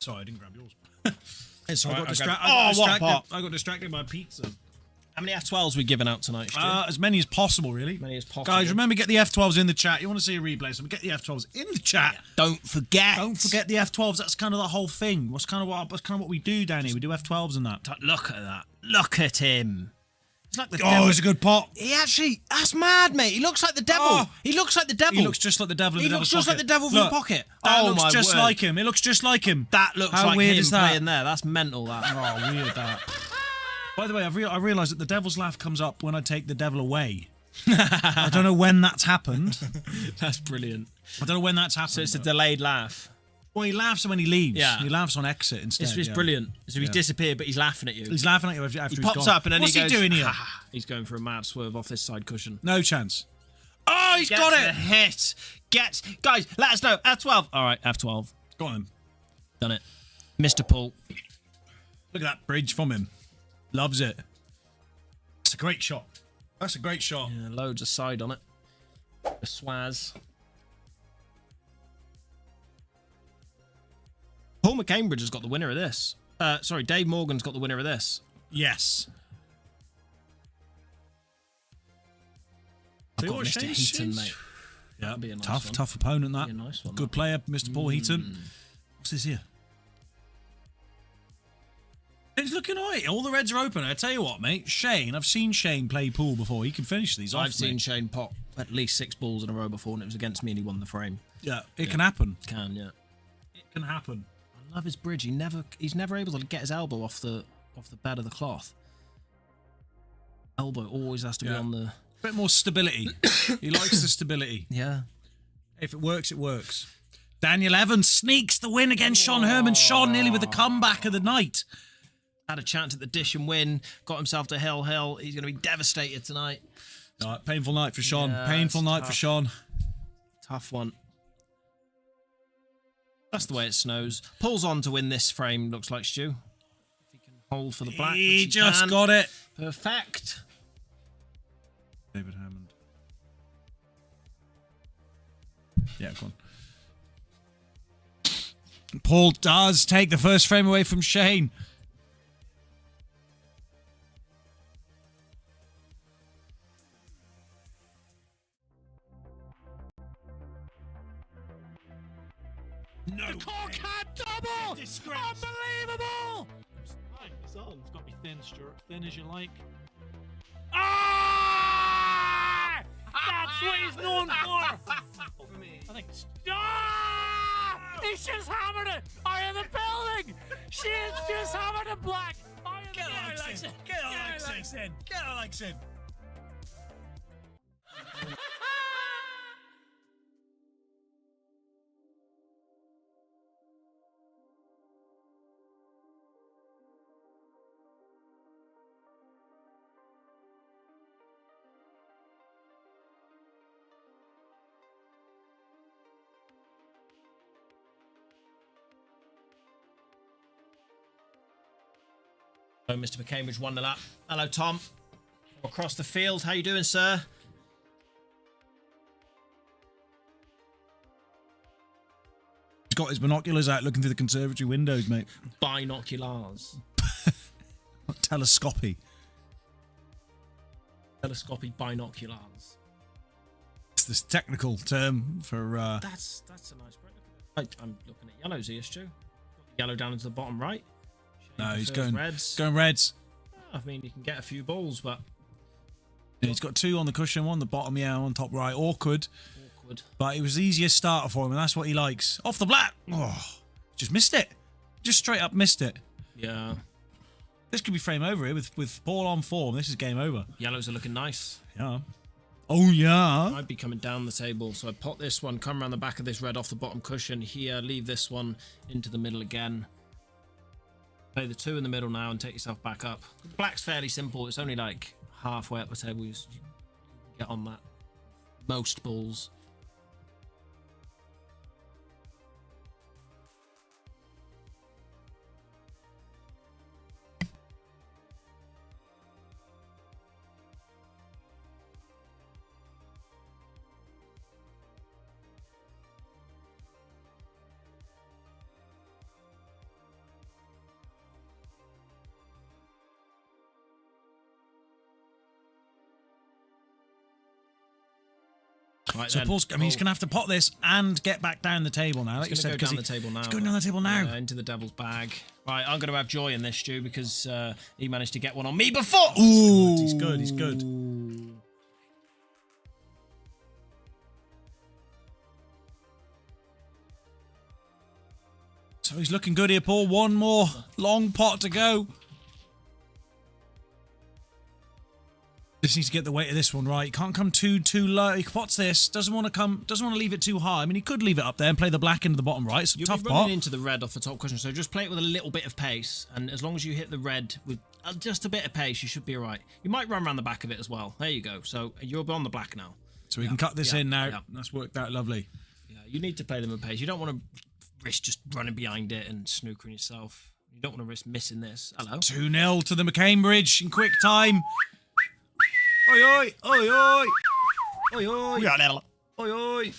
Sorry, I didn't grab yours. It's I alright. I got distracted by pizza. How many F12s we giving out tonight, Stu? As many as possible, really. Many as possible. Guys, remember, get the F12s in the chat. You want to see a replay, so get the F12s in the chat. Don't forget. Don't forget the F12s. That's kind of the whole thing. That's kind of what we do down here. We do F12s and that. Look at that. Look at him. It's like the Oh, devil. it's a good pot. He actually, that's mad, mate. He looks like the devil. Oh. He looks like the devil. He looks just like the devil in He the looks devil's just like pocket. the devil from Look, the pocket. That Oh looks my just word. like him. It looks just like him. That looks How like weird him is that? playing there. That's mental, that. Oh, weird that. By the way, I realised that the devil's laugh comes up when I take the devil away. I don't know when that's happened. That's brilliant. I don't know when that's happened. So it's a delayed laugh. Well, he laughs when he leaves. Yeah. He laughs on exit instead. It's yeah. brilliant. So he's Yeah. disappeared, but he's laughing at you. He's laughing at you after He he's pops gone. up and then What's he goes, doing here? "Ha, ha." He's going for a mad swerve off this side cushion. No chance. Oh, he's Gets got a it. hit. Guys, let us know. F12. All right, F12. Got him. Done it. Mr. Paul. Look at that bridge from him. Loves it. That's a great shot. That's a great shot. Yeah, loads of side on it. The swaz. Paul McCambridge has got the winner of this. Sorry, Dave Morgan's got the winner of this. Yes. I've See got what Mr. Shane Heaton, says? mate. Yeah, That'd be a nice tough, one. tough opponent that. Be a nice one, Good that. player, Mr. Paul Heaton. What's this here? It's looking alright. All the reds are open. I tell you what, mate. Shane, I've seen Shane play pool before. He can finish these off. I've seen mate. Shane pop at least 6 balls in a row before, and it was against me, and he won the frame. Yeah, it can happen. Can, yeah. It can happen. I love his bridge. He's never able to get his elbow off the bed of the cloth. Elbow always has to be Yeah. on the. Bit more stability. He likes the stability. Yeah. If it works, it works. Daniel Evans sneaks the win against Sean Herman. Sean nearly with the comeback of the night. Had a chance at the dish and win. Got himself to Hill. He's going to be devastated tonight. All right, painful night for Sean. Yeah, Painful it's night tough. for Sean. Tough one. That's the way it snows. Pulls on to win this frame, looks like, Stu. If he can hold for the black. He which just can. got it. Perfect. David Hammond. Yeah, go on. Paul does take the first frame away from Shane. No. The Corkhead double! Disgrace. Unbelievable! It's on. It's got to be thin, Stuart. Thin as you like. Ah! That's what he's known for! I think it's... Ah! He's just hammered it! Are you in the building? She is just hammered it black! Are you in the building? Get Alex in. Get Alex in. So Mr. McCambridge won the lap. Hello, Tom. Across the field. How you doing, sir? He's got his binoculars out looking through the conservatory windows, mate. Binoculars. Telescopy. Telescopic binoculars. It's this technical term for... That's a nice break. I'm looking at yellows here, Stu. Yellow down into the bottom right. No, he's prefers going reds. Going reds. I mean, you can get a few balls, but Yeah, he's got 2 on the cushion, 1 on the bottom, yeah, 1 top right. Awkward. awkward. But it was the easiest starter for him, and that's what he likes. Off the black. Oh, just missed it. Just straight up missed it. Yeah. This could be frame over here with Paul on form. This is game over. Yellows are looking nice. Yeah. Oh, yeah. I'd be coming down the table, so I'd pot this one, come around the back of this red off the bottom cushion here, leave this one into the middle again. Play the 2 in the middle now and take yourself back up. Black's fairly simple. It's only like halfway up the table. You can get on that. Most balls. Right, So then. Paul's, I mean, he's going to have to pot this and get back down the table now. Like you He's said, going to go down the table now. He's going down the table now. Yeah, into the devil's bag. Right, I'm going to have Joy in this, Stu, because he managed to get one on me before. Ooh, he's good. He's good. So he's looking good here, Paul. One more long pot to go. Just needs to get the weight of this one right. He can't come too low. He pots this. Doesn't want to leave it too high. I mean, he could leave it up there and play the black into the bottom right. It's a You'll tough be running pot. into the red off the top cushion, so just play it with a little bit of pace, and as long as you hit the red with just a bit of pace, you should be all right. You might run around the back of it as well. There you go. So you're on the black now. So we can cut this in now. Yeah. That's worked out lovely. Yeah, you need to play them with pace. You don't want to risk just running behind it and snookering yourself. You don't want to risk missing this. Hello. 2-0 to the McCambridge in quick time. Oi, oi, oi, oi. Oi, oi. Oi, oi.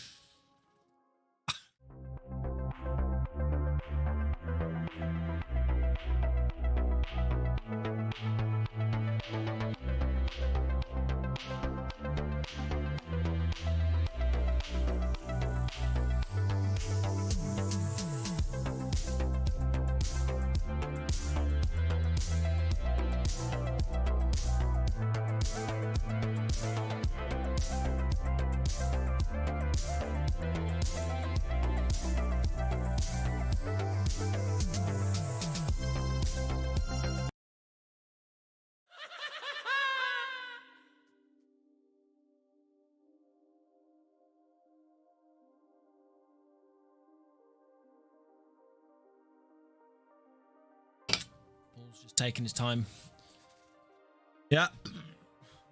Paul's just taking his time. Yeah.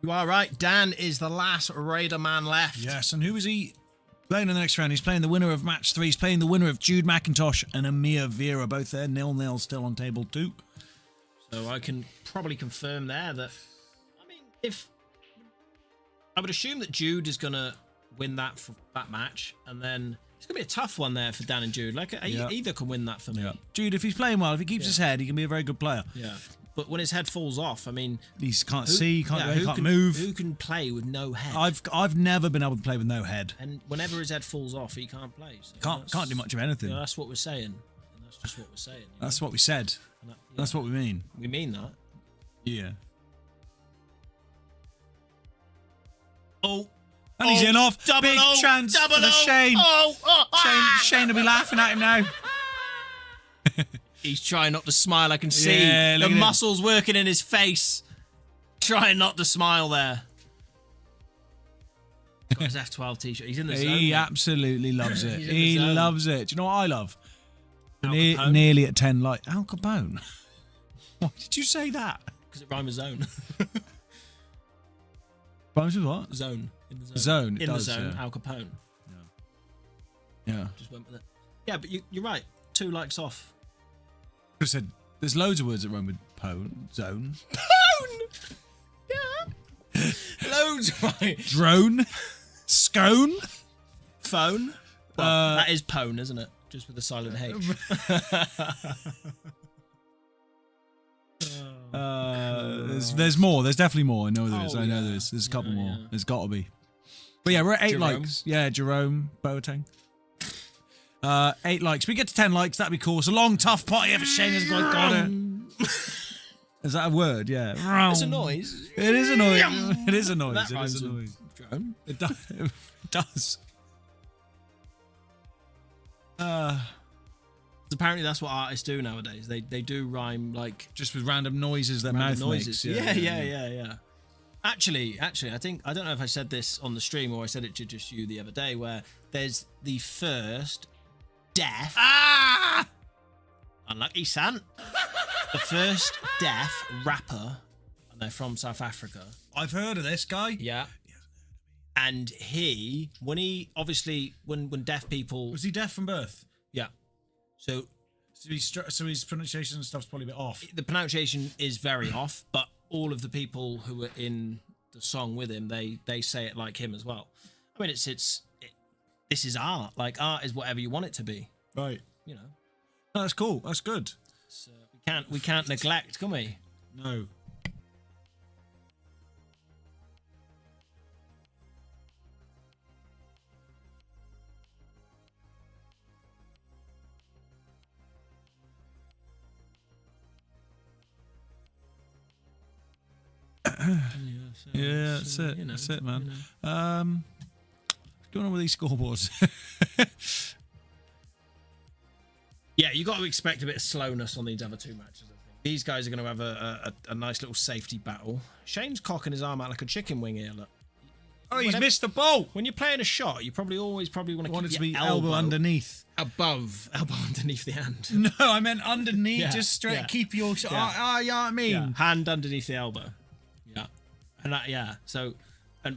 You are right. Dan is the last Raider man left. Yes, and who is he playing in the next round? He's playing the winner of match 3. He's playing the winner of Jude McIntosh and Amir Vera. Both there, 0-0 still on table 2. So I can probably confirm there that, I mean, if I would assume that Jude is going to win that for that match, and then it's going to be a tough one there for Dan and Jude. Like, either can win that for me. Yeah. Jude, if he's playing well, if he keeps his head, he can be a very good player. Yeah. But when his head falls off, I mean, He can't see, he can't can, move. Who can play with no head? I've never been able to play with no head. And whenever his head falls off, he can't play. So Can't do much of anything. You know, that's what we're saying. And that's just what we're saying. You know? That's what we said. And That's what we mean. we mean that. Yeah. Oh. And he's in off. Double Big O, chance double for the O. Shane. Oh, Shane will be laughing at him now. He's trying not to smile. I can see Yeah, the look at him. muscles working in his face. Trying not to smile there. He's got his F12 t-shirt. He's in the zone. He mate. absolutely loves it. He's in the He zone. loves it. Do you know what I love? Al Capone. Nearly at 10 like Al Capone. Why did you say that? Because it rhymes with zone. Rhymes with what? Zone. In the zone. Zone, it In does, the zone. yeah. Al Capone. Yeah. Just went with it. Yeah, but you're right. 2 likes off. I said there's loads of words that rhyme with pone, zone, Pone! Yeah. Loads, right. drone, scone. Phone. Well, that is pone, isn't it? Just with a silent H. There's more. There's definitely more. I know there is. Oh, I know yeah. there is. There's a couple more. yeah. There's got to be. But yeah, we're at 8 Jerome. likes. Yeah, Jerome Boateng. 8 likes. We get to 10 likes. That'd be cool. It's a long, tough pot here for Shane. Has got it. Is that a word? Yeah. It's a noise. It is a noise. It is a noise. That It rhymes is a with noise. drone. It does. It does. Apparently that's what artists do nowadays. They do rhyme like Just with random noises that random mouth noises. makes. Yeah. Actually, I don't know if I said this on the stream or I said it to just you the other day, where there's the first deaf. Unlucky son. The first deaf rapper, and they're from South Africa. I've heard of this guy. Yeah. And he, when deaf people, Was he deaf from birth? yeah. So So his pronunciation and stuff's probably a bit off. the pronunciation is very off, but all of the people who were in the song with him, they say it like him as well. I mean, this is art. Like, art is whatever you want it to be. Right. You know, No, that's cool. That's good. so we can't neglect, can we? No. Yeah, that's it. You know, That's it, man. you know. What's going on with these scoreboards? Yeah, you got to expect a bit of slowness on these other two matches. I think these guys are going to have a nice little safety battle. Shane's cocking his arm out like a chicken wing here. Look. Oh, he's Whenever- missed the ball. When you're playing a shot, you probably want to keep to be your elbow underneath. above, elbow underneath the hand. No, I meant underneath. Yeah, Just straight. yeah. Keep your shot. Yeah. You know what I mean? Yeah, hand underneath the elbow. Yeah, and that, yeah. So,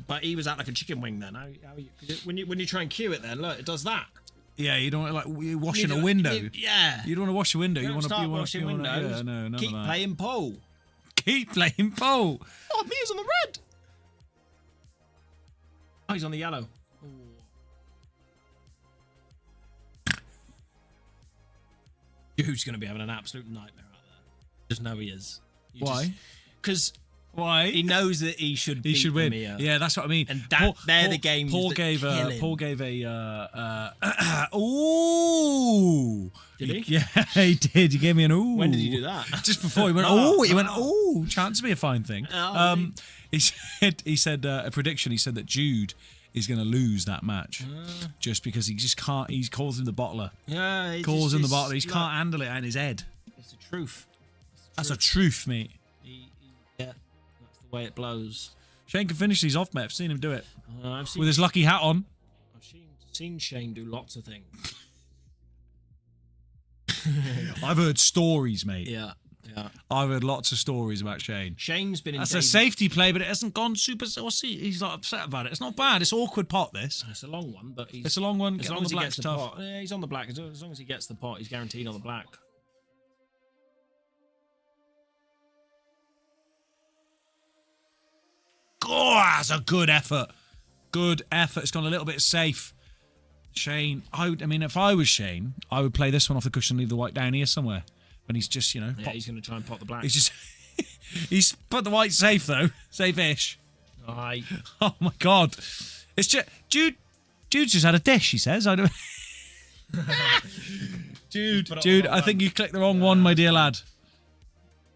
but he was out like a chicken wing then. When you try and cue it, then look, it does that. Yeah, you don't want like you're washing You a do- window. Yeah. You don't want to wash a window. You Don't want to start washing windows. Yeah, no, none Keep of that. playing pole. Keep playing pole. Oh, Mia's on the red. Oh, he's on the yellow. Dude's going to be having an absolute nightmare out there. Just know he is. Why? Because Why? he knows that he should. He should win. Mia. Yeah, that's what I mean. And they're the games Paul that gave kill him. Paul gave a ooh. Did he? Yeah, he did. He gave me an ooh. When did he do that? Just before he went ooh. He went ooh. Chance to be a fine thing. Oh, He said a prediction. He said that Jude is going to lose that match just because he just can't. He calls him the bottler. Yeah, he Calls just- him the bottler. He look, can't handle it in his head. It's the truth. That's a truth, mate. Yeah, that's the way it blows. Shane can finish these off, mate. I've seen him do it I've seen with his lucky hat on. seen Shane do lots of things. I've heard stories, mate. Yeah. I've heard lots of stories about Shane. Shane's been in. That's a safety play, but it hasn't gone super saucy. He's not upset about it. It's not bad. It's awkward pot, this. It's a long one, but he's. It's a long one. As Get long on as the he black's gets the tough. pot. Yeah, he's on the black. As long as he gets the pot, he's guaranteed on the black. Oh, that's a good effort. Good effort. It's gone a little bit safe. Shane, I mean, if I was Shane, I would play this one off the cushion and leave the white down here somewhere. When he's just, Yeah, he's going to try and pot the black. he's just, he's put the white safe though. Safe-ish. Aye. Oh my God. It's just, Jude's just had a dish, he says. I don't. Jude, I think you clicked the wrong one, my dear lad.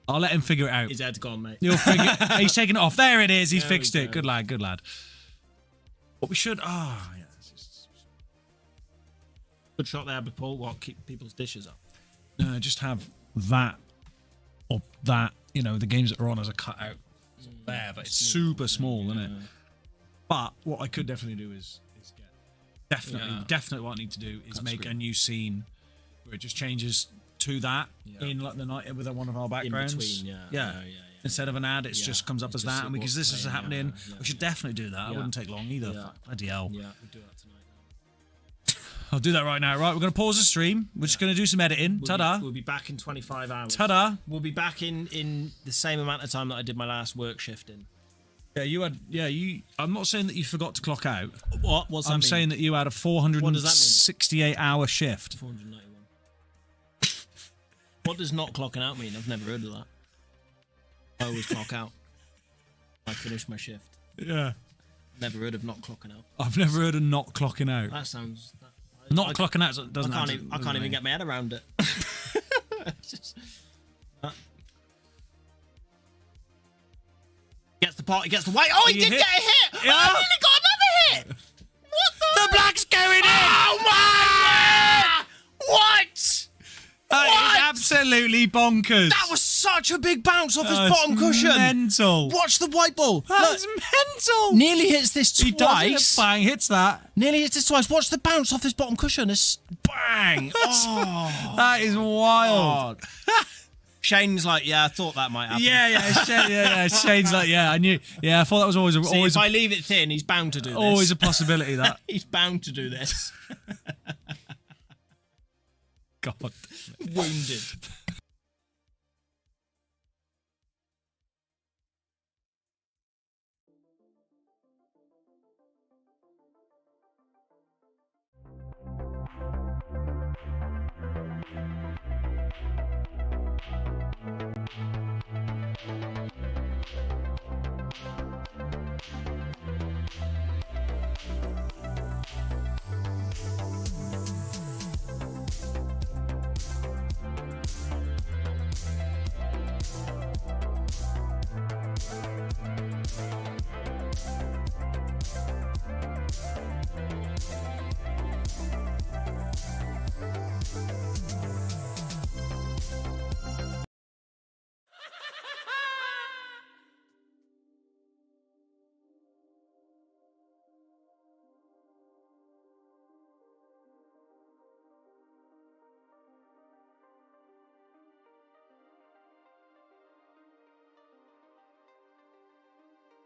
I'll let him figure it out. His head's gone, mate. He'll figure. He's taken it off. There it is. He's There we fixed it. go. Good lad. Good lad. What we should. Ah, yeah. Good shot there, but Paul. What? Keep people's dishes up. No, just have that or that. You know, the games that are on as a cutout. It's up there, but it's super small, isn't it? But what I could definitely do is get definitely what I need to do is Cut make screen. a new scene where it just changes to that in like the night with one of our backgrounds. between, yeah. Instead of an ad, it Yeah. just comes up It's as just that, and what's because this is playing, happening, yeah, we should definitely do that. It Yeah. wouldn't take long either. Yeah. Fuck, bloody hell. Yeah, we'll do that tonight. I'll do that right now. Right, we're going to pause the stream. We're just going to do some editing. Ta-da. We'll be back in 25 hours. Ta-da. We'll be back in the same amount of time that I did my last work shift in. Yeah, you. I'm not saying that you forgot to clock out. What? What's that I'm mean? saying that you had a 468-hour shift. 491. What does not clocking out mean? I've never heard of that. I always clock out. I finish my shift. Yeah. Never heard of not clocking out. I've never heard of not clocking out. That sounds. Not clocking out doesn't. I can't even get my head around it. It's just- Gets the pot. He gets the white. Oh, he You did hit- get a hit. Yeah. Oh, he nearly got another hit. What The black's going in. Oh my! What? That What? is absolutely bonkers. That was such a big bounce off his That's bottom cushion. Mental. Watch the white ball. That's Look, mental. nearly hits this He does it, twice. bang, hits that. Nearly hits this twice. Watch the bounce off his bottom cushion. It's bang. Oh, That is wild. Shane's like, yeah, I thought that might happen. Shane's like, yeah, I knew. Yeah, I thought that was always See, always if I leave it thin, he's bound to do this. always a possibility. That He's bound to do this. God. Wounded.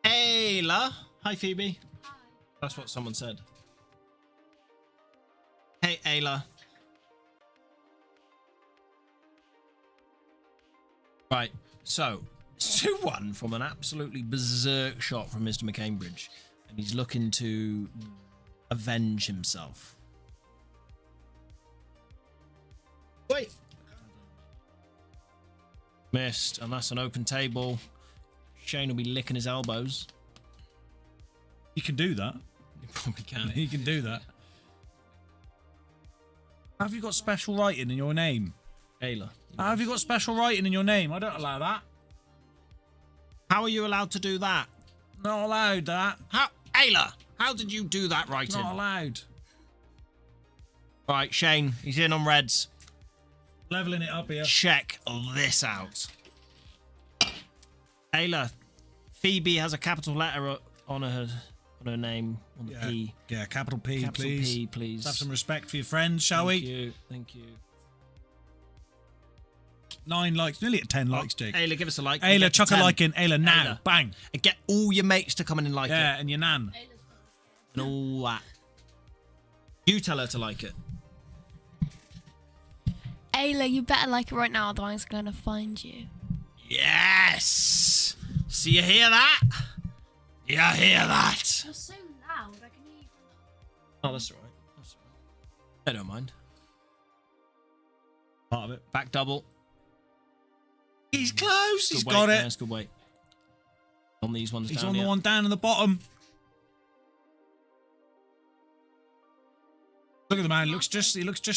Ayla. Hi, Phoebe. Hi. That's what someone said. Hey, Ayla. Right, so 2-1 from an absolutely berserk shot from Mr. McCambridge, and he's looking to avenge himself. Wait. Missed, and that's an open table. Shane will be licking his elbows. You can do that. He probably can. You can do that. Have you got special writing in your name? Ayla. Have you got special writing in your name? I don't allow that. How are you allowed to do that? Not allowed that. How, Ayla? How did you do that writing? Not allowed. Right, Shane, he's in on reds. Leveling it up here. Check this out. Ayla, Phoebe has a capital letter on her name, on the P. Yeah, capital P, Capital please. P, please. Let's have some respect for your friends, shall Thank we? you. Thank you. 9 likes, nearly at 10 likes, Jake. Ayla, give us a like. Ayla, chuck a like in. Ayla, now. Ayla. Bang. And get all your mates to come in and like Yeah, it. and your nan. And all that. You tell her to like it. Ayla, you better like it right now, otherwise I'm gonna find you. Yes! So you hear that? You hear that? You're so loud, I can hear you. Oh, that's alright. That's alright. I don't mind. Part of it. Back double. He's close. He's Good got weight. it. Yeah, it's good weight. On these ones He's down on here. the one down in the bottom. Look at the man. He looks just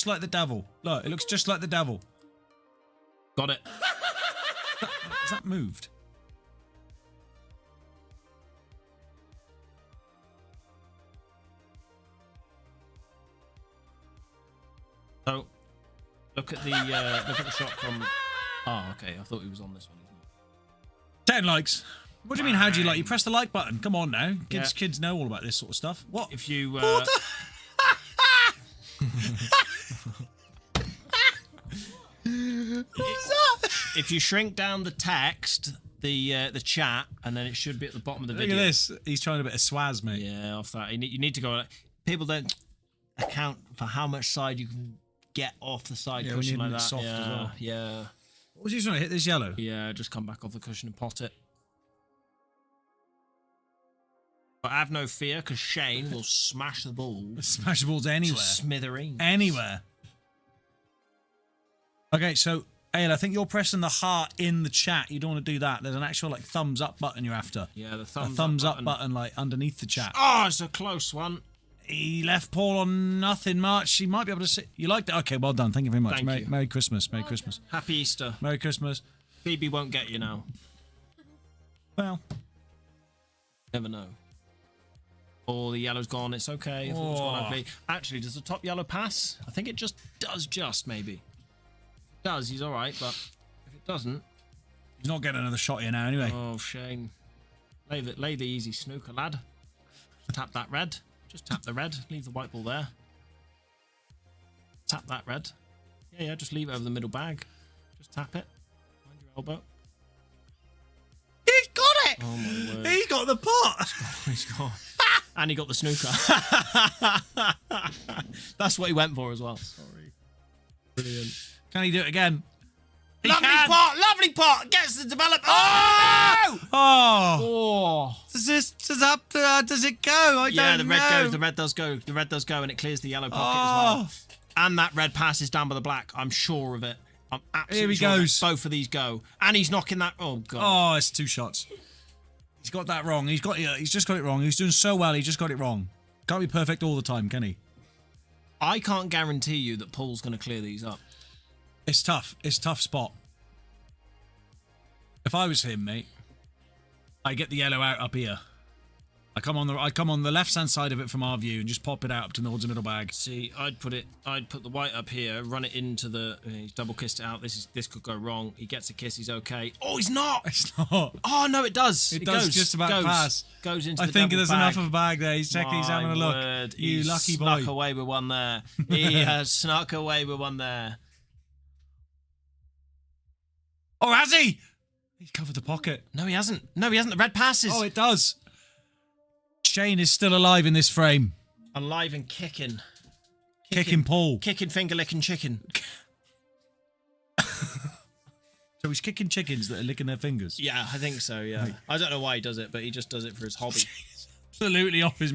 like the devil. Look, it looks just like the devil. Got it. Has that moved? So, look at the shot from. Oh, okay. I thought he was on this one. 10 likes. What do you mean? How do you like? You press the like button. Come on now. Yeah. Kids know all about this sort of stuff. What? If you. If you shrink down the text, the chat, and then it should be at the bottom of the Look video. at this. He's trying a bit of swaz, mate. Yeah, off that. You need to go. People don't account for how much side you can get off the side Yeah, when cushion you're like that. soft yeah, as well. yeah, What was he trying to hit this yellow? yeah. Just come back off the cushion and pot it. But have no fear, because Shane will smash the ball Smash the balls to anywhere. smithereens. Anywhere. Okay, so Ayla, I think you're pressing the heart in the chat. You don't want to do that. There's an actual like thumbs up button you're after. Yeah, the A thumbs, thumbs up button like underneath the chat. Oh, it's a close one. He left Paul on nothing much. He might be able to see. You liked it? Okay, well done. Thank you very much. Thank you. Merry Christmas. Merry Christmas. Happy Easter. Merry Christmas. Phoebe won't get you now. Well, Never know. Oh, the yellow's gone. It's okay. I thought it was gone ugly. Actually, does the top yellow pass? I think it just does. Maybe. If it does, he's all right. But if it doesn't, he's not getting another shot here now anyway. oh shame. Lay the easy snooker, lad. Tap that red. Just tap the red. Leave the white ball there. Tap that red. Yeah, just leave it over the middle bag. Just tap it. Mind your elbow. He's got it! Oh my word. He's got the pot! He's gone. And he got the snooker. That's what he went for as well. Sorry. Brilliant. Can he do it again? He Lovely can. pot! Lovely pot! Gets the develop. Oh! Oh! Oh! Does it go? I Yeah, don't the red know. goes. The red does go. The red does go, and it clears the yellow pocket as well. And that red passes down by the black. I'm sure of it. I'm absolutely Here he sure of it. goes. Both of these go, and he's knocking that. Oh god! Oh, it's 2 shots. He's got that wrong. He's just got it wrong. He's doing so well. He just got it wrong. Can't be perfect all the time, can he? I can't guarantee you that Paul's going to clear these up. It's tough. It's a tough spot. If I was him, mate, I'd get the yellow out up here. I come on the left-hand side of it from our view and just pop it out up towards the middle bag. See, I'd put the white up here, run it into the. He's double kissed it out. This could go wrong. He gets a kiss. He's okay. Oh, he's not. It's not. Oh no, it does. It does goes, just about pass. Goes into. I the think double there's bag. enough of a bag there. He's checking. He's having a look. Word. You He's lucky boy. Snuck away with one there. He has snuck away with one there. Oh, has he? He's covered the pocket. No, he hasn't. No, he hasn't. The red passes. Oh, it does. Shane is still alive in this frame. Alive and kicking. Kicking Paul. Kicking, finger licking chicken. So he's kicking chickens that are licking their fingers. Yeah, I think so. Yeah, I don't know why he does it, but he just does it for his hobby. Absolutely off his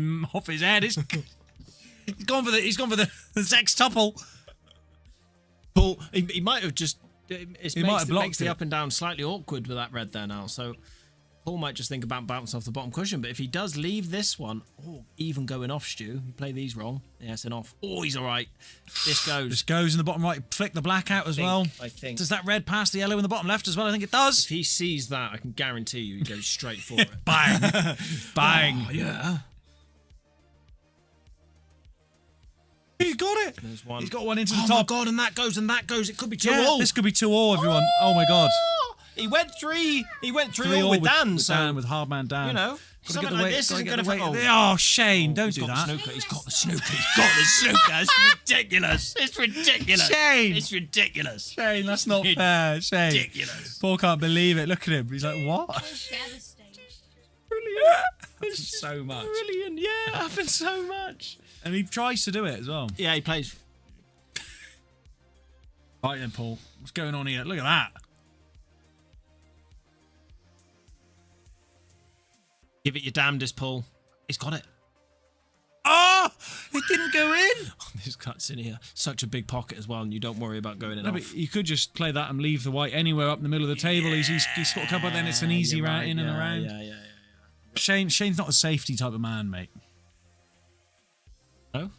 head. He's gone for the sextuple. Paul, he might have just. It might have blocked makes the it. up and down slightly awkward with that red there now. So Paul might just think about bouncing off the bottom cushion. But if he does leave this one, even going off, Stu, you play these wrong. Yes, and off. Oh, he's all right. This goes. This goes in the bottom right. Flick the black out as well. I think. Does that red pass the yellow in the bottom left as well? I think it does. If he sees that, I can guarantee you he goes straight for it. Bang. Bang. Oh, yeah. He's got it. There's one. He's got one into the Oh top. my God, and that goes, and that goes. It could be 2 Yeah, all. this could be 2-2, everyone. Oh my God. He went 3. He went 3 3-3 all with Dan. So Dan, with hard man Dan. you know, Gotta something get the like weight- this gotta isn't get going the to. weight- Oh, Shane, don't do He's got that. the snooker. He's got the snooker. He's got the snooker. It's ridiculous. It's ridiculous. Shane. It's ridiculous. Shane, that's not fair. Shane. Ridiculous. Paul can't believe it. Look at him. He's like, what? Devastating. Brilliant. So much. Brilliant. Yeah, it happens so much. And he tries to do it as well. Yeah, he plays. Right then, Paul. What's going on here? Look at that. Give it your damnedest, Paul. He's got it. Oh, it didn't go in. This cuts in here. Such a big pocket as well, and you don't worry about going in No, off. but you could just play that and leave the white anywhere up in the middle of the table. He's got a couple, then it's an easy You're route right, in and yeah, around. Yeah. Shane's not a safety type of man, mate. No?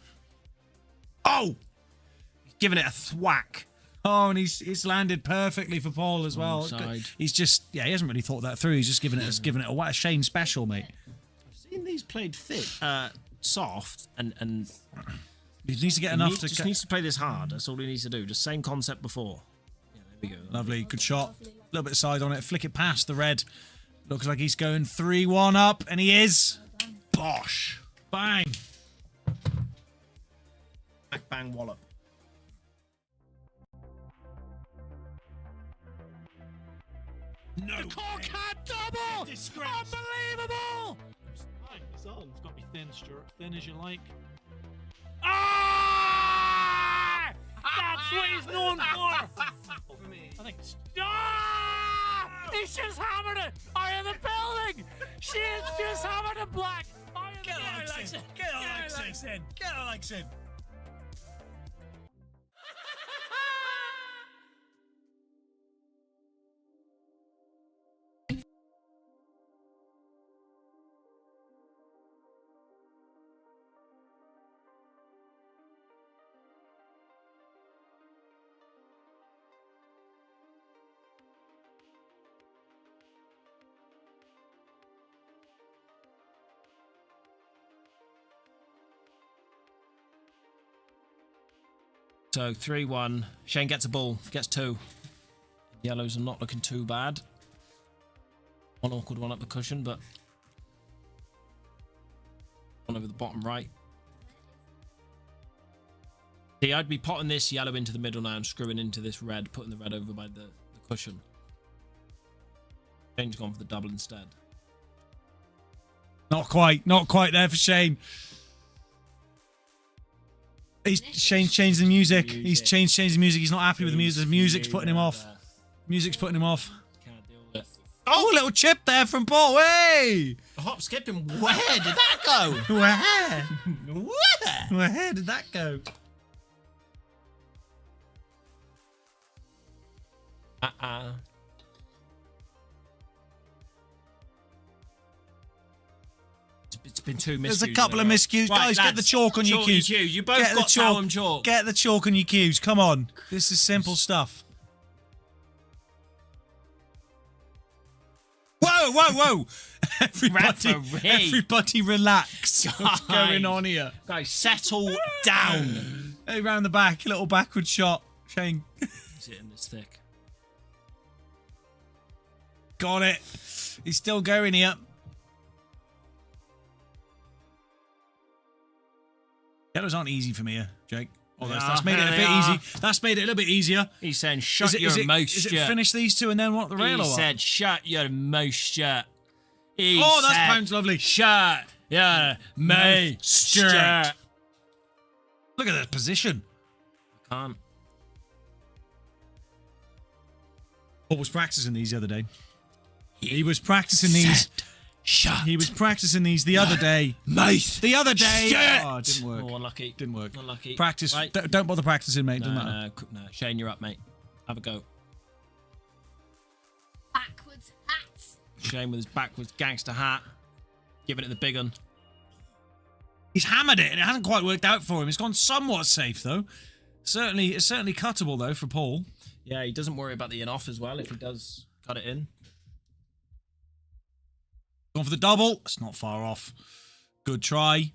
Oh! He's giving it a thwack. Oh, and he's landed perfectly for Paul as well. Onside. He's just he hasn't really thought that through. He's just giving it a Shane special, mate. Seen these played thick, soft, and He needs to get enough to. just needs to play this hard. That's all he needs to do. Just same concept before. Yeah, there we go. Lovely, good shot. A little bit of side on it. Flick it past the red. Looks like he's going 3-1 up, and he is. Bosh! Bang! Back bang wallop. No. Cockhat double! Disgrace. Unbelievable! It's on. It's got to be thin, Stuart. Thin as you like. Ah! That's what he's known for! I think it's... Ah! He's just hammered it! Are you in the building? She is just hammered it black! Are you in the building? Get Alex in! Get Alex in! So 3-1. Shane gets a ball. Gets 2. Yellows are not looking too bad. One awkward one up the cushion, but one over the bottom right. See, I'd be potting this yellow into the middle now and screwing into this red, putting the red over by the cushion. Shane's gone for the double instead. Not quite there for Shane. Shane's changed the music. He's changed the music. He's not happy with the music. The music's putting him off. Music's putting him off. Can't deal with it. Oh, a little chip there from Paul. Hey! The hop skipping. Where did that go? Where? Where? Where did that go? It's been 2 miscues. There's a couple of miscues. Guys, get the chalk on your cues. You both Get the got chalk. Talum chalk. Get the chalk on your cues. Come on. This is simple stuff. Whoa, whoa, whoa. Everybody relax. What's going on here? Guys, settle down. Hey, round the back, a little backward shot. Shane. He's hitting this thick. Got it. He's still going here. Yellows aren't easy for me here, Jake. Oh, that's made it a bit easy. That's made it a little bit easier. He's saying, shut your mouth shut. Is it finish these two and then what, the rail or what? He said, shut your mouth shut. That's pounds lovely. Shut your mouth shut. Look at that position. I can't. Paul was practicing these the other day. He was practicing these. Shut. He was practicing these the other day. Mate. The other day. Shit. Oh, it didn't work. Oh, unlucky. Didn't work. Unlucky. Practice. Right. Don't bother practicing, mate. Doesn't No, matter. no. Shane, you're up, mate. Have a go. Backwards hats. Shane with his backwards gangster hat. Giving it the big un. He's hammered it, and it hasn't quite worked out for him. It's gone somewhat safe, though. It's certainly cuttable, though, for Paul. Yeah, he doesn't worry about the in-off as well if he does cut it in. Gone for the double. It's not far off. Good try.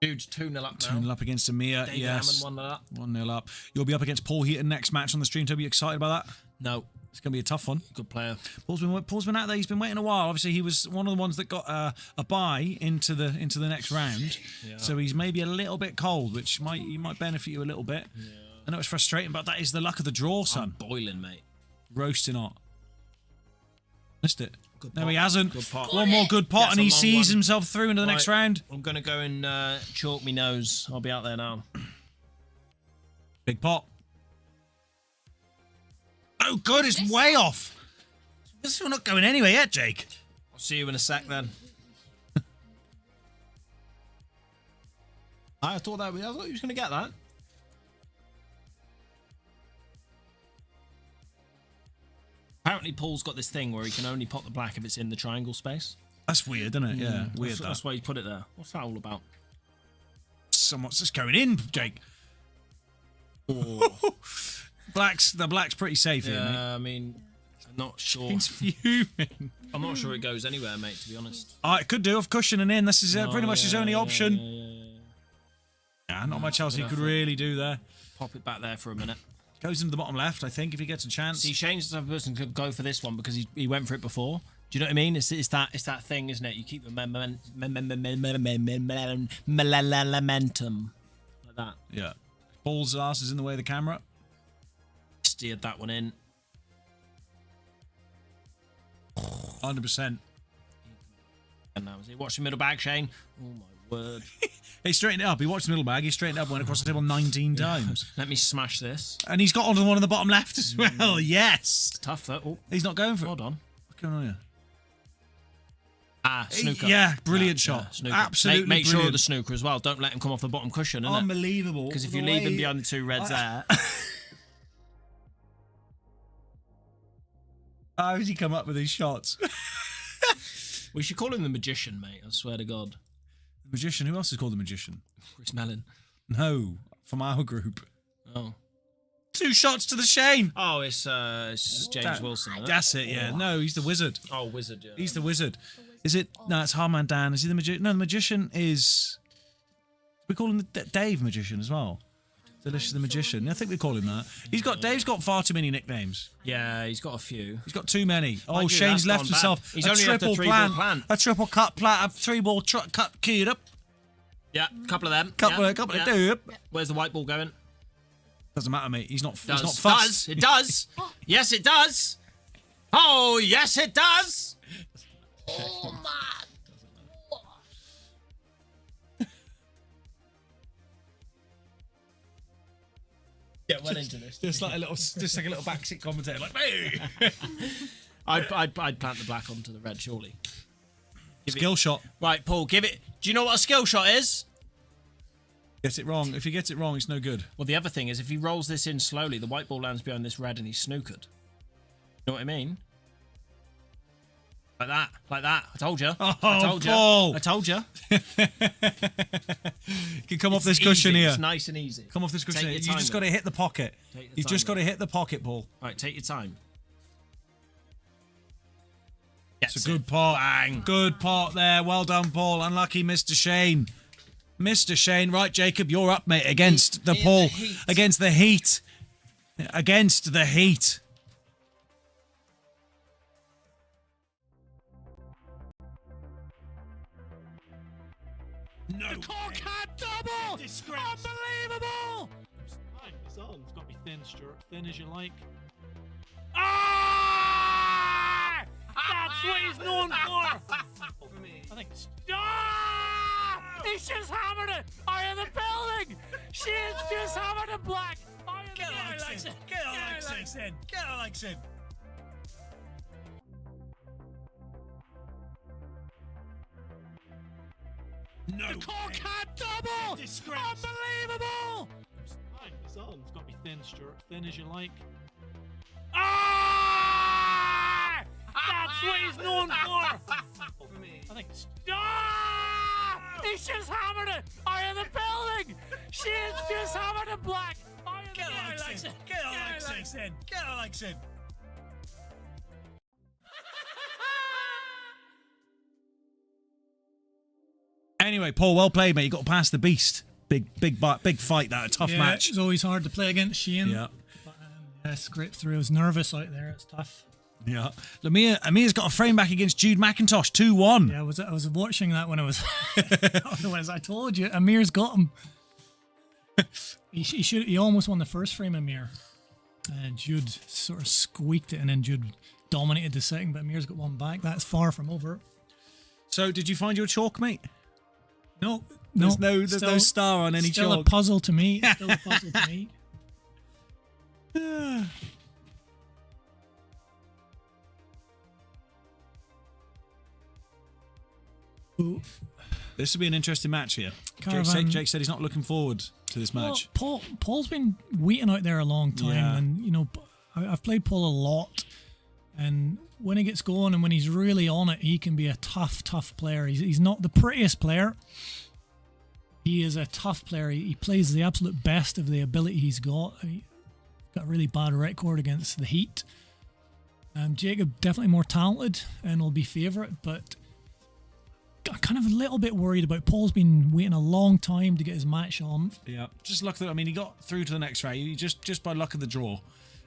Dude's 2-0 up now. 2-0 up against Amir. David Yes. Hammond 1-0 up. 1-0 up. You'll be up against Paul Heaton next match on the stream. Toby, you excited about that? No. It's going to be a tough one. Good player. Paul's been out there. He's been waiting a while. Obviously, he was one of the ones that got a bye into the next round. Yeah. So he's maybe a little bit cold, which might benefit you a little bit. Yeah. I know it's frustrating, but that is the luck of the draw, son. I'm boiling, mate. Roasting hot. Missed it. Good No, pot. he hasn't. Good pot. One more good pot, That's and a he long sees one. himself through into the next round. I'm going to go and chalk me nose. I'll be out there now. Big pot. Oh, good. It's way off. This is not going anywhere yet, Jake. I'll see you in a sec then. I thought he was going to get that. Apparently, Paul's got this thing where he can only pot the black if it's in the triangle space. That's weird, isn't it? Yeah, weird. That's why he put it there. What's that all about? Somewhat's just going in, Jake. Oh. The black's pretty safe here, mate. I mean, I'm not sure. He's fuming. I'm not sure it goes anywhere, mate, to be honest. It could do off cushioning in. This is pretty much his only option. Yeah. Not much else he could really do there. Pop it back there for a minute. Goes into the bottom left, I think, if he gets a chance. See, Shane's the type of person who could go for this one because he went for it before. Do you know what I mean? It's that thing, isn't it? You keep the momentum like that. Yeah. Paul's ass is in the way of the camera. Steered that one in. 100%. And now, is he watching middle bag, Shane? Oh my word! He straightened it up. He watched the middle bag. He straightened it up. Went across the table 19 times. Let me smash this. And he's got onto the one in the bottom left as well. Yes. It's tough though. Oh, He's not going for it. hold on. What's going on here? Snooker. Yeah, brilliant shot. Snooker. Absolutely Make sure brilliant. of the snooker as well. Don't let him come off the bottom cushion, innit? Unbelievable. Because if you leave him behind the two reds there. How has he come up with these shots? We should call him the magician, mate. I swear to God. The magician. Who else is called the magician? Chris Mellon. No, from our group. Oh. 2 shots to the Shane. Oh, it's James Wilson. Isn't it? That's it. Yeah. No, he's the wizard. Oh, wizard. Yeah. He's the wizard. Is it? No, it's Hardman Dan. Is he the magician? No, the magician is. We call him the Dave Magician as well. Dishlicious the Magician. I think we call him that. Dave's got far too many nicknames. Yeah, he's got a few. He's got too many. Mind you, Shane's that's left gone himself. bad. He's only left a three-ball plant. A triple cut plant. A 3-ball cut keyed up. Yeah, a couple of them. Couple of do. Where's the white ball going? Doesn't matter, mate. He's not Does. fussed. It does. Yes, it does. Oh, yes, it does. Oh my. Get well into this. Just like a little backseat commentator, like me. I'd plant the black onto the red, surely. Skill shot. Right, Paul, give it. Do you know what a skill shot is? Gets it wrong. If he gets it wrong, it's no good. Well, the other thing is if he rolls this in slowly, the white ball lands behind this red and he's snookered. You know what I mean? Like that. Like that. I told you. Oh, I told you. Paul. I told you. You can come off this cushion easy. here. It's nice and easy. Come off this cushion. Take You your time just got to hit the pocket. Take your You've time just got with to hit the pocket, Paul. Right, take your time. It's a good pot. Bang. Good pot there. Well done, Paul. Unlucky, Mr. Shane. Mr. Shane. Right, Jacob, you're up, mate, against the Paul. Against the heat. Against the heat. No. The cork had double! Unbelievable! It's on. It's got to be thin, Stuart. Thin as you like. Ah! That's what he's known for! I think it's... Ah! He's just hammered it! Are you in the building? She is just hammered it black! Are you in the building? Get Alex in. Get Alex in. No. The cork had double! Unbelievable! It's on. It's got to be thin, Stuart. Thin as you like. Ah! That's what he's known for! I think it's... Ah! He's just hammered it! Are you in the building? She is just hammered it black! Are you in the building? Get Alex in. Get Alex in. Anyway, Paul, well played, mate. You got past the beast. Big fight. That a tough match. It's always hard to play against Shane. Yeah. But, yes, grip through. I was nervous out there. It's tough. Yeah. Amir's got a frame back against Jude McIntosh, 2-1. Yeah, I was watching that when I was. Otherwise, I told you, Amir's got him. He almost won the first frame, Amir, and Jude sort of squeaked it, and then Jude dominated the second, but Amir's got one back. That's far from over. So, did you find your chalk, mate? No, There's no star on any still chalk. a puzzle to me. Still a puzzle to me. Ooh. This will be an interesting match here. Jake said he's not looking forward to this match. Well, Paul's been waiting out there a long time, and you know, I've played Paul a lot, and when he gets going and when he's really on it, he can be a tough player. He's not the prettiest player. He is a tough player. He plays the absolute best of the ability he's got. He's got a really bad record against the Heat. Jacob definitely more talented and will be favourite, but I'm kind of a little bit worried about Paul's been waiting a long time to get his match on. Yeah, just luck that. I mean, he got through to the next round. Just by luck of the draw.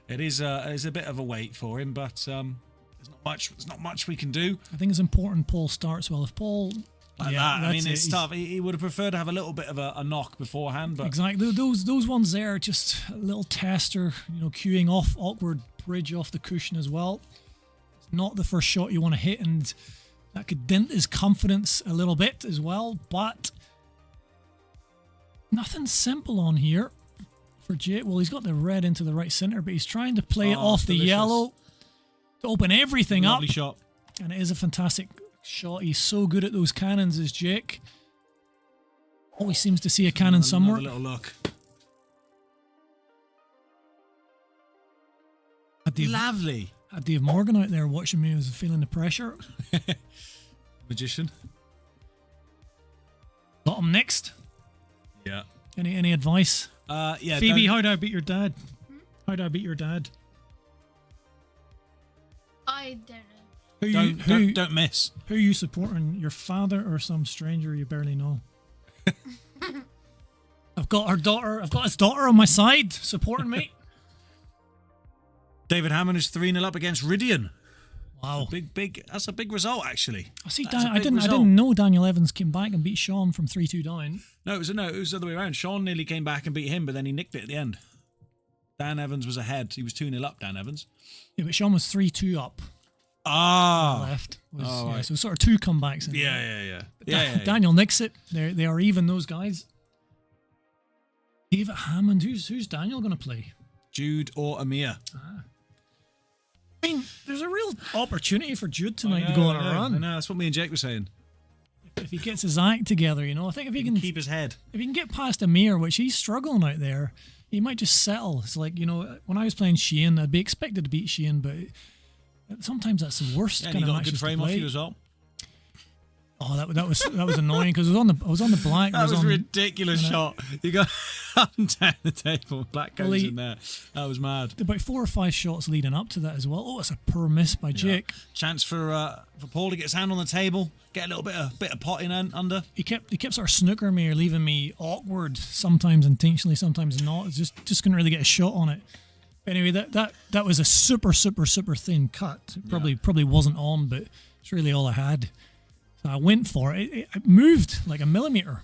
It is a bit of a wait for him, but there's not much we can do. I think it's important Paul starts well. If Paul like that, I mean, it's tough. He would have preferred to have a little bit of a knock beforehand, but exactly those ones there are just a little tester, you know, queuing off awkward bridge off the cushion as well. It's not the first shot you want to hit, and that could dent his confidence a little bit as well. But nothing simple on here for Jake. Well, he's got the red into the right center, but he's trying to play it off the yellow to open everything up. Lovely shot. And it is a fantastic shot. He's so good at those cannons, is Jake. Always seems to see a cannon somewhere. Another little look. Lovely. Had Dave Morgan out there watching me. I was feeling the pressure. Magician. Got him next. Yeah. Any advice? Yeah. Phoebe, how do I beat your dad? How do I beat your dad? I don't know. Don't miss. Who are you supporting? Your father or some stranger you barely know? I've got his daughter on my side supporting me. David Hammond is 3-0 up against Ridian. Wow. That's a big result, actually. I see. I didn't know Daniel Evans came back and beat Sean from 3-2 down. No, it was the other way around. Sean nearly came back and beat him, but then he nicked it at the end. Dan Evans was ahead. He was 2-0 up, Dan Evans. Yeah, but Sean was 3-2 up. Right. So sort of two comebacks. Yeah. Daniel nicks it. They are even, those guys. David Hammond. Who's Daniel going to play? Jude or Amir. I mean, there's a real opportunity for Jude tonight to go on a run. I know, that's what me and Jake were saying. If he gets his act together, you know, I think if he can keep his head. If he can get past Amir, which he's struggling out there, he might just settle. It's like, you know, when I was playing Shane, I'd be expected to beat Shane, but sometimes that's the worst kind of matches. And he got a good frame off you as well. Oh, that was annoying because I was on the black. That was a ridiculous shot. You got up and down the table. Black goes Well, in there. That was mad. About 4 or 5 shots leading up to that as well. Oh, it's a poor miss by Jake. Chance for Paul to get his hand on the table, get a little bit of pot in under. He kept sort of snooker me or leaving me awkward, sometimes intentionally, sometimes not. It's just couldn't really get a shot on it. Anyway, that was a super thin cut. It probably wasn't on, but it's really all I had. So I went for it. It moved like a millimeter.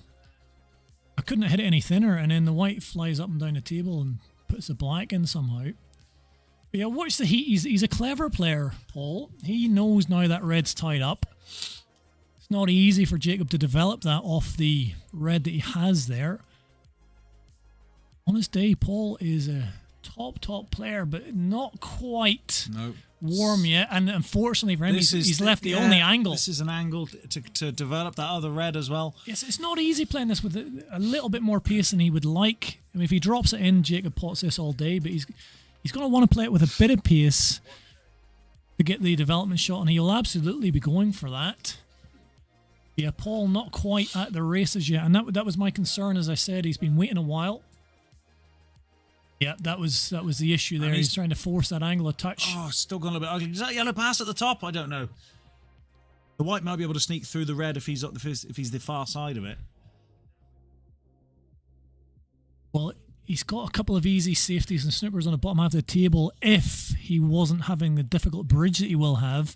I couldn't hit it any thinner, and then the white flies up and down the table and puts the black in somehow. But yeah, watch the heat. He's a clever player, Paul. He knows now that red's tied up. It's not easy for Jacob to develop that off the red that he has there. On his day, Paul is a top player, but not quite warm yet. And unfortunately for him, he's left the only angle. This is an angle to develop that other red as well. Yes, it's not easy playing this with a little bit more pace than he would like. I mean, if he drops it in, Jacob pots this all day, but he's going to want to play it with a bit of pace to get the development shot, and he'll absolutely be going for that. Yeah, Paul not quite at the races yet, and that was my concern. As I said, he's been waiting a while. Yeah, that was the issue there. He's trying to force that angle of touch. Oh, still going a bit ugly. Is that yellow pass at the top? I don't know. The white might be able to sneak through the red if he's the far side of it. Well, he's got a couple of easy safeties and snookers on the bottom half of the table if he wasn't having the difficult bridge that he will have.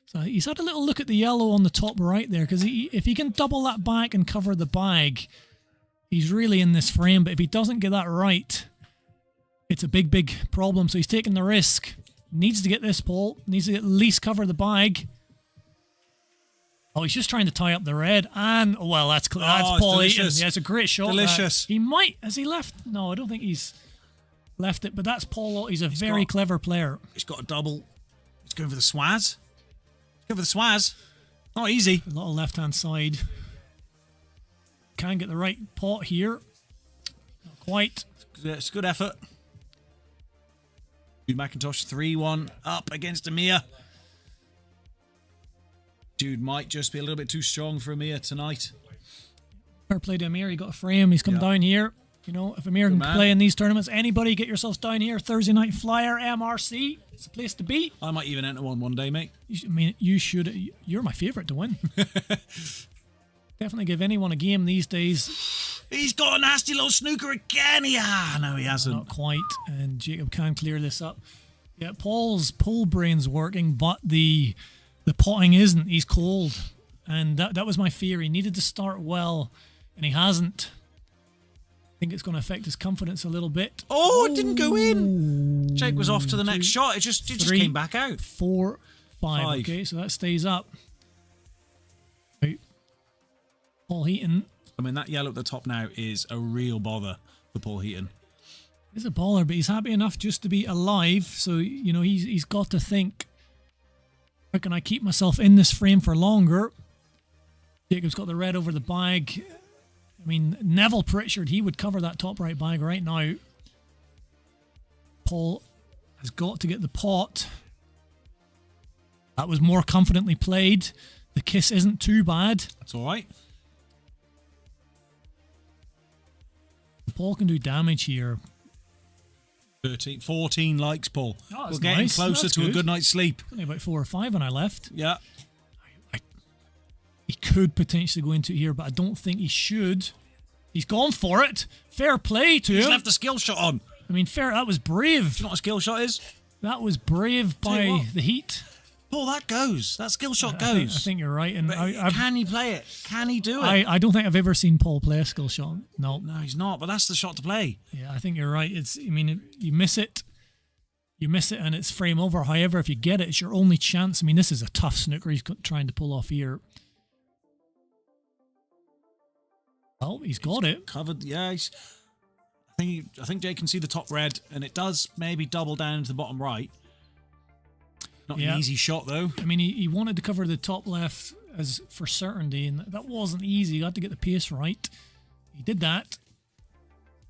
So he's had a little look at the yellow on the top right there, because if he can double that back and cover the bag, he's really in this frame. But if he doesn't get that right, it's a big problem. So he's taking the risk. Needs to get this, Paul. Needs to at least cover the bag. Oh, he's just trying to tie up the red. And, well, that's Paul Eaton. Yeah, it's a great shot. Delicious. He might. Has he left? No, I don't think he's left it. But that's Paul. He's a very clever player. He's got a double. He's going for the swaz. Go for the swaz. Not easy. A lot of left-hand side. Can get the right pot here. Not quite. It's a good effort. Jude McIntosh 3-1 up against Amir. Jude might just be a little bit too strong for Amir tonight. Fair play to Amir. He got a frame. He's come down here. You know, if Amir can play in these tournaments, anybody get yourselves down here. Thursday Night Flyer, MRC. It's the place to be. I might even enter one day, mate. You should. You're my favourite to win. Definitely give anyone a game these days. He's got a nasty little snooker again. No, he hasn't. Not quite. And Jacob can clear this up. Yeah, Paul's pull brain's working, but the potting isn't. He's cold. And that was my fear. He needed to start well, and he hasn't. I think it's going to affect his confidence a little bit. Oh, it didn't go in. Jake was off to the next shot. It just came back out. 4, 5. Okay, so that stays up. Right. Paul Heaton. I mean, that yellow at the top now is a real bother for Paul Heaton. He's a baller, but he's happy enough just to be alive. So, you know, he's got to think, how can I keep myself in this frame for longer? Jacob's got the red over the bag. I mean, Neville Pritchard, he would cover that top right bag right now. Paul has got to get the pot. That was more confidently played. The kiss isn't too bad. That's all right. Paul can do damage here. 14 likes, Paul. Oh, we're getting closer to a good night's sleep. Only about 4 or 5 when I left. Yeah. He could potentially go into it here, but I don't think he should. He's gone for it. Fair play to him. He's left the skill shot on. I mean, that was brave. Do you know what a skill shot is? That was brave by the Heat. Paul, that goes. That skill shot goes. I think you're right. And can he play it? Can he do it? I don't think I've ever seen Paul play a skill shot. No. No, he's not, but that's the shot to play. Yeah, I think you're right. You miss it. You miss it and it's frame over. However, if you get it, it's your only chance. I mean, this is a tough snooker he's trying to pull off here. Well, he's got it. Covered, yeah. I think Jay can see the top red, and it does maybe double down into the bottom right. Not an easy shot, though. I mean, he wanted to cover the top left as for certainty, and that wasn't easy. He got to get the pace right. He did that.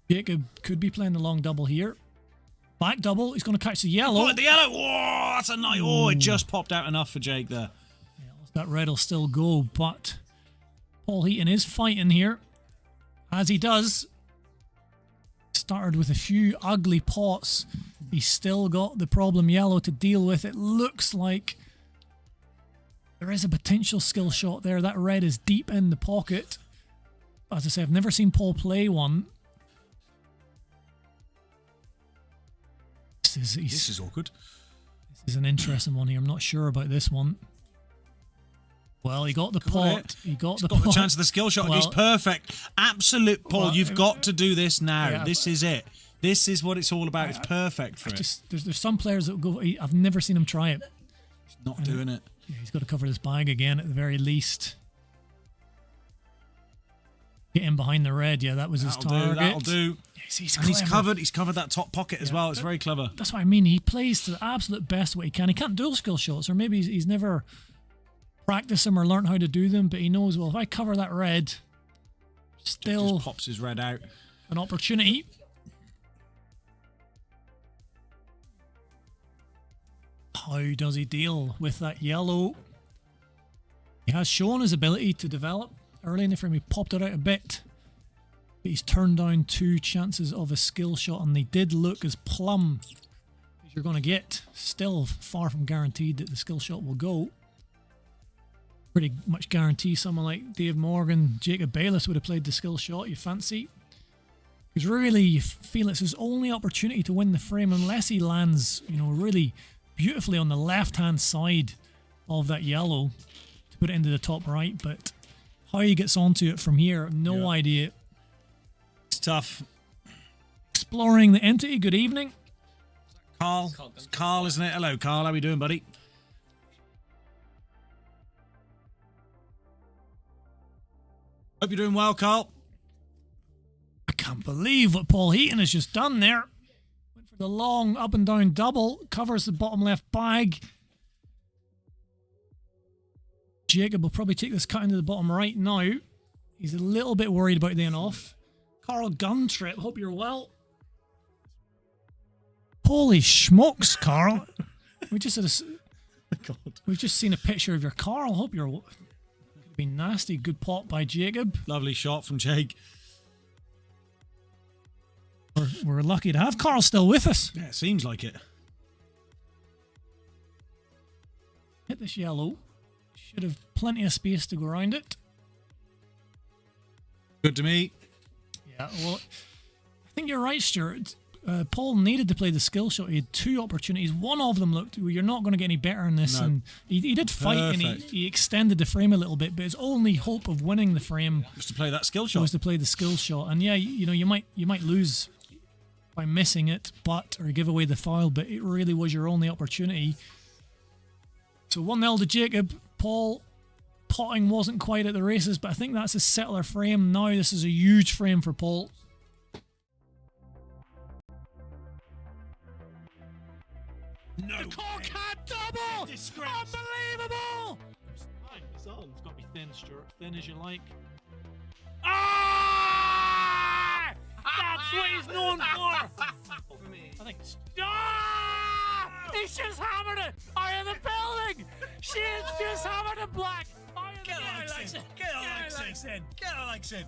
Jacob could be playing the long double here. Back double. He's going to catch the yellow. Oh, the yellow. Whoa, that's a nice. Oh, it just popped out enough for Jake there. Yeah, that red will still go, but Paul Heaton is fighting here. As he does. Started with a few ugly pots. He's still got the problem yellow to deal with. It looks like there is a potential skill shot there. That red is deep in the pocket. As I say, I've never seen Paul play one. This is awkward. This is an interesting one here. I'm not sure about this one. Well, he got the pot. He got the pot. The chance of the skill shot. Well, He's perfect. Absolute, Paul. well, you've got to do this now. yeah, this is it. This is what it's all about. It's perfect for it. There's some players that go. I've never seen him try it. He's not doing it. Yeah, he's got to cover this bag again at the very least. Get in behind the red. Yeah, that was his target. That'll do. He's And he's covered that top pocket as well. It's very clever. That's what I mean. He plays to the absolute best what he can. He can't dual skill shots, or maybe he's never practiced them or learned how to do them, but he knows, well, if I cover that red, still just pops his red out. An opportunity. How does he deal with that yellow? He has shown his ability to develop early in the frame. He popped it out a bit, but he's turned down 2 chances of a skill shot, and they did look as plumb as you're going to get. Still far from guaranteed that the skill shot will go. Pretty much guarantee someone like Dave Morgan, Jacob Bayless would have played the skill shot, you fancy. Because really, you feel it's his only opportunity to win the frame unless he lands, you know, really beautifully on the left-hand side of that yellow to put it into the top right. But how he gets onto it from here, no idea. It's tough. Exploring the entity, good evening. Carl. It's Carl, isn't it? Hello, Carl. How are you doing, buddy? Hope you're doing well, Carl. I can't believe what Paul Heaton has just done there. Went for the long up and down double, covers the bottom left bag. Jacob will probably take this cut into the bottom right now. He's a little bit worried about the off. Carl Guntrip, hope you're well. Holy smokes, Carl. We just had we've just seen a picture of your Carl. Hope you're... Could be nasty. Good pot by Jacob. Lovely shot from Jake. We're lucky to have Carl still with us. Yeah, it seems like it. Hit this yellow. Should have plenty of space to go around it. Good to me. Yeah, well, I think you're right, Stuart. Paul needed to play the skill shot. He had 2 opportunities. One of them looked, well, you're not going to get any better in this. No. And he did fight and he extended the frame a little bit, but his only hope of winning the frame was to play that skill shot. Was to play the skill shot. And yeah, you know, you might lose by missing it, or give away the foul, but it really was your only opportunity. So 1-0 to Jacob. Paul potting wasn't quite at the races, but I think that's a settler frame. Now this is a huge frame for Paul. No. The Corkhead double! Disgrace. Unbelievable! It's got to be thin, Stuart. Thin as you like. Ah! That's what he's known for! I think Ah! He's just hammered it! Out of the building! She is just hammered it black! Out of the building! Get Alexin.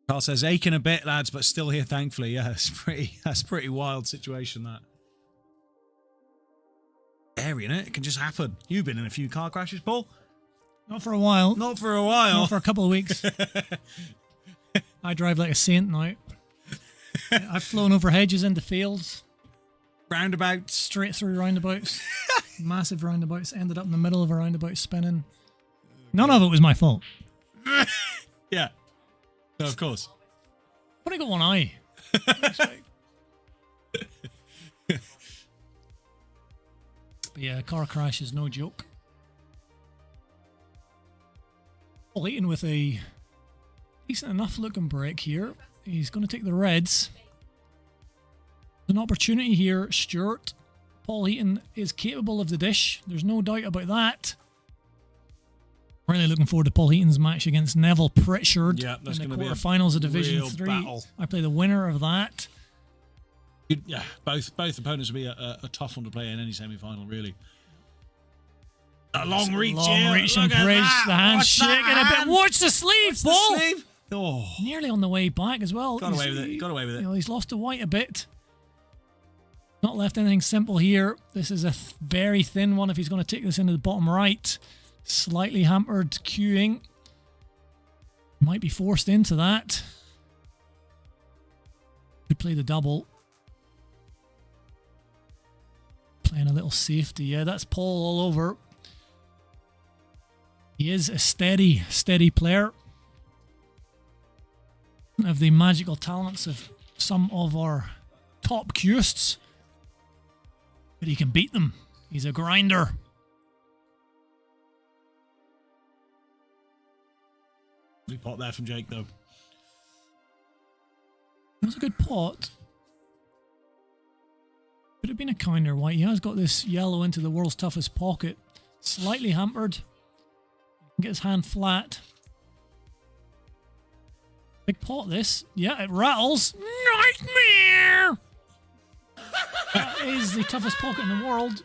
Carl says, aching a bit, lads, but still here, thankfully. Yeah, that's pretty wild situation, that. Scary, innit? It can just happen. You've been in a few car crashes, Paul? not for a while. Not for a while. Not for a couple of weeks. I drive like a saint now. I've flown over hedges into fields. Roundabouts. Straight through roundabouts. Massive roundabouts. Ended up in the middle of a roundabout spinning. None of it was my fault. Yeah. No, of course. I've only got one eye. But yeah, car crash is no joke. Paul Heaton with a decent enough looking break here. He's going to take the reds. An opportunity here, Stuart. Paul Heaton is capable of the dish. There's no doubt about that. Really looking forward to Paul Heaton's match against Neville Pritchard in the quarterfinals of Division 3. Battle. I play the winner of that. Yeah, both opponents will be a tough one to play in any semi-final, really. A long reach Long here. reaching Look at bridge. that. The hand's Watch that shaking a bit. hand. Watch the sleeve, Watch the Paul. sleeve. Oh, Nearly on the way back as well. got away with it. Got away with You it. know, he's lost the white a bit. Not left anything simple here. This is a very thin one if he's going to take this into the bottom right. Slightly hampered queuing. Might be forced into that. Could play the double. Playing a little safety. Yeah, that's Paul all over. He is a steady player. Of the magical talents of some of our top queuists. But he can beat them. He's a grinder. Big pot there from Jake, though. That was a good pot. Could have been a kinder white. He has got this yellow into the world's toughest pocket. Slightly hampered. Get his hand flat. Big pot this. Yeah, it rattles. Nightmare! That is the toughest pocket in the world.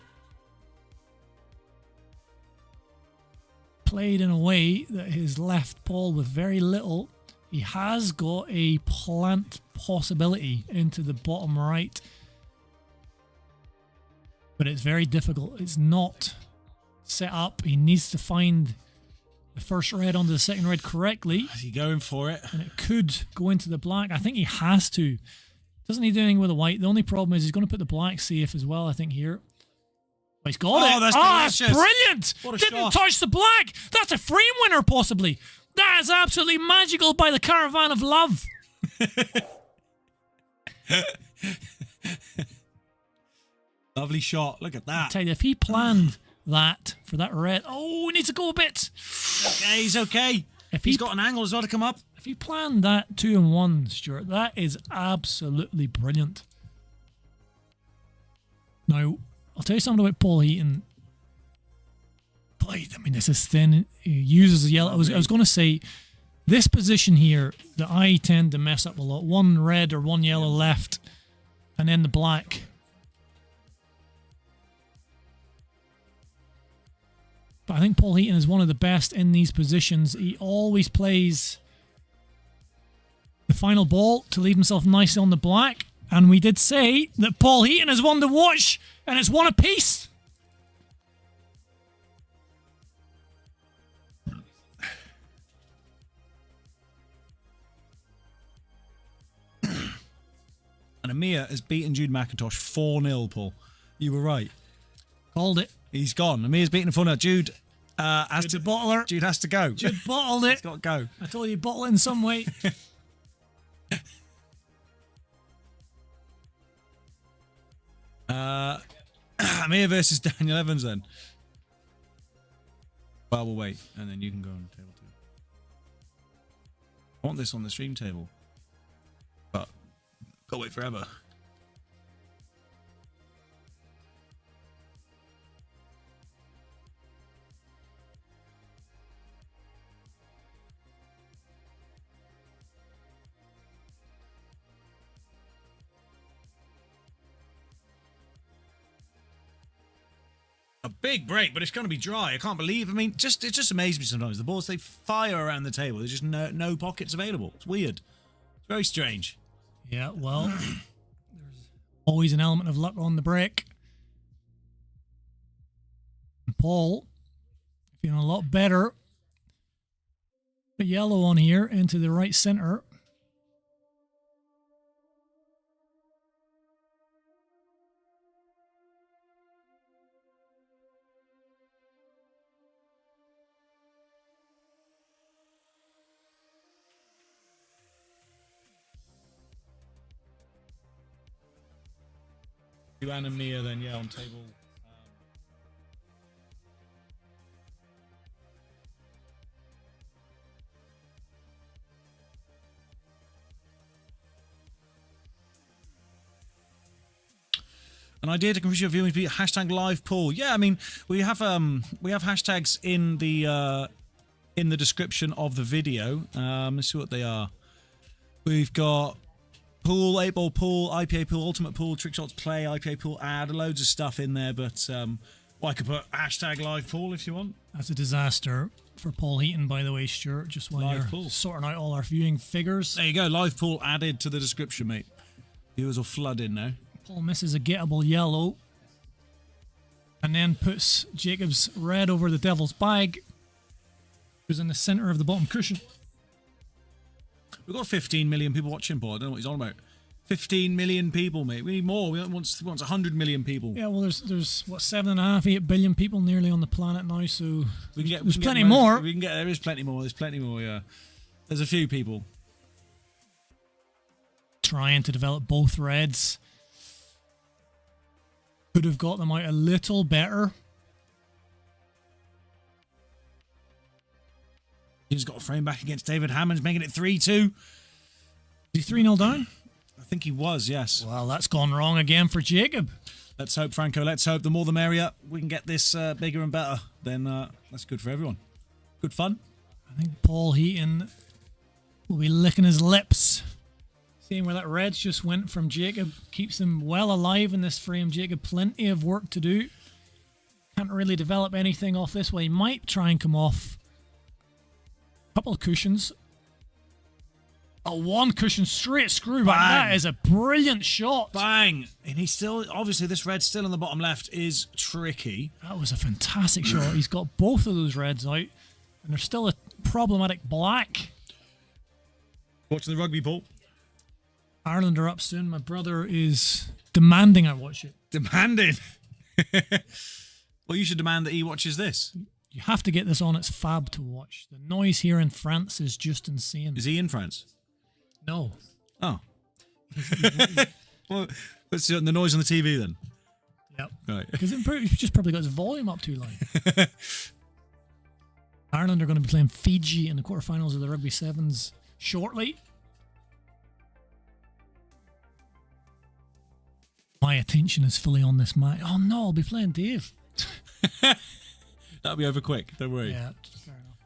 Played in a way that has left Paul with very little. He has got a plant possibility into the bottom right. But it's very difficult. It's not set up. He needs to find the first red onto the second red correctly. Is he going for it? And it could go into the black. I think he has to. Doesn't need to do anything with the white. The only problem is he's going to put the black safe as well, I think, here. But he's got it. That's delicious. Brilliant. What a Didn't shot. touch the black. That's a frame winner, possibly. That is absolutely magical by the Caravan of Love. Lovely shot. Look at that. I tell you, if he planned that for that red... Oh, we need to go a bit. Okay, he's okay. If He's got an angle as well to come up. If you planned that 2-1, Stuart, that is absolutely brilliant. Now, I'll tell you something about Paul Heaton. I mean, this is thin. He uses the yellow. I was going to say, this position here that I tend to mess up a lot. One red or one yellow left, and then the black. But I think Paul Heaton is one of the best in these positions. He always plays the final ball to leave himself nicely on the black. And we did say that Paul Heaton is one to watch, and it's one apiece. And Amir has beaten Jude McIntosh 4-0, Paul. You were right. Called it. He's gone. Amir's beaten 4-0. Jude has to bottler. Jude has to go. Jude bottled it. He's got to go. I told you, bottle it in some way. Amir versus Daniel Evans then. Well, we'll wait, and then you can go on table 2. I want this on the stream table, but gotta wait forever. A big break, but it's going to be dry. I can't believe. I mean, it just amazes me sometimes. The balls, they fire around the table. There's just no pockets available. It's weird. It's very strange. Yeah, well, there's always an element of luck on the break. And Paul, feeling a lot better. The yellow on here into the right center. You and Mia then, yeah, on table. An idea to confuse your viewing be hashtag live poll. Yeah, I mean we have hashtags in the description of the video. Let's see what they are. We've got pool, 8-ball pool, IPA pool, ultimate pool, trick shots play, IPA pool ad, loads of stuff in there. But I could put hashtag live pool if you want. That's a disaster for Paul Heaton, by the way, Stuart, just while Live you're pool. sorting out all our viewing figures. There you go. Live pool added to the description, mate. Viewers will flood in now. Paul misses a gettable yellow and then puts Jacob's red over the devil's bag, who's in the centre of the bottom cushion. We've got 15 million people watching, Paul. I don't know what he's on about. 15 million people, mate. We need more. We want 100 million people. Yeah, well, there's what, 7.5, 8 billion people nearly on the planet now, so there's plenty most. more. There is plenty more. There's plenty more, yeah. There's a few people. Trying to develop both reds. Could have got them out a little better. He's got a frame back against David Hammond's, making it 3-2. Is he 3-0 down? I think he was, yes. Well, that's gone wrong again for Jacob. Let's hope, Franco. Let's hope the more the merrier. We can get this bigger and better. Then that's good for everyone. Good fun. I think Paul Heaton will be licking his lips. Seeing where that red just went from Jacob keeps him well alive in this frame. Jacob, plenty of work to do. Can't really develop anything off this. Well, he might try and come off a couple of cushions. A one cushion straight screw back. That is a brilliant shot. Bang! And he's still, obviously this red still on the bottom left is tricky. That was a fantastic shot. He's got both of those reds out. And there's still a problematic black. Watching the rugby, Paul. Ireland are up soon. My brother is demanding I watch it. Demanding? Well, you should demand that he watches this. You have to get this on. It's fab to watch. The noise here in France is just insane. Is he in France? No. Oh. Well, let's see the noise on the TV then. Yep. Right. Because he's just probably got his volume up too loud. Ireland are going to be playing Fiji in the quarterfinals of the Rugby Sevens shortly. My attention is fully on this match. Oh no, I'll be playing Dave. That'll be over quick. Don't worry. Yeah, fair enough.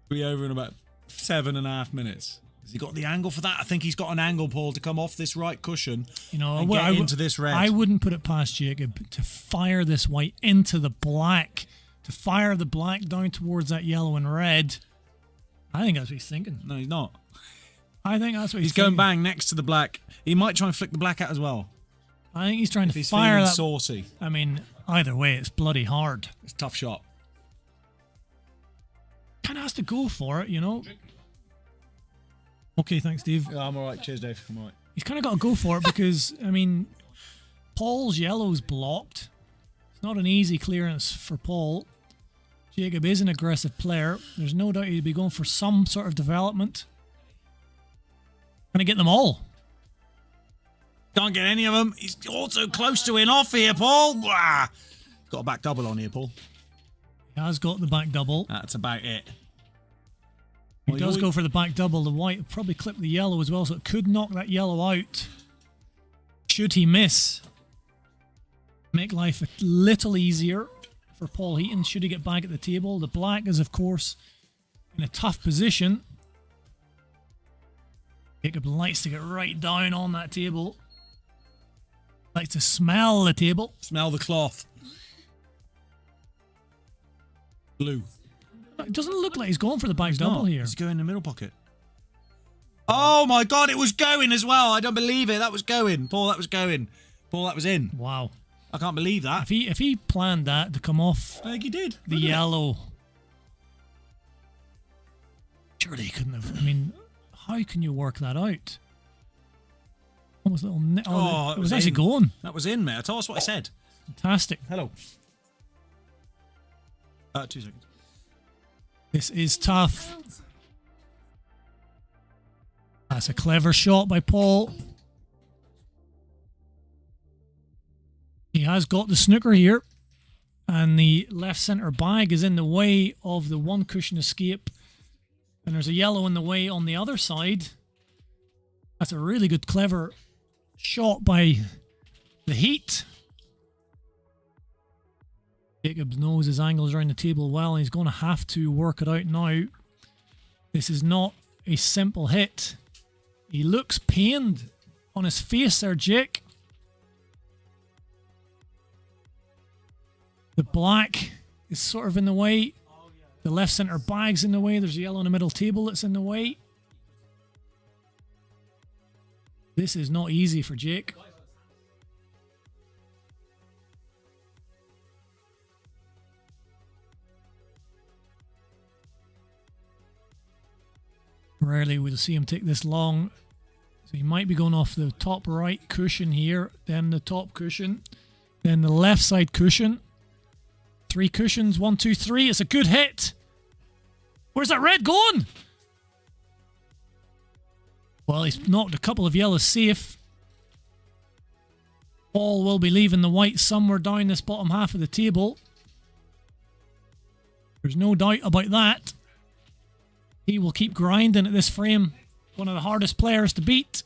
Be over in about 7.5 minutes. Has he got the angle for that? I think he's got an angle, Paul, to come off this right cushion and get into this red. I wouldn't put it past Jacob to fire this white into the black, to fire the black down towards that yellow and red. I think that's what he's thinking. No, he's not. I think that's what he's going thinking. bang next to the black. He might try and flick the black out as well. I think he's trying If to he's fire feeling that. saucy. I mean, either way, it's bloody hard. It's a tough shot. Kind of has to go for it, you know. Okay, thanks, Steve. Yeah, I'm all right. Cheers, Dave. I'm all right. He's kind of got to go for it because, I mean, Paul's yellow's blocked. It's not an easy clearance for Paul. Jacob is an aggressive player. There's no doubt he'd be going for some sort of development. Can I get them all? Can't get any of them. He's also close to in off here, Paul. Wah! Got a back double on here, Paul. He has got the back double. That's about it. He does go for the back double. The white will probably clip the yellow as well, so it could knock that yellow out. Should he miss? Make life a little easier for Paul Heaton. Should he get back at the table? The black is, of course, in a tough position. Jacob likes to get right down on that table. Likes to smell the table. Smell the cloth. Blue. It doesn't look like he's going for the back double here. He's going in the middle pocket. Oh my God, it was going as well. I don't believe it. That was going. Paul, that was going. Paul, that was in. Wow. I can't believe that. If he planned that to come off I think he did. the yellow, surely he couldn't have. I mean, how can you work that out? Almost a little. It was actually in. going. That was in, mate. Tell us what I said. Fantastic. Hello. 2 seconds. This is tough. That's a clever shot by Paul. He has got the snooker here. And the left centre bag is in the way of the one cushion escape. And there's a yellow in the way on the other side. That's a really good, clever shot by the Heat. Jacob knows his angles around the table well, and he's going to have to work it out now. This is not a simple hit. He looks pained on his face there, Jake. The The black is sort of in the way. The left center bag's in the way. There's a yellow in the middle table that's in the way. This is not easy for Jake. Rarely we'll see him take this long. So he might be going off the top right cushion here, then the top cushion, then the left side cushion. 3 cushions, 1, 2, 3. It's a good hit. Where's that red going? Well, he's knocked a couple of yellows safe. Paul will be leaving the white somewhere down this bottom half of the table. There's no doubt about that. He will keep grinding at this frame. One of the hardest players to beat.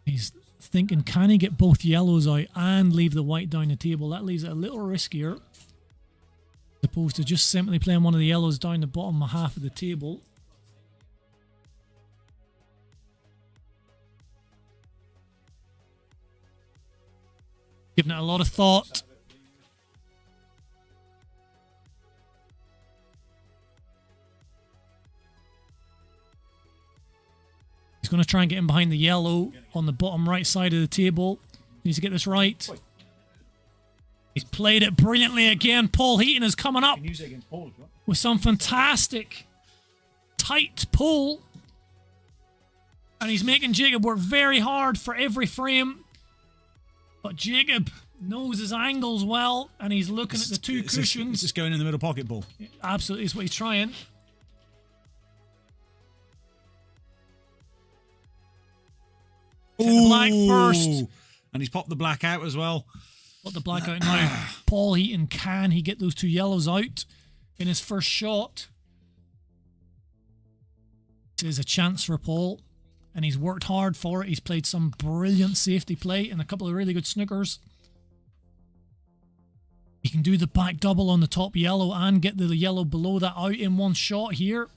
He's thinking, can he get both yellows out and leave the white down the table? That leaves it a little riskier. As opposed to just simply playing one of the yellows down the bottom half of the table. Giving it a lot of thought. He's going to try and get in behind the yellow on the bottom right side of the table. Needs to get this right. He's played it brilliantly again. Paul Heaton is coming up with some fantastic tight pull. And he's making Jacob work very hard for every frame. But Jacob knows his angles well, and he's looking at the 2 cushions. It's just going in the middle pocket ball. Absolutely is what he's trying. Hit the black first. And he's popped the black out as well. Got the black out now. Paul Heaton, can he get those 2 yellows out in his first shot? This is a chance for Paul, and he's worked hard for it. He's played some brilliant safety play and a couple of really good snookers. He can do the back double on the top yellow and get the yellow below that out in one shot here.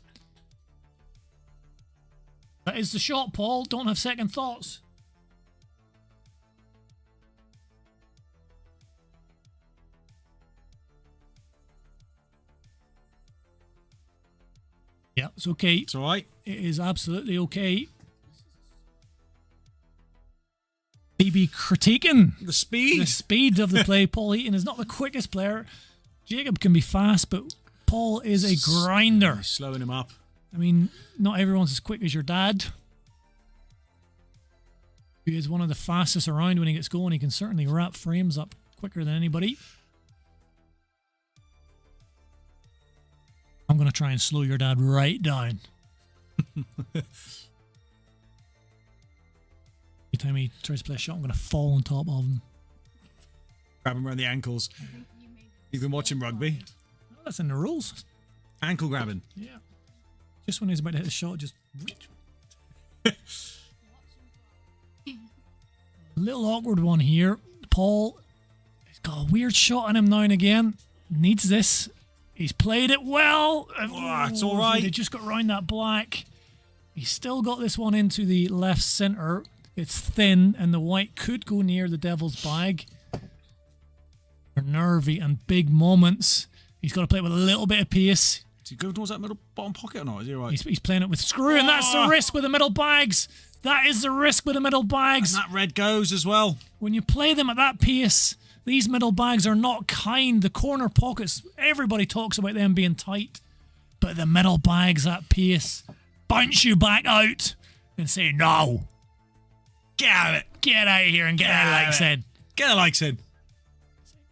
That is the shot, Paul. Don't have second thoughts. Yeah, it's okay. It's all right. It is absolutely okay. Maybe critiquing the speed of the play. Paul Heaton is not the quickest player. Jacob can be fast, but Paul is a grinder. Slowing him up. I mean, not everyone's as quick as your dad. He is one of the fastest around when he gets going. He can certainly wrap frames up quicker than anybody. I'm going to try and slow your dad right down. Every time he tries to play a shot, I'm going to fall on top of him. Grab him around the ankles. You've been watching rugby. That's in the rules. Ankle grabbing. Yeah. Just when he's about to hit the shot, just... A little awkward one here. Paul, he's got a weird shot on him now and again. Needs this. He's played it well. Oh, it's all right. They just got round that black. He's still got this one into the left centre. It's thin, and the white could go near the devil's bag. For nervy and big moments. He's got to play it with a little bit of pace. Is he going towards that middle bottom pocket or not? Is he all right? He's playing it with screw, and that's the risk with the middle bags. That is the risk with the middle bags. And that red goes as well. When you play them at that pace, these middle bags are not kind. The corner pockets, everybody talks about them being tight. But the middle bags at pace bounce you back out and say, no. Get out of it. Get out of here and get out of it. Get the likes in.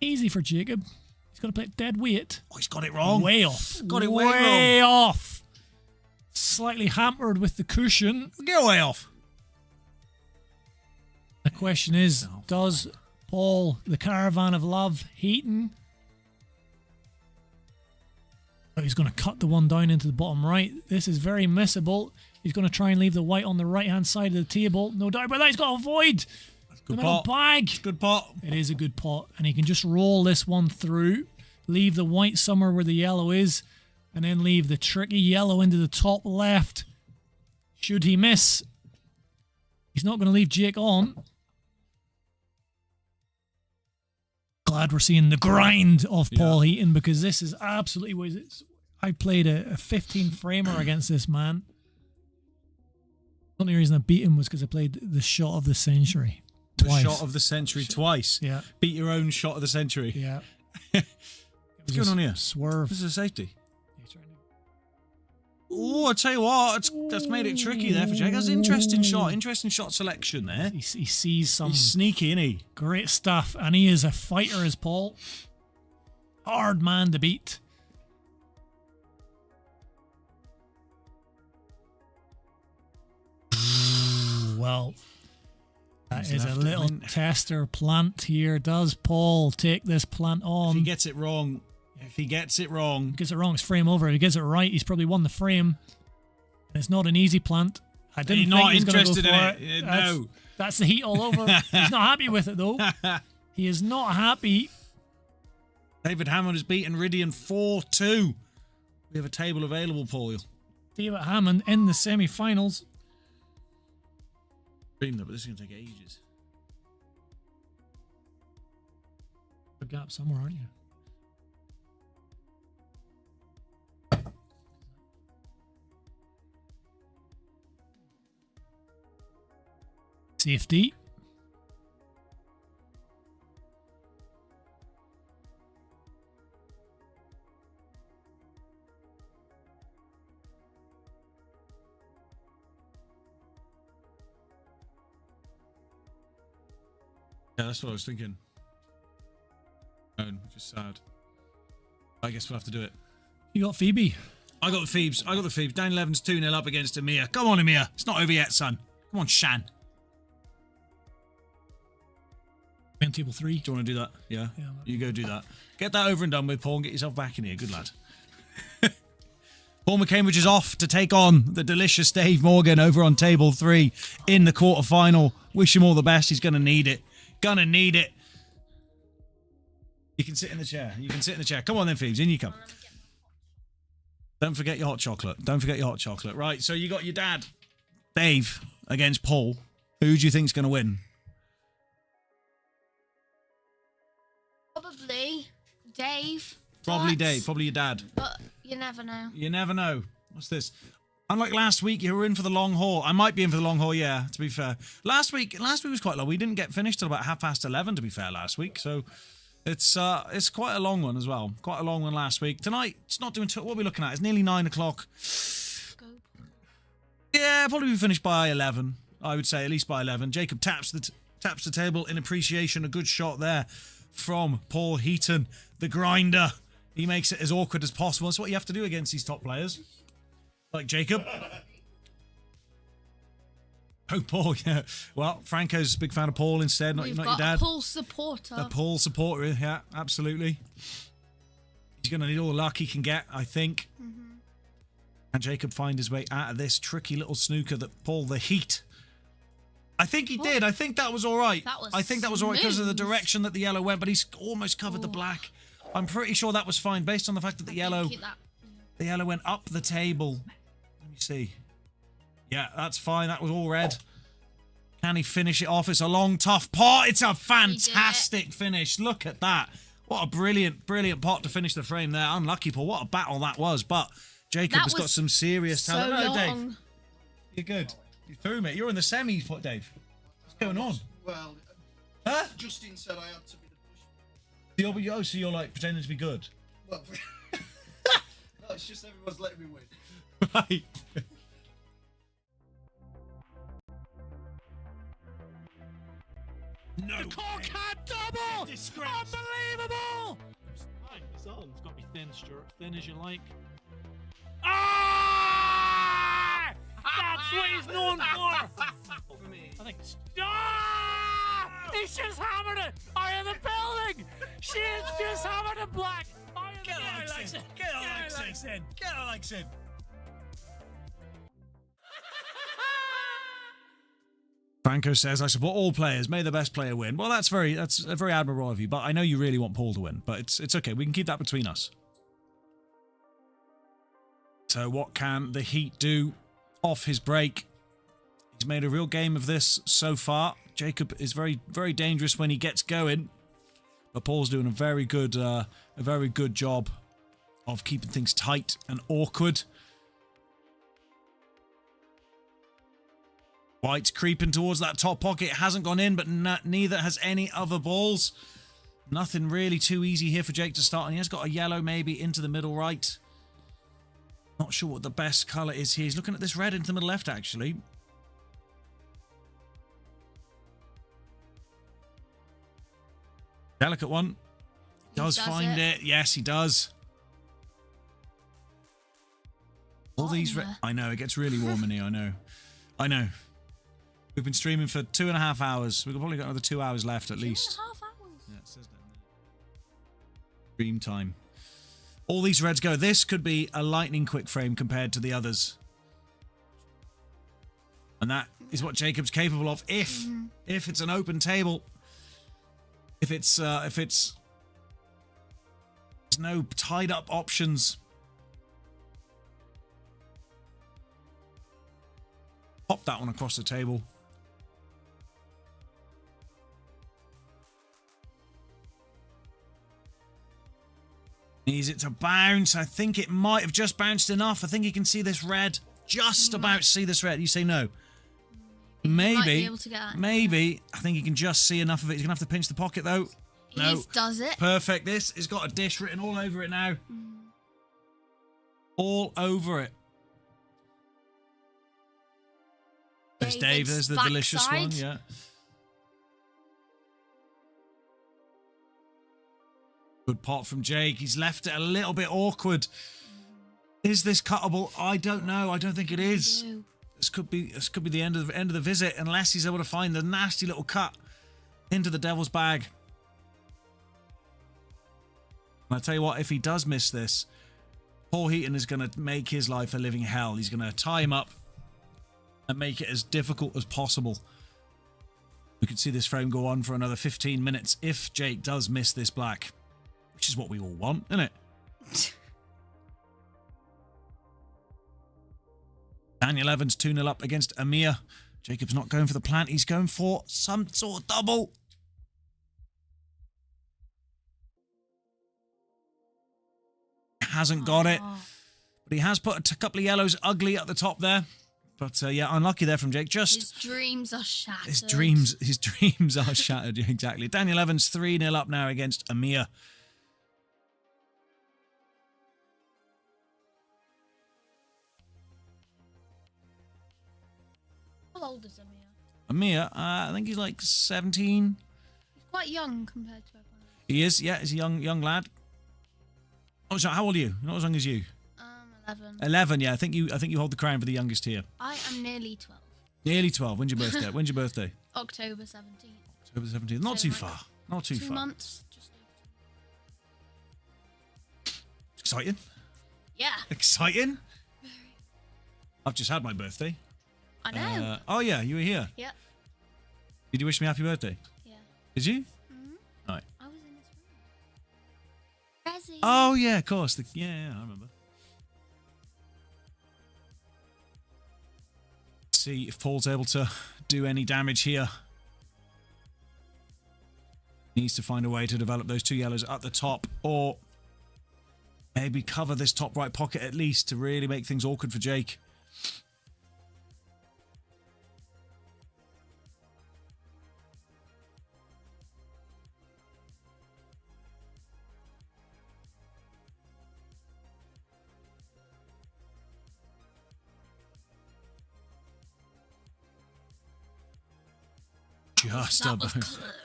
Easy for Jacob. He's got to play it dead weight. Oh, he's got it wrong. Way off. Got it way Way off. Slightly hampered with the cushion. Get way off. The question is, does Paul, the Caravan of Love, Heaton? Oh, he's going to cut the one down into the bottom right. This is very missable. He's going to try and leave the white on the right-hand side of the table. No doubt about that. He's got to avoid the middle bag. Good pot. It is a good pot. And he can just roll this one through, leave the white somewhere where the yellow is, and then leave the tricky yellow into the top left. Should he miss, he's not going to leave Jake on. glad we're seeing the grind of Paul Heaton, because this is absolutely what it's. I played a 15 framer against this man. The only reason I beat him was because I played the shot of the century twice. The shot of the century twice. Yeah. Beat your own shot of the century. Yeah. What's going on here? Swerve. This is a safety. Oh, I tell you what, that's made it tricky there for Jake. That's an interesting shot selection there. He sees some He's sneaky, isn't he? great stuff, and he is a fighter as Paul. Hard man to beat. Well, that is a little tester plant here. Does Paul take this plant on? If he gets it wrong, it's frame over. If he gets it right, he's probably won the frame. And it's not an easy plant. I didn't think he was going to go for it. No. That's the heat all over. He's not happy with it, though. He is not happy. David Hammond has beaten Ridian 4-2. We have a table available, Paul. David Hammond in the semi-finals. But this is going to take ages. A gap somewhere, aren't you? Safety. Yeah, that's what I was thinking. Which is sad. I guess we'll have to do it. You got Phoebe. I got the Phoebes. Dan 11's 2-0 up against Amir. Come on, Amir. It's not over yet, son. Come on, Shan. On table 3. Do you want to do that? Yeah? Yeah. You go do that. Get that over and done with, Paul, and get yourself back in here. Good lad. Paul McCambridge is off to take on the delicious Dave Morgan over on table 3 in the quarterfinal. Wish him all the best. He's going to need it. Gonna need it. You can sit in the chair. Come on then, Phoebes. In you come. Don't forget your hot chocolate. Right, so you got your dad, Dave, against Paul. Who do you think's going to win? Probably Dave. Probably Dave. Probably your dad. But you never know. You never know. What's this? Unlike last week, you were in for the long haul. I might be in for the long haul, yeah, to be fair. Last week was quite long. We didn't get finished till about 11:30, to be fair, last week. So it's quite a long one as well. Quite a long one last week. Tonight, it's not doing... what are we looking at? It's nearly 9 o'clock. Yeah, probably be finished by 11. I would say at least by 11. Jacob taps the table in appreciation. A good shot there from Paul Heaton, the grinder. He makes it as awkward as possible. That's what you have to do against these top players. Like Jacob. Oh, Paul, yeah. Well, Franco's a big fan of Paul instead, not your dad. A Paul supporter. A Paul supporter, yeah, absolutely. He's going to need all the luck he can get, I think. Mm-hmm. And Jacob find his way out of this tricky little snooker that Paul the Heat. I think he did. I think that was all right. I think that was all right because of the direction that the yellow went, but he's almost covered the black. I'm pretty sure that was fine based on the fact that the yellow went up the table. Let me see. Yeah, that's fine. That was all red. Can he finish it off? It's a long, tough pot. It's a fantastic finish. Look at that. What a brilliant, brilliant pot to finish the frame there. Unlucky, Paul. What a battle that was. But Jacob has got some serious talent. No, Dave. You're good. You threw me. You're in the semis, Dave. What's going on? Well, huh? Justin said I had to be the push. Oh, so you're like pretending to be good? Well, no, it's just everyone's letting me win. Right. No. The Corkhead double! Unbelievable! It's on. It's got to be thin, Stuart. Thin as you like. Ah! That's what he's known for! I think it's... Ah! He's just hammered it! Are you in the building? She is just hammered it black! Get Alex in! Get Alex in! Get Alex in! Franco says, I support all players. May the best player win. Well, that's a very admirable of you, but I know you really want Paul to win. But it's okay. We can keep that between us. So what can the Heat do off his break? He's made a real game of this so far. Jacob is very, very dangerous when he gets going. But Paul's doing a very good job of keeping things tight and awkward. White's creeping towards that top pocket. It hasn't gone in, but neither has any other balls. Nothing really too easy here for Jake to start. And he has got a yellow maybe into the middle right. Not sure what the best colour is here. He's looking at this red into the middle left, actually. Delicate one. Does find it. Yes, he does. All these... I know, it gets really warm in here. I know. I know. We've been streaming for 2.5 hours. We've probably got another 2 hours left at least. 2.5 hours? Yeah, it says that. Stream time. All these reds go. This could be a lightning quick frame compared to the others. And that is what Jacob's capable of if it's an open table. If it's there's no tied up options. Pop that one across the table. Needs it to bounce. I think it might have just bounced enough. I think you can see this red. Just about see this red. You say no. Maybe. Maybe. I think you can just see enough of it. He's going to have to pinch the pocket though. No. He does it. Perfect. This has got a dish written all over it now. All over it. There's Dave. There's the delicious one. Yeah. Good pot from Jake. He's left it a little bit awkward. Is this cuttable? I don't know. I don't think it is. This could be the end of the visit unless he's able to find the nasty little cut into the devil's bag. And I tell you what, if he does miss this, Paul Heaton is going to make his life a living hell. He's going to tie him up and make it as difficult as possible. We could see this frame go on for another 15 minutes if Jake does miss this black. Which is what we all want, isn't it? Daniel Evans 2-0 up against Amir. Jacob's not going for the plant. He's going for some sort of double. Hasn't got it. But he has put a couple of yellows ugly at the top there. But yeah, unlucky there from Jake. His dreams are shattered. His dreams are shattered. Yeah, exactly. Daniel Evans 3-0 up now against Amir. How old is Amir? Amir, I think he's like 17. He's quite young compared to everyone else. He is, yeah, he's a young lad. Oh, sorry, how old are you? Not as young as you. 11. 11, yeah. I think you hold the crown for the youngest here. I am nearly 12. Nearly 12. When's your birthday? When's your birthday? October 17th. October 17th. Not too far. Not too 2 far. months. Just over. Exciting. Yeah. Exciting. I've just had my birthday. I know. Oh yeah, you were here. Yeah. Did you wish me happy birthday? Yeah. Did you? Mm-hmm. Right. I was in this room. Resi. Oh yeah, of course. Yeah, I remember. See if Paul's able to do any damage here. Needs to find a way to develop those 2 yellows at the top, or maybe cover this top right pocket at least to really make things awkward for Jake.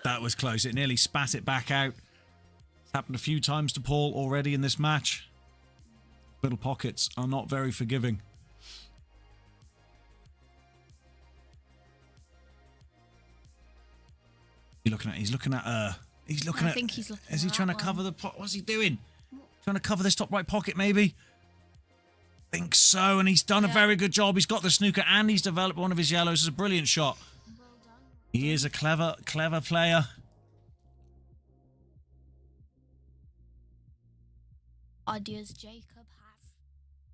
That was close. It nearly spat it back out. It's happened a few times to Paul already in this match. Little pockets are not very forgiving. He's looking at I think he's looking is he at trying to that cover the pot? What's he doing? Trying to cover this top right pocket maybe? Think so, and he's done a very good job. He's got the snooker and he's developed one of his yellows. It's a brilliant shot. He is a clever player. Ideas Jacob has.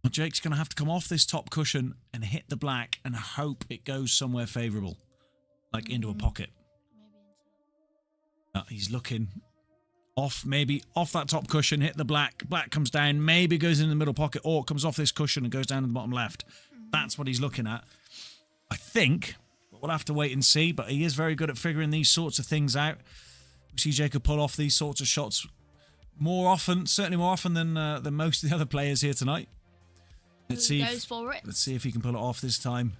Well, Jake's going to have to come off this top cushion and hit the black and hope it goes somewhere favourable. Like into a pocket. Maybe into... He's looking. Off, maybe off that top cushion, hit the black. Black comes down, maybe goes in the middle pocket, or it comes off this cushion and goes down to the bottom left. That's what he's looking at. I think. We'll have to wait and see, but he is very good at figuring these sorts of things out. We see Jacob pull off these sorts of shots more often, certainly more often than most of the other players here tonight. Let's see. Goes for it. Let's see if he can pull it off this time.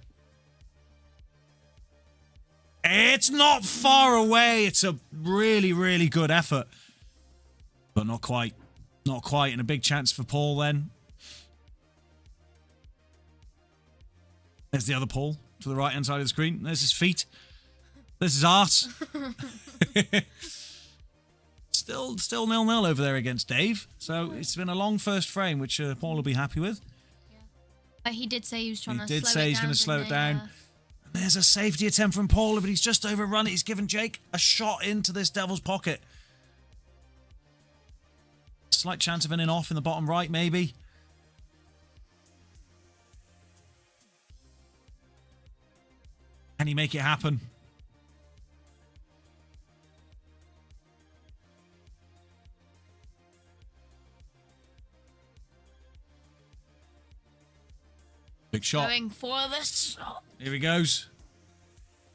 It's not far away. It's a really, really good effort. But not quite. Not quite. And a big chance for Paul then. There's the other Paul to the right-hand side of the screen. There's his feet. There's his arse. Still 0-0 over there against Dave. So it's been a long first frame, which Paul will be happy with. But he did say he was trying to slow it down. He did say he's going to slow it down. There's a safety attempt from Paul, but he's just overrun it. He's given Jake a shot into this devil's pocket. Slight chance of an in-off in the bottom right, maybe. Can he make it happen? Big shot. Going for the shot. Here he goes.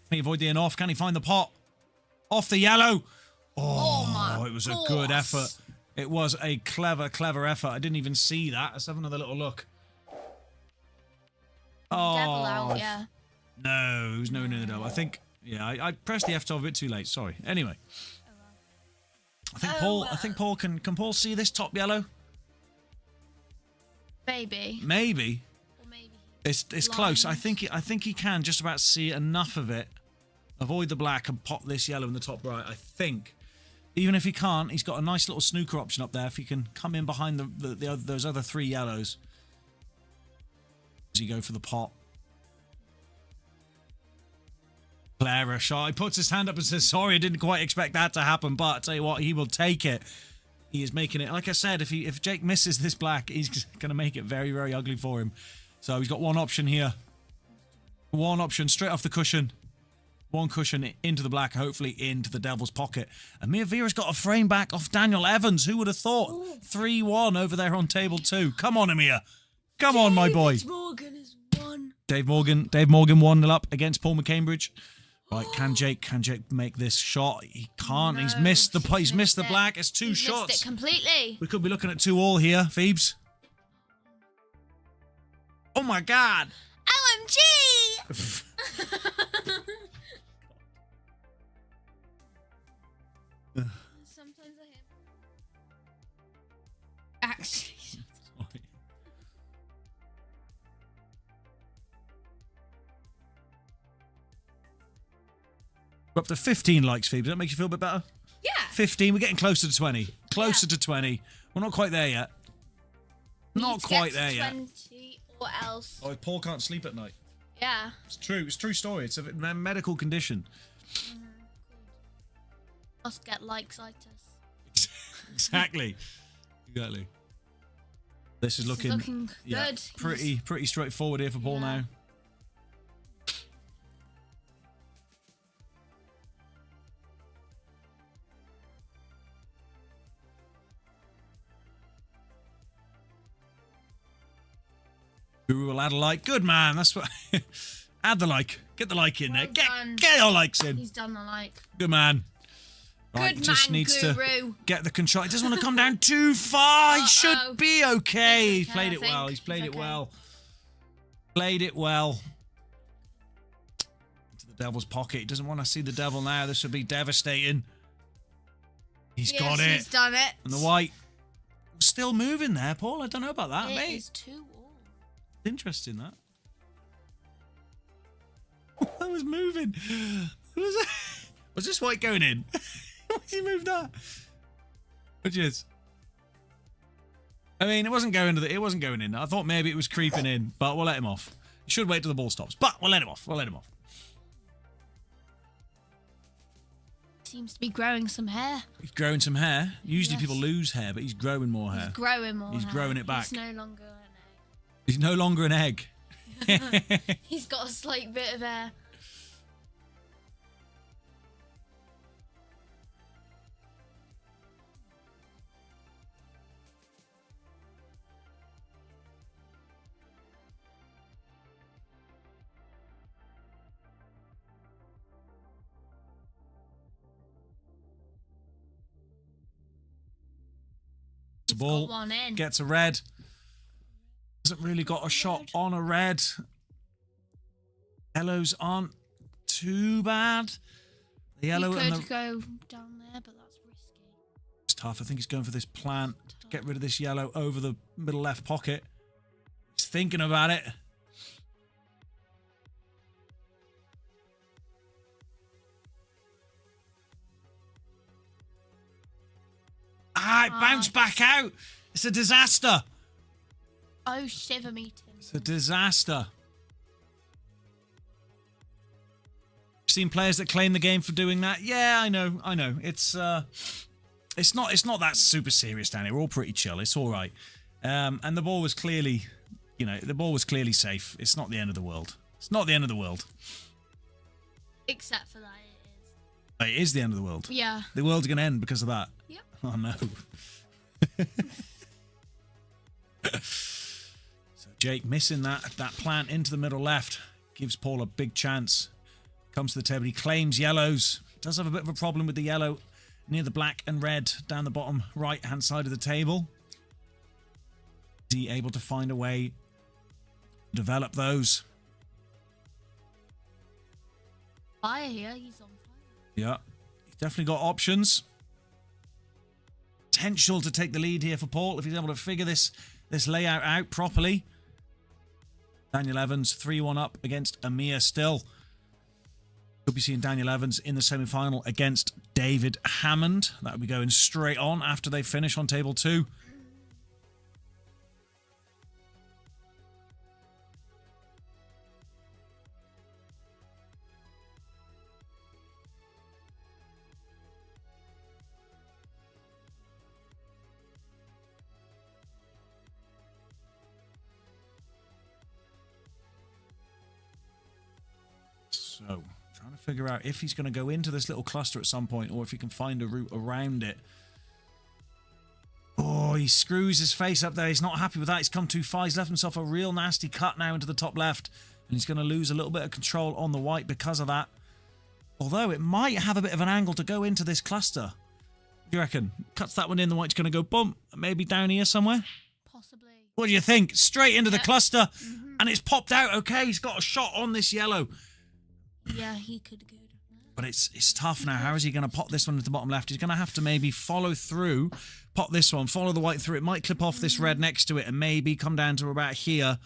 Can he avoid the in-off? Can he find the pot? Off the yellow. Oh, it was a good effort. It was a clever, clever effort. I didn't even see that. Let's have another little look. Oh, Devil out, yeah. No, it was nowhere near the devil. I think, yeah, I pressed the F12 a bit too late. Sorry. Anyway, I think Paul can Paul see this top yellow? Maybe. Maybe. Or maybe It's close. I think he can just about see enough of it. Avoid the black and pop this yellow in the top right. I think. Even if he can't, he's got a nice little snooker option up there. If he can come in behind those other three yellows. Does he go for the pot? Clara shot. He puts his hand up and says, sorry, I didn't quite expect that to happen, but I tell you what, he will take it. He is making it. Like I said, if Jake misses this black, he's going to make it very, very ugly for him. So he's got one option here. One option straight off the cushion. One cushion into the black, hopefully into the devil's pocket. And Mia Vera's got a frame back off Daniel Evans. Who would have thought? 3-1 over there on table 2. Come on, Amir. Come on, my boy. Morgan is one. Dave Morgan 1-0 up against Paul McCambridge. Right, can Jake make this shot? He can't. No, he's missed the black. It's two He's shots. missed it completely. We could be looking at 2-2 here, Phoebes. Oh my God. OMG! Sometimes I hear. Actually. We're up to 15 likes, Phoebe. Does that make you feel a bit better? Yeah. 15. We're getting closer to 20. Closer to 20. We're not quite there yet. Not quite there yet. 20 or else. Oh, Paul can't sleep at night. Yeah. It's true. It's a true story. It's a medical condition. Must get likes-itis. Exactly. Exactly. This is looking good. Pretty straightforward here for Paul now. Guru will add a like. Good man. That's what. Add the like. Get the like in there. Get your likes in. He's done the like. Good man. Right, Good just man, needs Guru. to get the control. He doesn't want to come down too far. He should be okay. He's played it well. He's played it well. Played it well. Into the devil's pocket. He doesn't want to see the devil now. This would be devastating. He's got it. He's done it. And the white still moving there, Paul. I don't know about that, It mate. is 2-2. Interesting, that. That was moving. Was this white going in? Why did he move that? Which is, I mean, it wasn't going in. I thought maybe it was creeping in, but we'll let him off. He should wait till the ball stops, but we'll let him off. Seems to be growing some hair. He's growing some hair. Usually people lose hair, but he's growing more hair. He's growing more. He's growing it back. He's no longer an egg. He's no longer an egg. He's got a slight bit of hair. a ball. Got one in. Gets a red. Hasn't really got a shot on a red. Yellows aren't too bad. The yellow he and could the... go down there, but that's risky. It's tough. I think he's going for this plant. Get rid of this yellow over the middle left pocket. He's thinking about it. Ah, it bounced back out. It's a disaster. Oh, shiver me tin. It's a disaster. Seen players that claim the game for doing that. Yeah, I know. It's not that super serious down here. We're all pretty chill. It's all right. And the ball was clearly, the ball was clearly safe. It's not the end of the world. It's not the end of the world. Except for that, It is the end of the world. Yeah. The world's going to end because of that. Yep. Oh, no. So Jake missing that plant into the middle left. Gives Paul a big chance. Comes to the table. He claims yellows. Does have a bit of a problem with the yellow near the black and red down the bottom right-hand side of the table. Is he able to find a way to develop those? fire here. He's on fire. Yeah. He's definitely got options. Potential to take the lead here for Paul if he's able to figure this layout out properly. Daniel Evans 3-1 up against Amir still. Could be seeing Daniel Evans in the semi-final against David Hammond. That will be going straight on after they finish on table 2. So, trying to figure out if he's going to go into this little cluster at some point or if he can find a route around it. Oh, he screws his face up there. He's not happy with that. He's come too far. He's left himself a real nasty cut now into the top left. And he's going to lose a little bit of control on the white because of that. Although it might have a bit of an angle to go into this cluster. What do you reckon? Cuts that one in. The white's going to go bump. Maybe down here somewhere. Possibly. What do you think? Straight into the cluster. And it's popped out. Okay, he's got a shot on this yellow. Yeah, he could go down there. But it's tough now. How is he going to pop this one into the bottom left? He's going to have to maybe follow through, pop this one, follow the white through. It might clip off this red next to it and maybe come down to about here,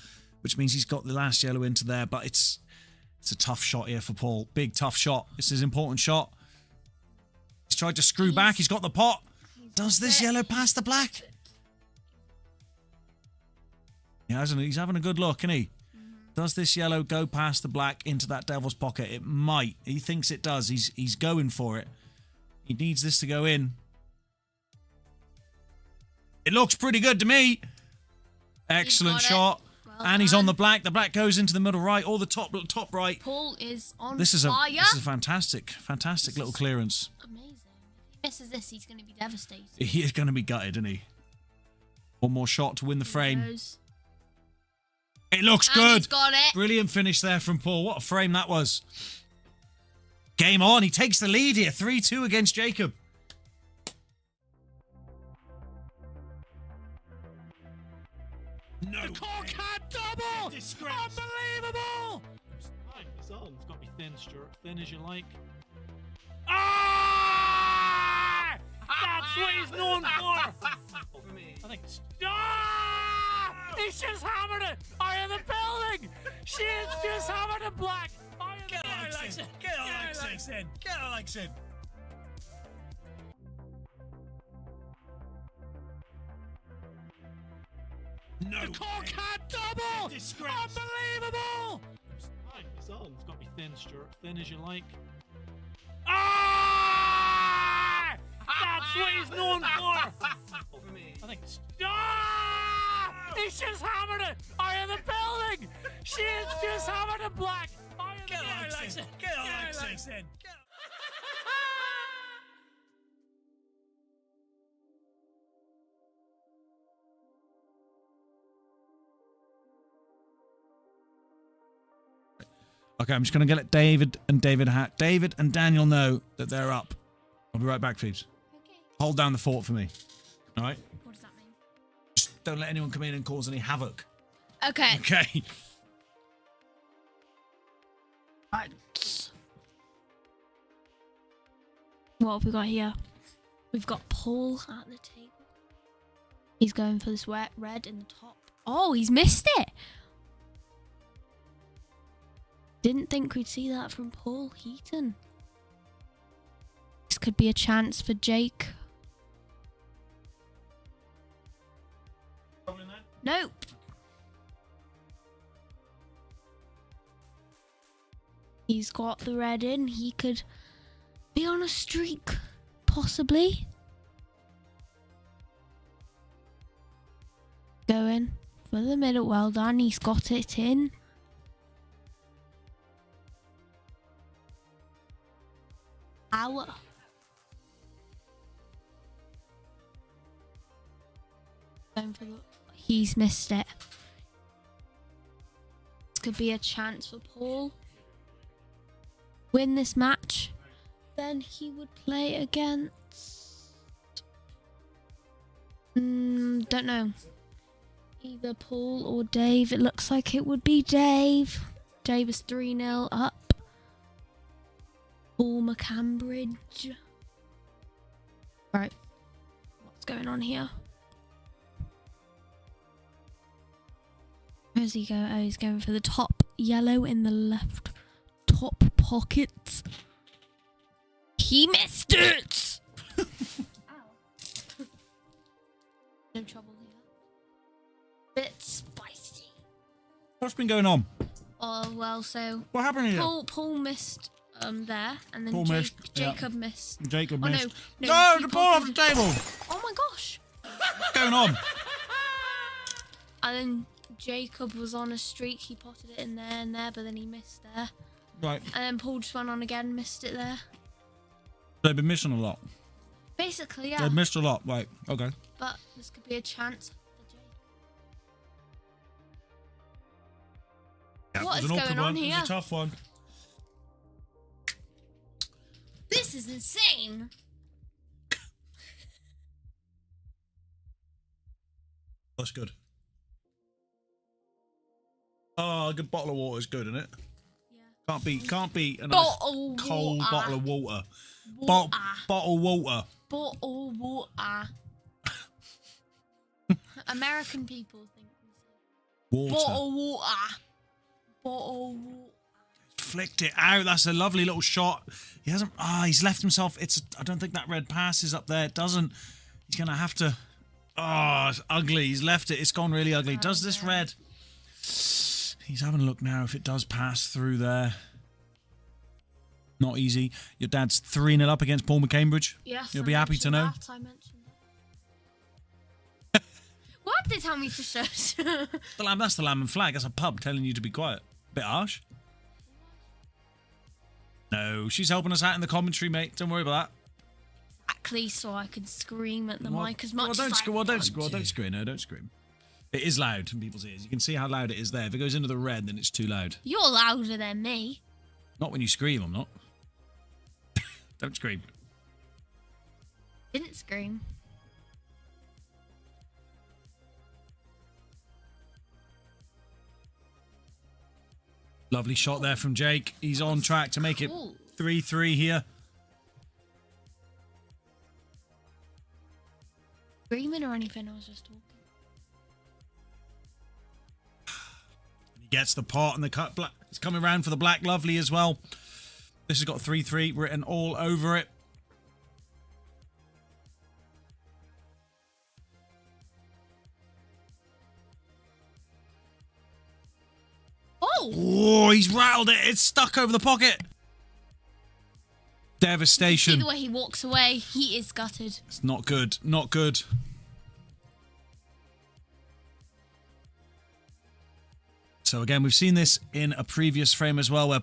which means he's got the last yellow into there. But it's a tough shot here for Paul. Big, tough shot. It's his important shot. He's tried to screw back. He's got the pot. Does this yellow pass the black? He hasn't. He's having a good look, isn't he? Does this yellow go past the black into that devil's pocket? It might. He thinks it does. He's going for it. He needs this to go in. It looks pretty good to me. Excellent shot. Well And he's done. on the black. The black goes into the middle right or the top right. Paul is on This is a fire. fantastic little clearance. Amazing. If he misses this, he's going to be devastated. He is going to be gutted, isn't he? One more shot to win the frame. Goes. It looks And good. he's got it. Brilliant finish there from Paul. What a frame that was. Game on. He takes the lead here. 3-2 against Jacob. No. Cockhat double! Disgrace. Unbelievable! It's on. It's got to be thin, Stuart. Thin as you like. Ah! That's what he's known for! I think it's... Ah! He's just hammered it! Eye of the building! She is just hammered it black! Eye of the building! Get Alex in. No. The Cockhat double! Disgrace. Unbelievable! It's on. It's got to be thin, Stuart. Thin as you like. Ah! That's what he's known for! I think it's... Ah! He's just hammered it! Eye of the building! She is just hammered it black! Eye of the building! Get Alex in. Okay, I'm just going to let David and Daniel know that they're up. I'll be right back, please. Okay. Hold down the fort for me. All right? What does that mean? Don't let anyone come in and cause any havoc. Okay. Okay. Right. What have we got here? We've got Paul at the table. He's going for this wet red in the top. Oh, he's missed it. Didn't think we'd see that from Paul Heaton. This could be a chance for Jake. Nope. He's got the red in. He could be on a streak, possibly. Going for the middle. Well done. He's got it in. Ow. Going for the... He's missed it. This could be a chance for Paul. Win this match. Then he would play against... don't know. Either Paul or Dave. It looks like it would be Dave. Dave is 3-0 up. Paul McCambridge. Right. What's going on here? Where's he going? Oh, he's going for the top yellow in the left top pocket. He missed it! Ow. No trouble here. Bit spicy. What's been going on? Oh, well, so... What happened here? Paul missed there, and then Paul missed, yeah. Jacob missed. Jacob Oh, missed. no, The ball off the table! Oh my gosh! What's going on? And then Jacob was on a streak. He potted it in there and there, but then he missed there. Right. And then Paul just went on again, missed it there. They've been missing a lot. Basically, yeah. They've missed a lot. Right. Okay. But this could be a chance for Jake. Yeah, What it was is an awkward going on one. It here? was a tough one. This is insane. That's good. Oh, a good bottle of water is good, isn't it? Yeah. Can't beat a nice Bottle cold water. bottle of water. Water. Bottle water. Bottle water. American people think we say Water. bottle water. Bottle water. Flicked it out. That's a lovely little shot. He hasn't. He's left himself. I don't think that red passes up there. It doesn't. He's gonna have to. Oh, it's ugly. He's left it. It's gone really ugly. Does this red? He's having a look now if it does pass through there. Not easy. Your dad's 3-0 up against Paul McCambridge. Yes. You'll be happy to know. I mentioned that. What did they tell me to shush? That's the lamb and flag. That's a pub telling you to be quiet. Bit harsh. No, she's helping us out in the commentary, mate. Don't worry about that. Exactly, so I could scream at the mic as much don't as I scream. want Don't scream. No, don't scream. It is loud in people's ears. You can see how loud it is there. If it goes into the red, then it's too loud. You're louder than me. Not when you scream, I'm not. Don't scream. Didn't scream. Lovely shot there from Jake. He's on track to make it 3-3 here. Screaming or anything, I was just talking. He gets the pot and the cut. Black. It's coming around for the black lovely as well. This has got 3-3 written all over it. Oh, he's rattled it. It's stuck over the pocket. Devastation. See the way he walks away. He is gutted. It's not good. Not good. So again, we've seen this in a previous frame as well, where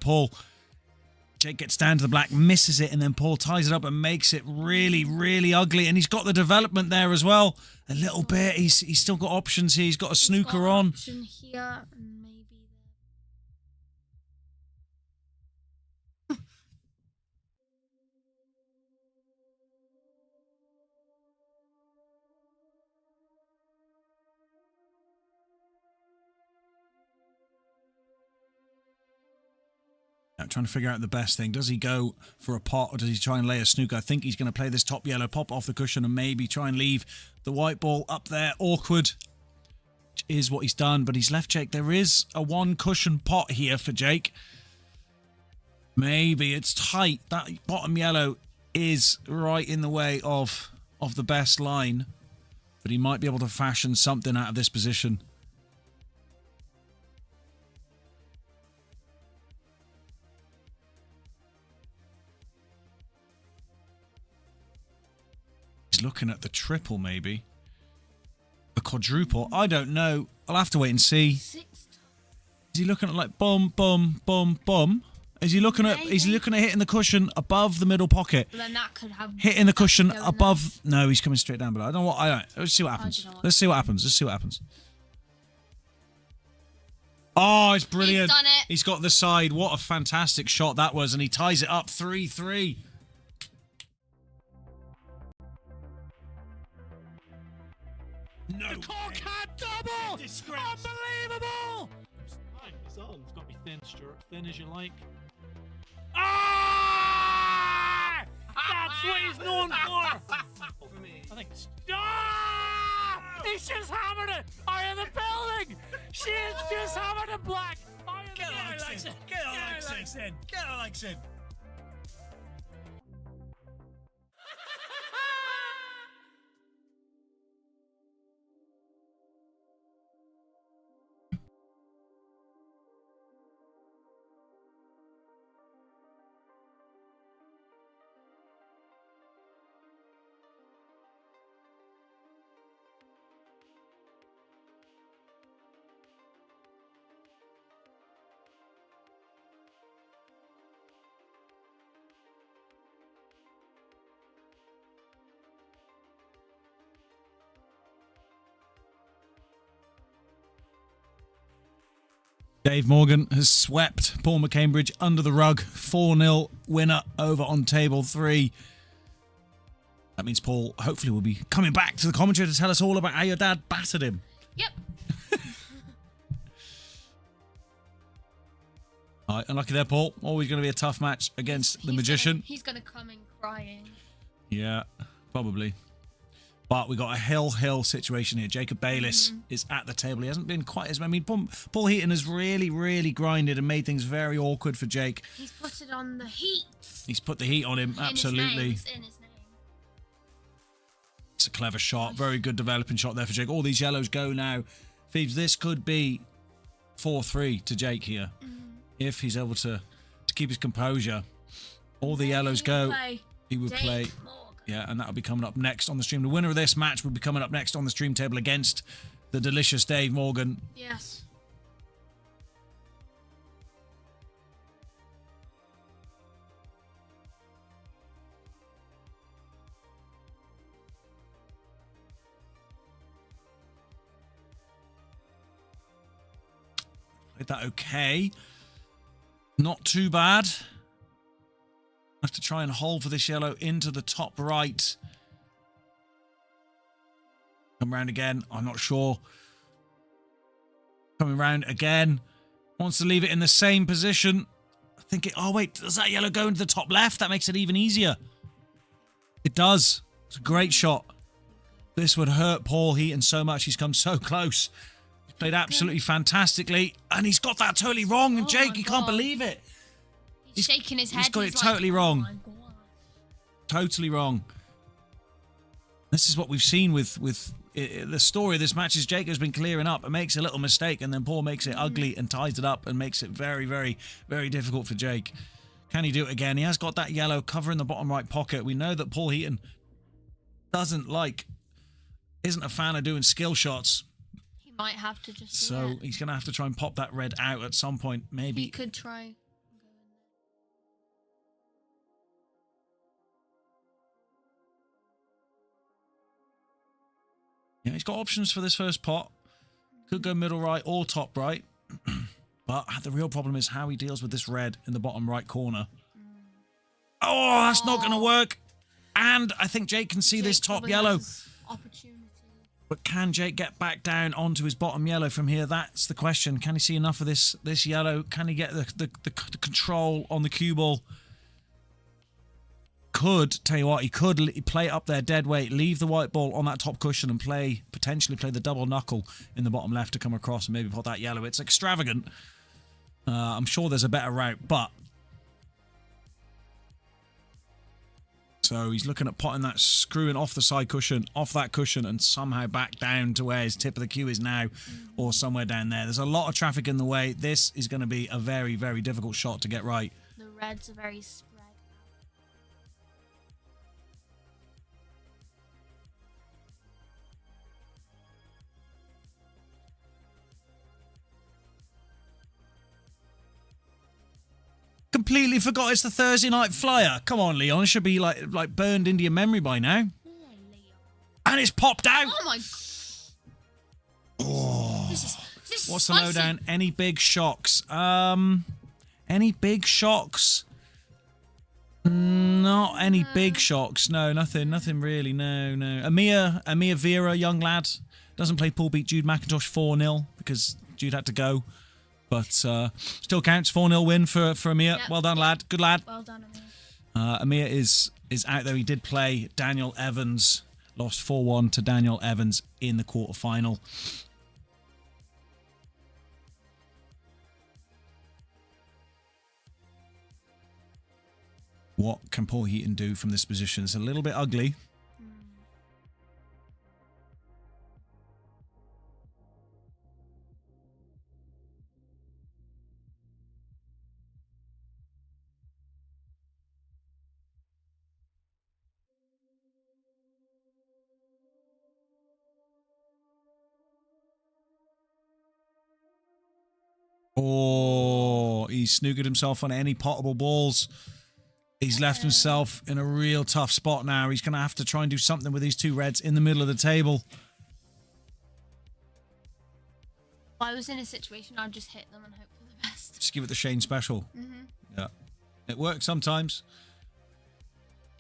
Jake gets down to the black, misses it, and then Paul ties it up and makes it really, really ugly. And he's got the development there as well. A little bit. He's still got options here. He's got a snooker on. Option here, and maybe trying to figure out the best thing. Does he go for a pot or does he try and lay a snooker? I think he's going to play this top yellow, pop off the cushion and maybe try and leave the white ball up there. Awkward, which is what he's done, but he's left Jake. There is a one cushion pot here for Jake. Maybe it's tight. That bottom yellow is right in the way of the best line, but he might be able to fashion something out of this position. He's looking at the triple, maybe. The quadruple. I don't know. I'll have to wait and see. Is he looking at like bum, bum, bum, bum? Is he looking at hitting the cushion above the middle pocket? But then that could have hitting the cushion above. No, he's coming straight down below. I don't know what. I don't. Let's see what happens. Let's see what happens. Let's see what happens. Oh, it's brilliant. He's done it. He's got the side. What a fantastic shot that was, and he ties it up 3-3. No. The Corkhead double! Unbelievable! It's on. It's got to be thin, Stuart. Thin as you like. Ah! That's what he's known for! I think it's... Ah! He's just hammered it! Are you in the building? She is just hammered it black! Are you in the building? Get Alex in! Get Alex in! Dave Morgan has swept Paul McCambridge under the rug. 4-0 winner over on table 3. That means Paul hopefully will be coming back to the commentary to tell us all about how your dad battered him. Yep. All right, unlucky there, Paul. Always going to be a tough match against the magician. He's going to come in crying. Yeah, probably. But we got a hill situation here. Jacob Bayliss is at the table. He hasn't been quite as... I mean, Paul Heaton has really, really grinded and made things very awkward for Jake. He's put it on the heat. He's put the heat on him, absolutely. It's in his name. It's a clever shot. Very good developing shot there for Jake. All these yellows go now. Phoebes, this could be 4-3 to Jake here. If he's able to keep his composure. All the yellows go. He would play... Yeah, and that'll be coming up next on the stream. The winner of this match will be coming up next on the stream table against the delicious Dave Morgan. Yes. Played that okay. Not too bad. Have to try and hold for this yellow into the top right. Come round again. I'm not sure. Coming round again. Wants to leave it in the same position. I think it... Oh, wait. Does that yellow go into the top left? That makes it even easier. It does. It's a great shot. This would hurt Paul Heaton so much. He's come so close. He's played absolutely fantastically. And he's got that totally wrong. And Jake, he can't believe it. He's shaking his head. He's got it totally wrong. Oh my God. Totally wrong. This is what we've seen with the story of this match is Jake has been clearing up and makes a little mistake and then Paul makes it ugly and ties it up and makes it very, very, very difficult for Jake. Can he do it again? He has got that yellow covering the bottom right pocket. We know that Paul Heaton isn't a fan of doing skill shots. He might have to just So he's going to have to try and pop that red out at some point. Maybe. He could try. Yeah, he's got options for this first pot. Could go middle right or top right. But the real problem is how he deals with this red in the bottom right corner. Oh, that's not going to work. And I think Jake can see this top yellow. Opportunity. But can Jake get back down onto his bottom yellow from here? That's the question. Can he see enough of this yellow? Can he get the control on the cue ball? Tell you what, he could play it up there dead weight, leave the white ball on that top cushion and potentially play the double knuckle in the bottom left to come across and maybe put that yellow. It's extravagant. I'm sure there's a better route, but... So he's looking at potting that, screwing off the side cushion, off that cushion, and somehow back down to where his tip of the cue is now, or somewhere down there. There's a lot of traffic in the way. This is going to be a very, very difficult shot to get right. The reds are very spread out. Completely forgot it's the Thursday night flyer. Come on, Leon. It should be like burned into your memory by now. And it's popped out. Oh my! Oh. This is What's the spicy. lowdown? Any big shocks? Any big shocks? Not any big shocks. No, nothing really. No. Amir Vera, young lad, doesn't play pool, beat Jude McIntosh 4-0 because Jude had to go. But still counts. 4-0 win for Amir. Yep. Well done, lad. Good lad. Well done, Amir. Amir is out there. He did play Daniel Evans. Lost 4-1 to Daniel Evans in the quarterfinal. What can Paul Heaton do from this position? It's a little bit ugly. Oh, he snookered himself on any potable balls. He's left himself in a real tough spot now. He's going to have to try and do something with these two reds in the middle of the table. If I was in a situation, I'd just hit them and hope for the best. Just give it the Shane special. Yeah. It works sometimes.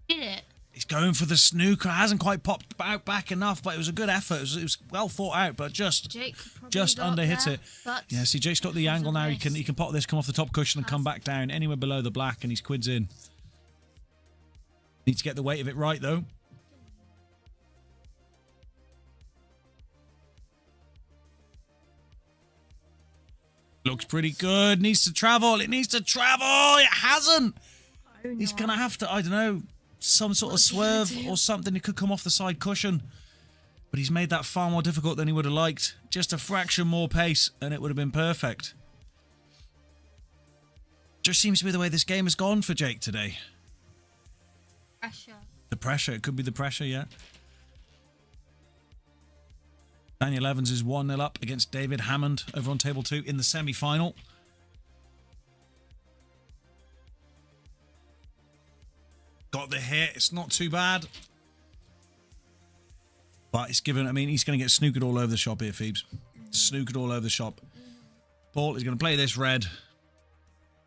Did it? He's going for the snooker. Hasn't quite popped out back enough, but it was a good effort. It was well thought out, but just under hit it. Yeah, see, Jake's got the angle now. He can pop this, come off the top cushion and come back down anywhere below the black, and he's quids in. Needs to get the weight of it right, though. Looks pretty good. Needs to travel. It needs to travel. It hasn't. He's going to have to, I don't know, some sort of swerve or something. It could come off the side cushion. But he's made that far more difficult than he would have liked. Just a fraction more pace and it would have been perfect. Just seems to be the way this game has gone for Jake today. Pressure. The pressure. It could be the pressure, yeah. Daniel Evans is 1-0 up against David Hammond over on table 2 in the semi-final. Got the hit. It's not too bad. But it's given, I mean, he's going to get snookered all over the shop here, Phoebes. Snookered all over the shop. Paul is going to play this red.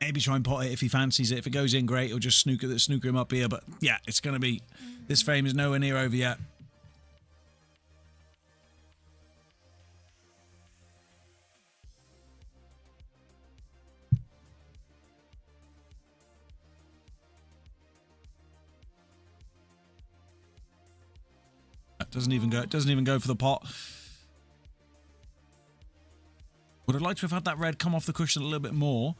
Maybe try and pot it if he fancies it. If it goes in, great. He'll just snooker him up here. But yeah, it's going to be... This frame is nowhere near over yet. That doesn't even go. It doesn't even go for the pot. Would have liked to have had that red come off the cushion a little bit more.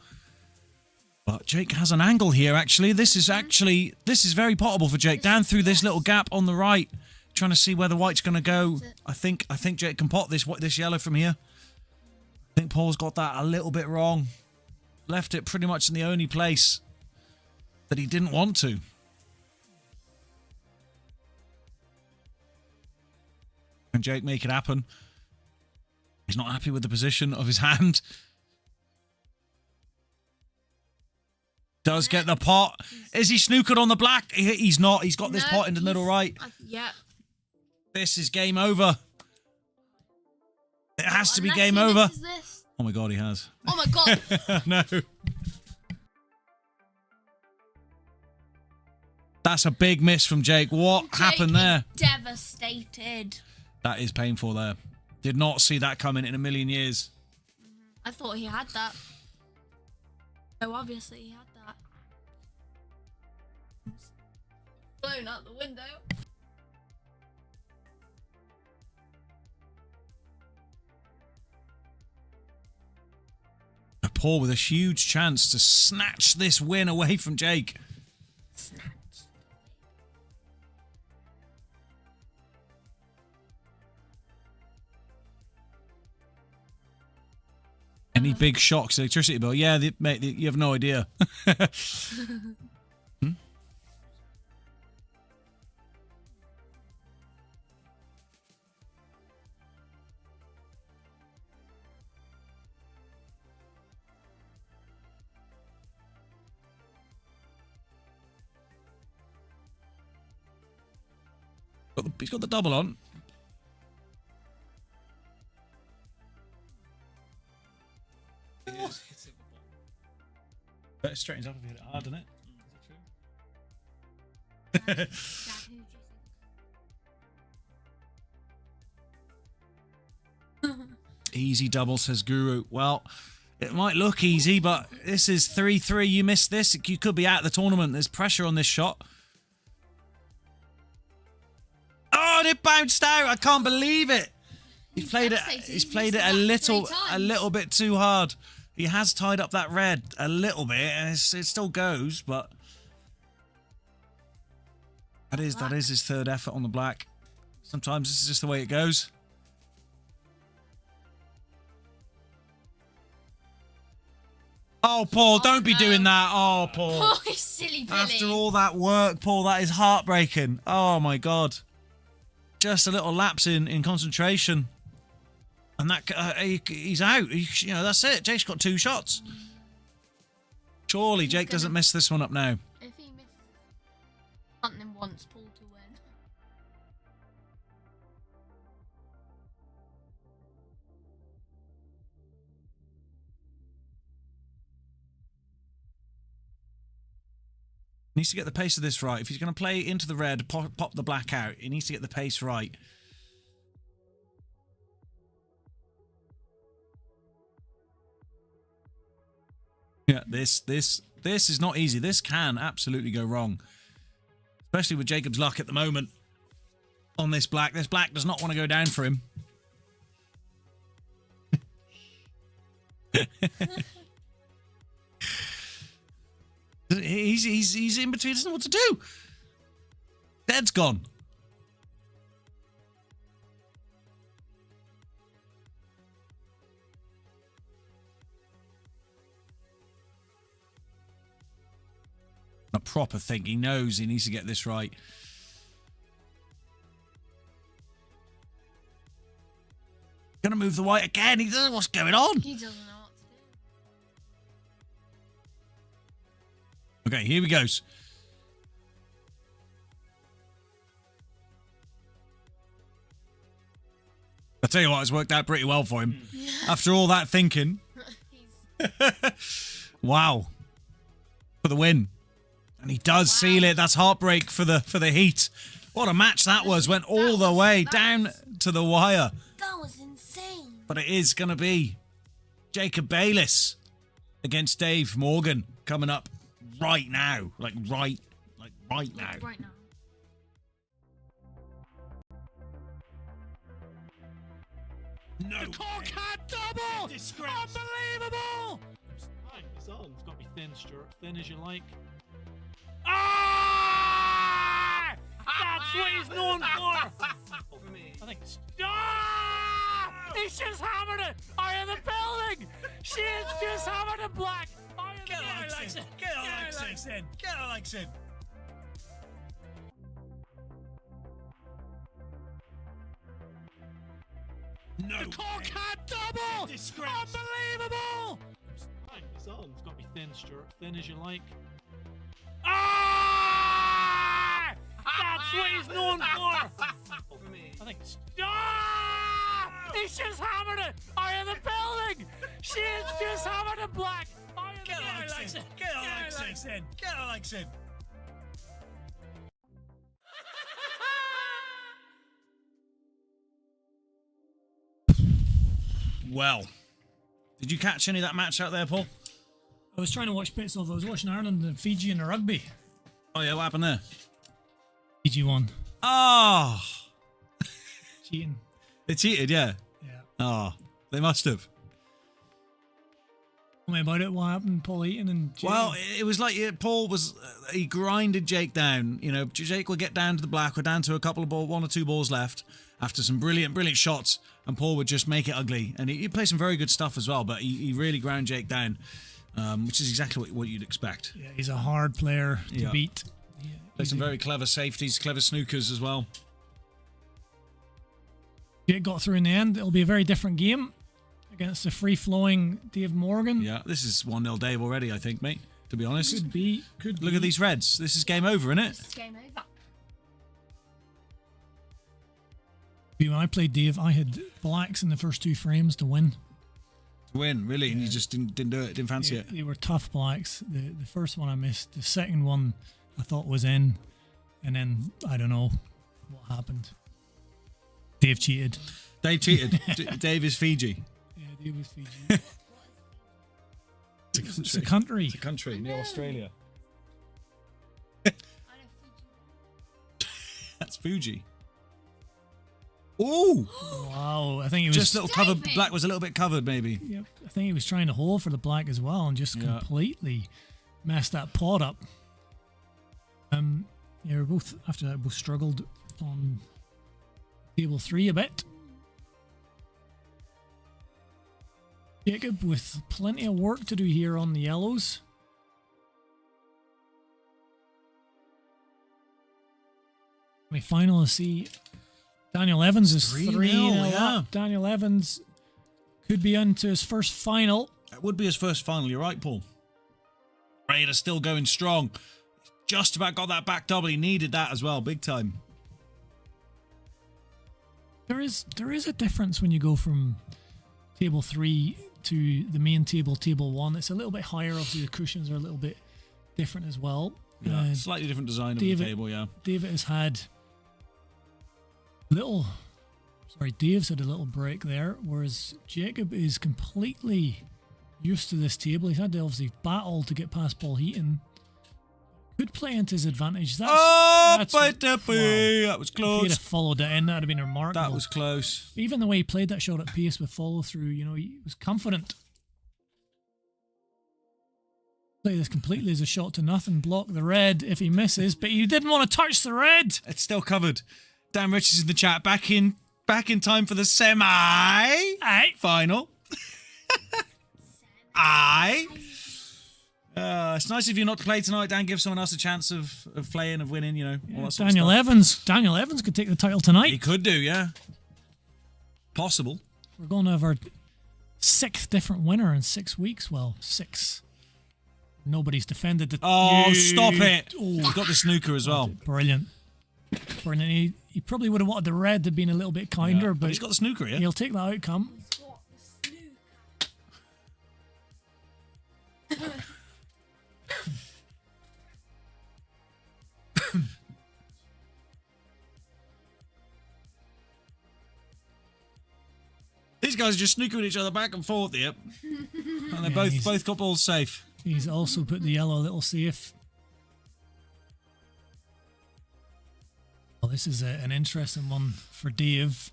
But Jake has an angle here, actually. This is very potable for Jake. Down through this little gap on the right. Trying to see where the white's going to go. I think Jake can pot this yellow from here. I think Paul's got that a little bit wrong. Left it pretty much in the only place that he didn't want to. Can Jake make it happen? He's not happy with the position of his hand. Does get the pot. Is he snookered on the black? He's not. He's got this pot in the middle right. Yeah. This is game over. It has to be game over. Oh my God, he has. Oh my God. No. That's a big miss from Jake. What happened there? Devastated. That is painful there. Did not see that coming in a million years. I thought he had that. Oh, obviously he had that. Blown out the window. Paul with a huge chance to snatch this win away from Jake. Snatch. Any big shocks to the electricity bill? Yeah, mate, you have no idea. Hmm? He's got the double on. Better straightens up if you hit it hard, doesn't it? Dad, who do you think? Easy double, says Guru. Well, it might look easy, but this is 3-3. You missed this, you could be out of the tournament. There's pressure on this shot. Oh, and it bounced out. I can't believe it. He's played it. He's played it a little bit too hard. He has tied up that red a little bit, and it still goes, but that is his third effort on the black. Sometimes this is just the way it goes. Oh, Paul, don't be doing that. Oh, Paul. Oh, you silly Billy. After all that work, Paul, that is heartbreaking. Oh, my God. Just a little lapse in concentration. And that he's out. You know, that's it. Jake's got 2 shots. Surely Jake doesn't mess this one up now. If he misses something once, Paul to win. He needs to get the pace of this right. If he's going to play into the red, pop the black out. He needs to get the pace right. Yeah, this is not easy. This can absolutely go wrong. Especially with Jacob's luck at the moment on this black. This black does not want to go down for him. He's in between. He doesn't know what to do. Dead's gone. A proper thing. He knows he needs to get this right. Gonna move the white again. He doesn't know what's going on. He doesn't know what to do. Okay, here he goes. I tell you what, it's worked out pretty well for him. Yeah. After all that thinking. Wow. For the win. And he does seal it. That's heartbreak for the Heat. What a match that was. Went all the way down to the wire. That was insane. But it is going to be Jacob Bayliss against Dave Morgan coming up right now. Like right now. Right now. No. The Cockhead double! Disgrace. Unbelievable! It's on. It's got to be thin, Stuart. Thin as you like. Ah! That's what he's known for! I think it's... Ah! He's just hammered it! Are you in the building? She is just hammered it black! Are you in the building? Get Alexin. Get Alexin. No. The Cockhead double! Disgrace. Unbelievable! It's on. It's got to be thin, Stuart. Thin as you like. Ah! That's what he's known for! I think it's... Ah! He's just hammered it! Are you in the building? She is just hammered it black! Are you in the building? Get Alexin. well. Did you catch any of that match out there, Paul? I was trying to watch bits of. I was watching Ireland and Fiji in the rugby. Oh yeah, what happened there? Fiji won. Oh, Cheating. they cheated, yeah. Yeah. Oh, they must have. Tell me about it. What happened? Paul Eaton and Jake? Well, it was like Paul was, he grinded Jake down. You know, Jake would get down to the black, we're down to a couple of one or two balls left after some brilliant shots, and Paul would just make it ugly. And he played some very good stuff as well, but he really ground Jake down, which is exactly what you'd expect. Yeah, he's a hard player to Yeah. beat. Played some very clever safeties, clever snookers as well. Jake got through in the end. It'll be a very different game against the free-flowing Dave Morgan. Yeah, this is 1-0 Dave already, I think, mate, to be honest. Could be. Look at these reds. This is game over, isn't it? It's game over. When I played Dave, I had blacks in the first two frames to win. To win, really, and you just didn't do it, didn't fancy it. They were tough blacks. The first one I missed. The second one I thought was in. And then, I don't know what happened. Dave cheated. Dave cheated. Dave is Fiji. Yeah, Dave was Fiji. It's a country. It's a country near Australia. That's Fuji. Ooh! Wow, I think he was Just a little covered. David! Black was a little bit covered, maybe. Yep, I think he was trying to hole for the black as well and just Yeah. completely messed that pot up. Yeah, we're both after that both struggled on table 3 a bit. Jacob with plenty of work to do here on the yellows. My final to see Daniel Evans is 3-0, 3-0 yeah. up. Daniel Evans could be onto his first final. That would be his first final. You're right, Paul. Raider still going strong. Just about got that back double. He needed that as well, big time. There is a difference when you go from table 3 to the main table, table 1. It's a little bit higher. Obviously, the cushions are a little bit different as well. Yeah, slightly different design of the table, yeah. David has had Dave's had a little break there, whereas Jacob is completely used to this table. He's had to obviously battle to get past Paul Heaton. Could play into his advantage. That was That was If he'd have close. followed it in, that would have been remarkable. That was close. Even the way he played that shot at pace with follow through, he was confident. Play this completely as a shot to nothing, block the red if he misses, but he didn't want to touch the red. It's still covered. Dan Richards in the chat. Back in time for the semi final. It's nice of you not to play tonight, Dan. Give someone else a chance of playing, of winning, all that sort Daniel of stuff. Daniel Evans could take the title tonight. He could do, yeah. Possible. We're going to have our 6th different winner in 6 weeks. Well, 6. Nobody's defended the... Oh, stop it. Oh, He's got the snooker as well. brilliant. Brilliant. He probably would have wanted the red to have been a little bit kinder, Yeah, but he's got the snooker here. he'll take that outcome. These guys are just snookering each other back and forth here. And they both got balls safe. He's also put the yellow a little safe. Well, this is an interesting one for Dave.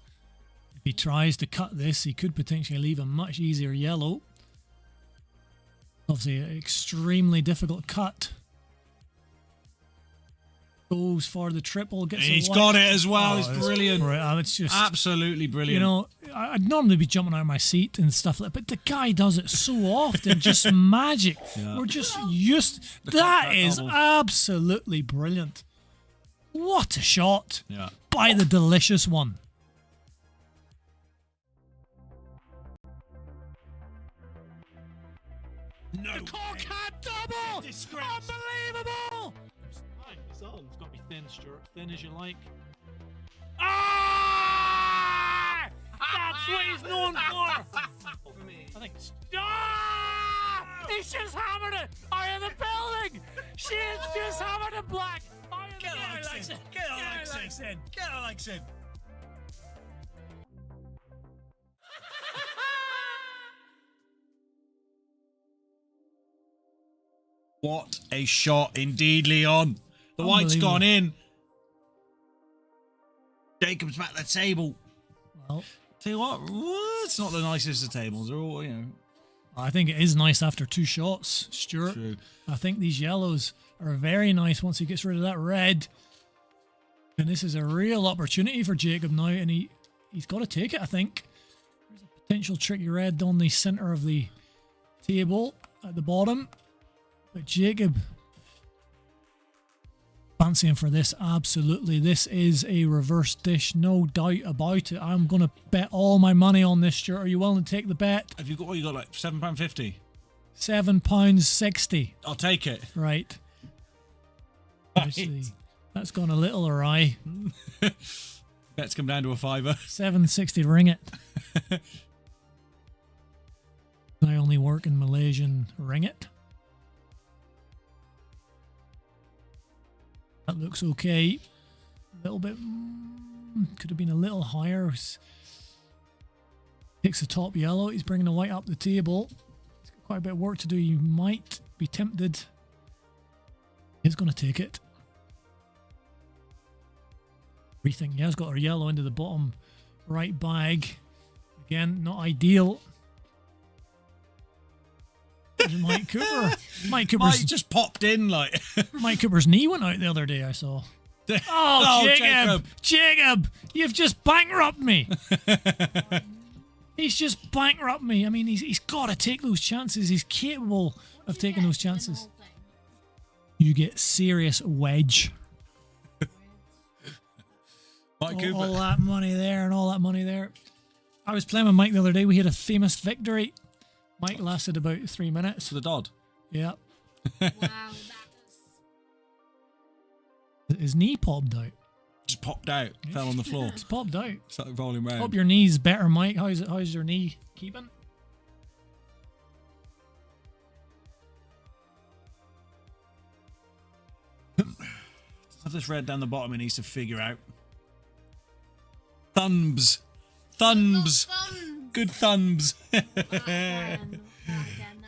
If he tries to cut this, he could potentially leave a much easier yellow. Obviously, an extremely difficult cut. Goes for the triple. Gets He's a white. got it as well. It's It's brilliant. It's just Absolutely brilliant. I'd normally be jumping out of my seat and stuff like that, but the guy does it so often, just magic. Yeah. We're just used. That is double. absolutely brilliant. What a shot Yeah. by the delicious one. No. Cockhat double! Disgrace. Unbelievable! It's got to be thin, Stuart. Thin as you like. Ah! That's what he's known for. I think it's... Ah! He's just hammered it out of the building. She's just hammered it black. Out of the building. Get Alex in. Get Alex in. What a shot indeed, Leon. The white's Unbelievable. gone in. Jacob's back at the table. Well, Tell you what, it's not the nicest of tables. They're all, I think it is nice after 2 shots, Stuart. True. I think these yellows are very nice once he gets rid of that red. And this is a real opportunity for Jacob now, and he's got to take it, I think. There's a potential tricky red on the centre of the table at the bottom. But Jacob fancying for this, absolutely. This is a reverse dish, no doubt about it. I'm going to bet all my money on this, Stuart. Are you willing to take the bet? Have you got what you got, like £7.50? £7.60. I'll take it. Right. Obviously, that's gone a little awry. Bet's come down to a fiver. $7.60 ringgit. I only work in Malaysian ringgit. That looks okay. A little bit, could have been a little higher. Takes the top yellow. He's bringing the white up the table. He's got quite a bit of work to do. You might be tempted. He's going to take it. Everything. He has got a yellow into the bottom right bag. Again, not ideal. There's Mike Cooper. Mike Cooper's Mike just popped in like. Mike Cooper's knee went out the other day, I saw. Oh, Jacob! You've just bankrupted me. He's just bankrupted me. I mean, he's got to take those chances. He's capable of taking those chances. You get serious wedge. Mike Cooper. All that money there and all that money there. I was playing with Mike the other day. We had a famous victory. Mike lasted about 3 minutes. For the Dodd. Yeah. Wow, that was... His knee popped out. Just popped out. Fell on the floor. It's popped out. Started rolling round. Hope your knee's better, Mike. How's your knee keeping? Have this red down the bottom he needs to figure out. Thumbs. Thumbs. Good thumbs.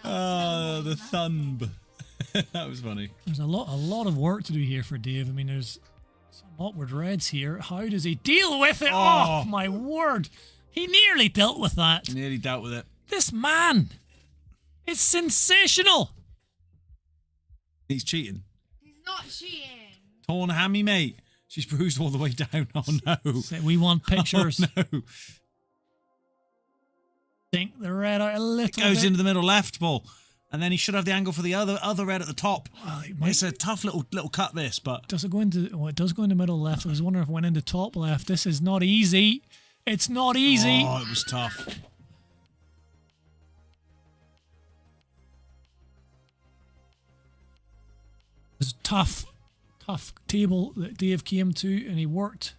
Oh, the thumb. That was funny. There's a lot of work to do here for Dave. I mean, there's some awkward reds here. How does he deal with it? Oh, my word. He nearly dealt with that. Nearly dealt with it. This man. It's sensational. He's cheating. He's not cheating. Torn hammy, mate. She's bruised all the way down. Oh, no. So we want pictures. Oh, no. Think the red out a little It goes bit. into the middle left, ball. And then he should have the angle for the other red at the top. Well, it might- It's a tough little cut, this, but... Does it go into... Well, it does go into middle left. I was wondering if it went into top left. This is not easy. It's not easy. Oh, it was tough. It was a tough table that Dave came to, and he worked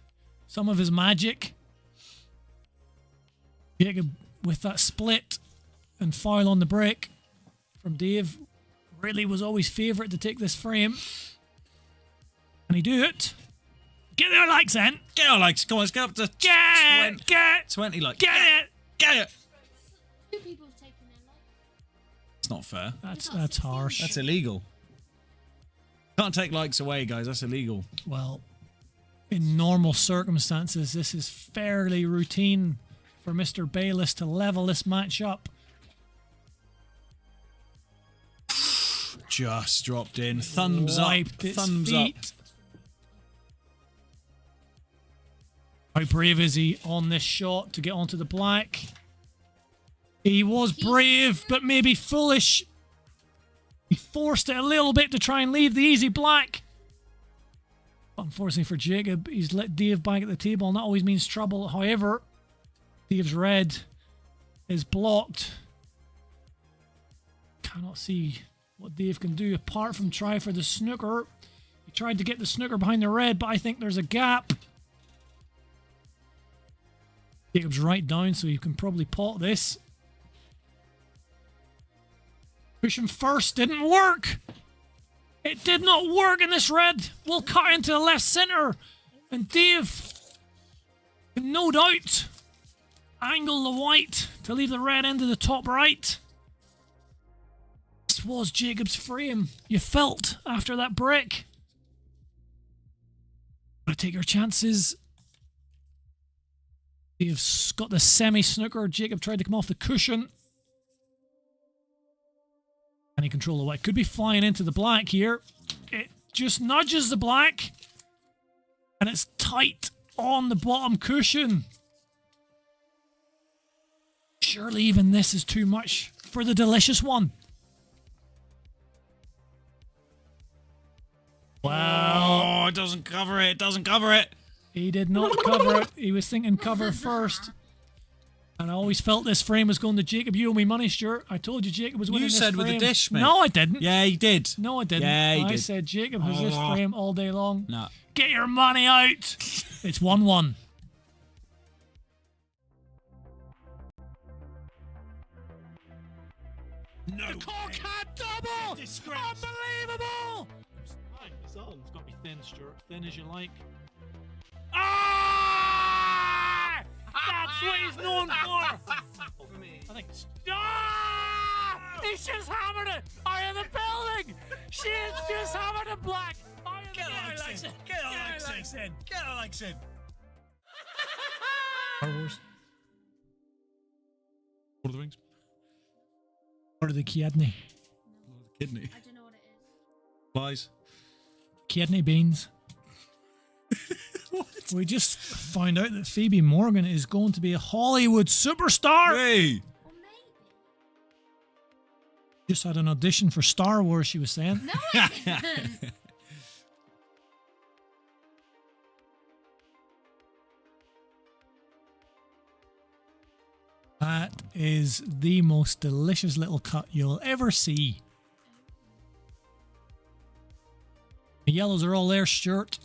some of his magic. Jacob with that split and foul on the break from Dave really was always favourite to take this frame. Can he do it? Get their likes in. Get our likes. Come on, let's go up to Get 20 likes. Get it. Get it. 2 people have taken their life. It's not fair. That's harsh. That's illegal. Can't take likes away, guys. That's illegal. Well, in normal circumstances, this is fairly routine for Mr. Bayless to level this match up. Just dropped in. Thumbs Wiped up. its Thumbs feet. up. How brave is he on this shot to get onto the black? He was brave, but maybe foolish. He forced it a little bit to try and leave the easy black. Unfortunately for Jacob, he's let Dave back at the table, and that always means trouble. However, Dave's red is blocked. Cannot see what Dave can do apart from try for the snooker. He tried to get the snooker behind the red, but I think there's a gap. Jacob's right down, so you can probably pot this. Push him first, didn't work. It did not work, and this red will cut into the left centre. And Dave can no doubt angle the white to leave the red into the top right. This was Jacob's frame. You felt after that break. Gotta take your chances. You've got the semi-snooker. Jacob tried to come off the cushion. Can he control the white? Could be flying into the black here. It just nudges the black. And it's tight on the bottom cushion. Surely even this is too much for the delicious one. Wow. Oh, it doesn't cover it. It doesn't cover it. He did not cover it. He was thinking cover first. And I always felt this frame was going to Jacob. You owe me money, Stuart. I told you Jacob was winning this frame. You said with the dish, mate. No, I didn't. Yeah, he did. No, I didn't. Yeah, he I did. said Jacob has this frame all day long. No. Get your money out. It's 1-1. No. The cockhat double! Disgrace. Unbelievable! It's got to be thin, Stuart. Thin as you like. Ah! That's what he's known for! I think it's... Ah! He's just hammered it out of the building. She's just hammered it black. Get Alex in. Get Alex in. Get Alex in. Star Wars. Lord of the Rings. Or the kidney. Kidney. I don't know what it is. Flies. Kidney beans. What? We just found out that Phoebe Morgan is going to be a Hollywood superstar. Hey. Or maybe. Just had an audition for Star Wars, she was saying. No, I didn't. That is the most delicious little cut you'll ever see. The yellows are all there, Stuart.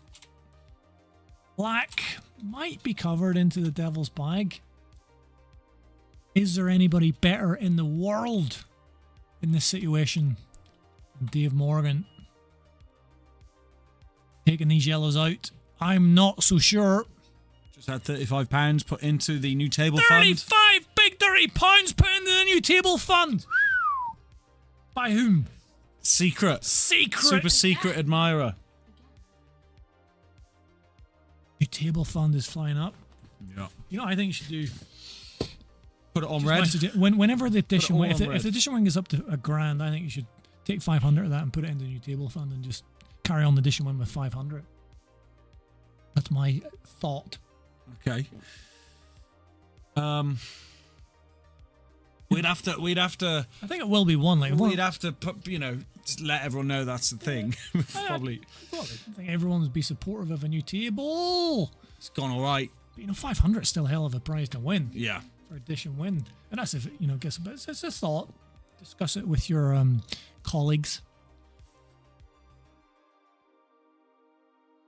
Black might be covered into the devil's bag. Is there anybody better in the world in this situation than Dave Morgan? Taking these yellows out. I'm not so sure. Just had £35 put into the new table fund. 35 big dirty pounds put into the new table fund. By whom? Secret. Super secret admirer. New table fund is flying up. Yeah. You know what I think you should do? Put it on Just red. my whenever the addition all wing, on if red. the addition wing is up to $1,000, I think you should take 500 of that and put it into the new table fund and just carry on the addition wing with 500. That's my thought. Okay. We'd have to. I think it will be one. Like We'd have to put, just let everyone know that's the thing. Probably. Well, I think everyone would be supportive of a new table. It's gone all right. But 500 is still a hell of a prize to win. Yeah. For addition win, and that's if guess. But it's a thought. Discuss it with your colleagues.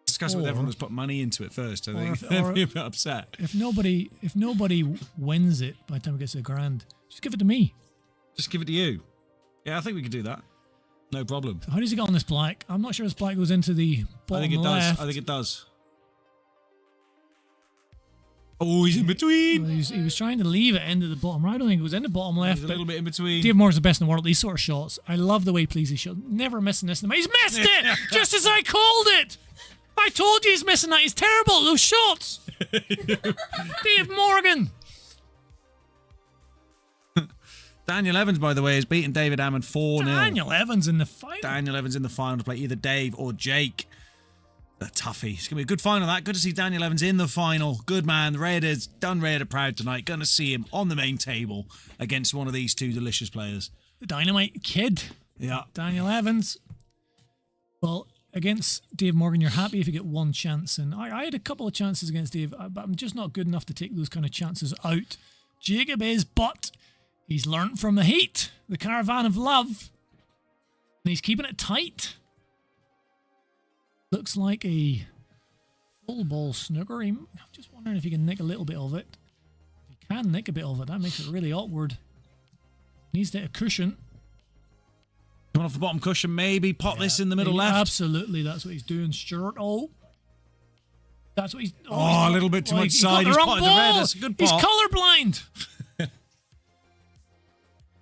Discuss it with Or- everyone that's put money into it first. I or think if- they'd or- be a bit upset. If nobody wins it by the time it gets to $1,000, just give it to me. Just give it to you. Yeah, I think we could do that. No problem. So how does he get on this black? I'm not sure this black goes into the bottom I think it left. does. I think it does. Oh, he's in between. Well, he was trying to leave it into the bottom right. I don't think it was in the bottom left. He's a But little bit in between. Dave Moore's the best in the world at these sort of shots. I love the way he plays these shots. Never missing this. He's missed it! Just as I called it! I told you he's missing that. He's terrible at those shots. Dave Morgan. Daniel Evans, by the way, has beaten David Hammond 4-0. Daniel Evans in the final. Daniel Evans in the final to play either Dave or Jake. A toughie. It's going to be a good final, that. Good to see Daniel Evans in the final. Good man. The Raiders done Raider proud tonight. Going to see him on the main table against one of these two delicious players. The Dynamite Kid. Yeah. Daniel Evans. Well, against Dave Morgan, you're happy if you get one chance. And I had a couple of chances against Dave, but I'm just not good enough to take those kind of chances out. Jacob is, but he's learnt from the heat, the caravan of love. And he's keeping it tight. Looks like a full ball snooker. I'm just wondering if he can nick a little bit of it. If he can nick a bit of it, that makes it really awkward. Needs to hit a cushion. Coming off the bottom cushion, maybe pot this in the middle left. Absolutely, that's what he's doing. Stuart. Oh, that's what he's. Oh, a little bit too much he's got side. the He's wrong potted the ball. red. That's a good He's pot. colourblind.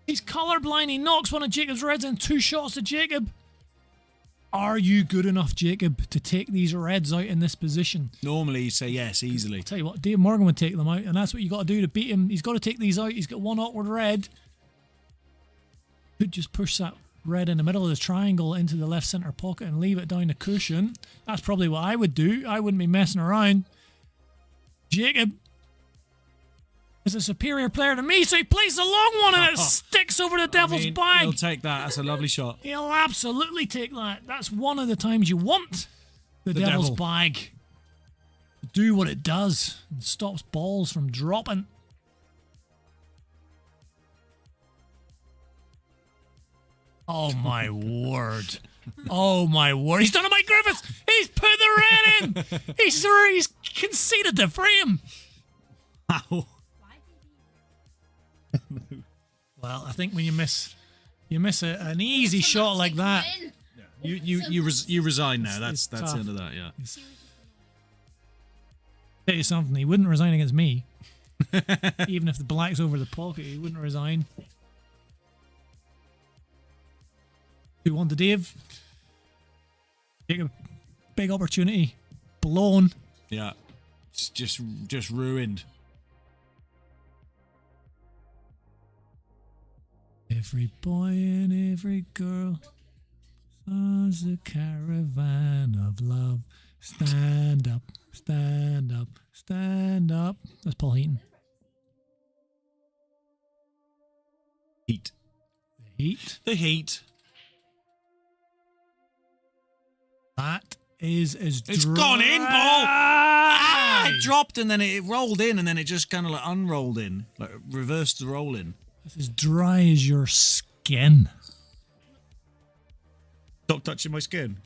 He's colorblind. He knocks one of Jacob's reds in 2 shots to Jacob. Are you good enough, Jacob, to take these reds out in this position? Normally, you say yes, easily. I'll tell you what, Dave Morgan would take them out, and that's what you got to do to beat him. He's got to take these out. He's got 1 awkward red. Could just push that red in the middle of the triangle into the left center pocket and leave it down the cushion. That's probably what I would do. I wouldn't be messing around. Jacob is a superior player to me, so he plays the long one and it sticks over the devil's bag. He'll take that. That's a lovely shot. He'll absolutely take that. That's one of the times you want the devil's bag to do what it does and stops balls from dropping. Oh my word. Oh my word. He's done it, Mike Griffiths. He's put the red in. He's conceded the frame. Ow. Well, I think when you miss an easy shot like that, You resign now. It's That's tough. the end of that. Yeah. Tell you something, he wouldn't resign against me. Even if the black's over the pocket, he wouldn't resign. 2-1 to Dave. Jacob, big opportunity. Blown. Yeah. It's just ruined. Every boy and every girl is a caravan of love. Stand up, stand up, stand up. That's Paul Heaton. Heat. Heat. The heat. That is as It's dry. gone in, Paul. Ah, it dropped and then it rolled in and then it just kind of like unrolled in, like reversed the roll in. It's as dry as your skin. Stop touching my skin.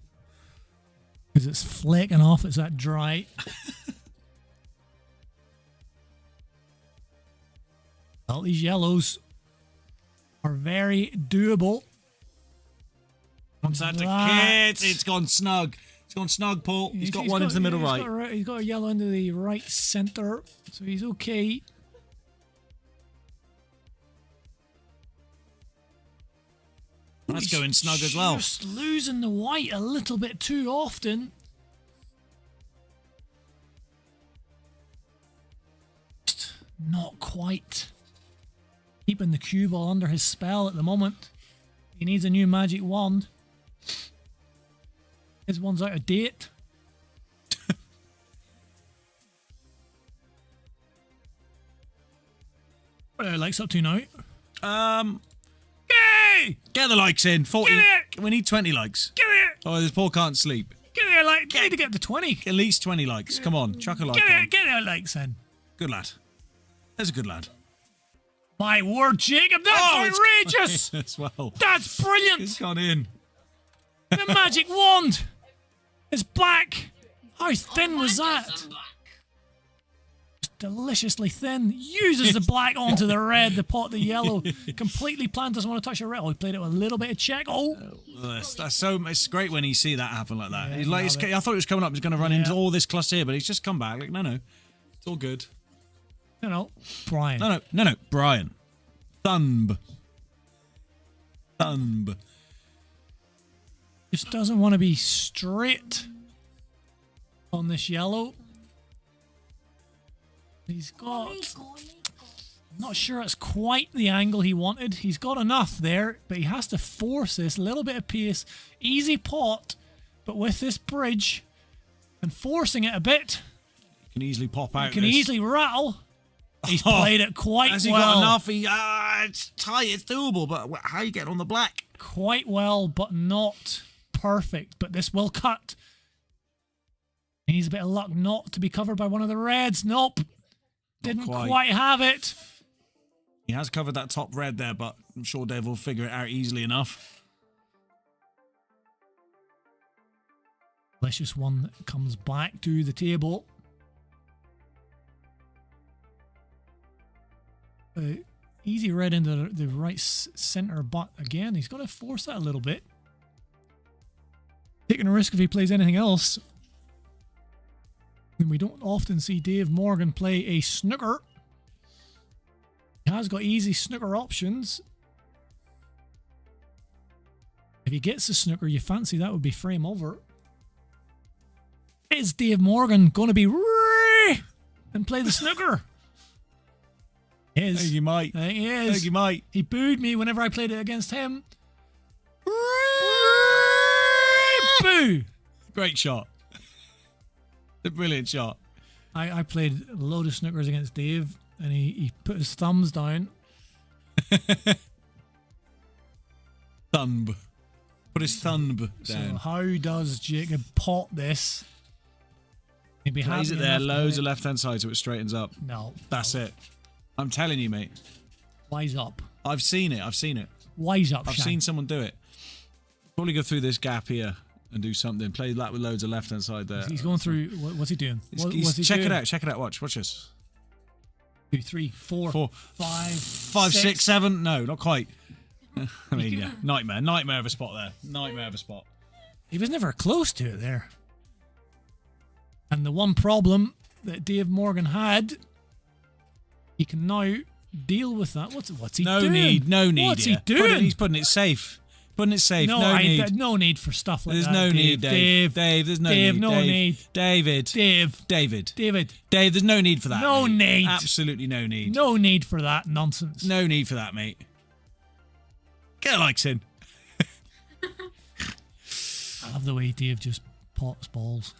Because it's flaking off. It's that dry. Well, these yellows are very doable. Comes out to That- kids. It's gone snug. It's gone snug, Paul. He's got one into the middle right. He's got a yellow into the right centre, so he's okay. That's going snug as well. Just losing the white a little bit too often. Just not quite keeping the cue ball under his spell at the moment. He needs a new magic wand. His one's out of date. What are the likes up to now? Yay! Get the likes in. 40. Get it! We need 20 likes. Get it! Oh, this Paul can't sleep. Get it! Like, need to get to 20. At least 20 likes. Come on, chuck a like Get on. it! Get it! Likes in. Good lad. There's a good lad. My word, Jacob, that's it's outrageous! gone in as well. That's brilliant! It's gone in. The magic wand is back! How thin was that? Deliciously thin. Uses the black onto the red, the pot, the yellow. Completely planned, doesn't want to touch the red. Oh, he played it with a little bit of check. Oh! It's great when you see that happen like that. Yeah, He's like, love it. I thought it was coming up. He's going to run Yeah. into all this cluster here, but he's just come back. Like, no. It's all good. No, Brian. No. Brian. Thumb. Just doesn't want to be straight on this yellow. He's got... Not sure it's quite the angle he wanted. He's got enough there, but he has to force this. A little bit of pace. Easy pot, but with this bridge and forcing it a bit, You can easily pop out. can this. easily rattle. He's played it quite Has he well. got enough? It's tight. It's doable, but how you getting on the black? Quite well, but not perfect. But this will cut. He needs a bit of luck not to be covered by one of the reds. Nope. Didn't quite. quite have it. He has covered that top red there, but I'm sure Dave will figure it out easily enough. Delicious one that comes back to the table. Easy red into the right center, but again, he's got to force that a little bit. Taking a risk if he plays anything else. And we don't often see Dave Morgan play a snooker. He has got easy snooker options. If he gets the snooker, you fancy that would be frame over. Is Dave Morgan going to be and play the snooker? He I is. think you might. I think he I is. think you might. He booed me whenever I played it against him. Boo! Great shot. A brilliant shot. I played a load of snookers against Dave, and he put his thumbs down. Thumb. Put his thumb So down. how does Jacob pot this? He'd be Plays it happy there, enough to loads do of it. left-hand side so it straightens up. No. That's it. I'm telling you, mate. Wise up. I've seen it. I've seen it. Wise up, I've Shag. seen someone do it. Probably go through this gap here and do something. Play that with loads of left-hand side there. He's going through. What's he doing? What's he check doing? it out. Check it out. Watch this. 2, 3, 4, Four, 5, 5, 6, 7. No, not quite. I mean, yeah. Nightmare of a spot there. Nightmare of a spot. He was never close to it there. And the one problem that Dave Morgan had, he can now deal with that. What's he doing? No need. What's here. he doing? He's putting it safe. Putting it safe. No, No need. no need for stuff like There's that. no need, Dave. Dave, There's no Dave, need. no Dave. need. David. Dave, David. David, There's no need for that. No mate. need. Absolutely no need. no need for that nonsense. No need for that, mate. Get a likes in. I love the way Dave just pots balls.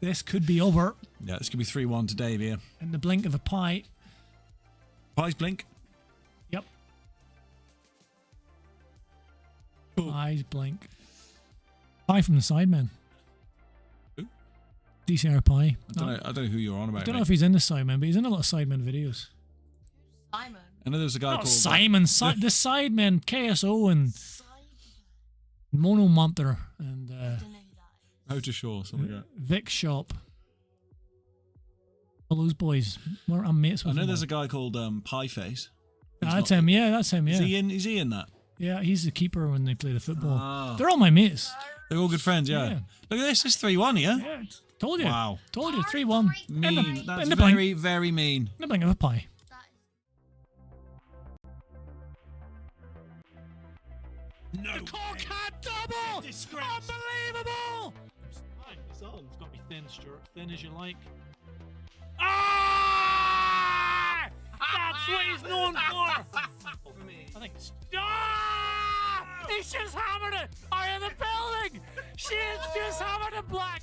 This could be over Yeah, this could be 3-1 to Dave here. in the blink of a pie. Pies blink. Yep. Eyes blink. Pie from the Sidemen. Who? DCR Pie. I don't know who you're on about. I don't know mate. if he's in the Sidemen, but he's in a lot of Sidemen videos. Simon. I know there's a guy Not called Simon, the Sidemen, KSO and Mono Munter and Outer Shore, something like that. Vic Shop. All those boys. I'm mates I with know them there's all. a guy called Pie Face. That's him, yeah, that's him, yeah. Is he in that? Yeah, he's the keeper when they play the football. Ah. They're all my mates. They're all good friends, yeah. Yeah. Look at this, it's 3-1 here. Yeah, told you. Wow. Told you, 3-1. Mean. In That's the blink, very, very mean. in the blink of a pie. No. Cockhat double! Disgrace. Unbelievable! It's on. It's got to be thin, Stuart. Thin as you like. Ah! That's what he's known for! I think it's... Ah! He's just hammered it out of the building! She's just hammered it black!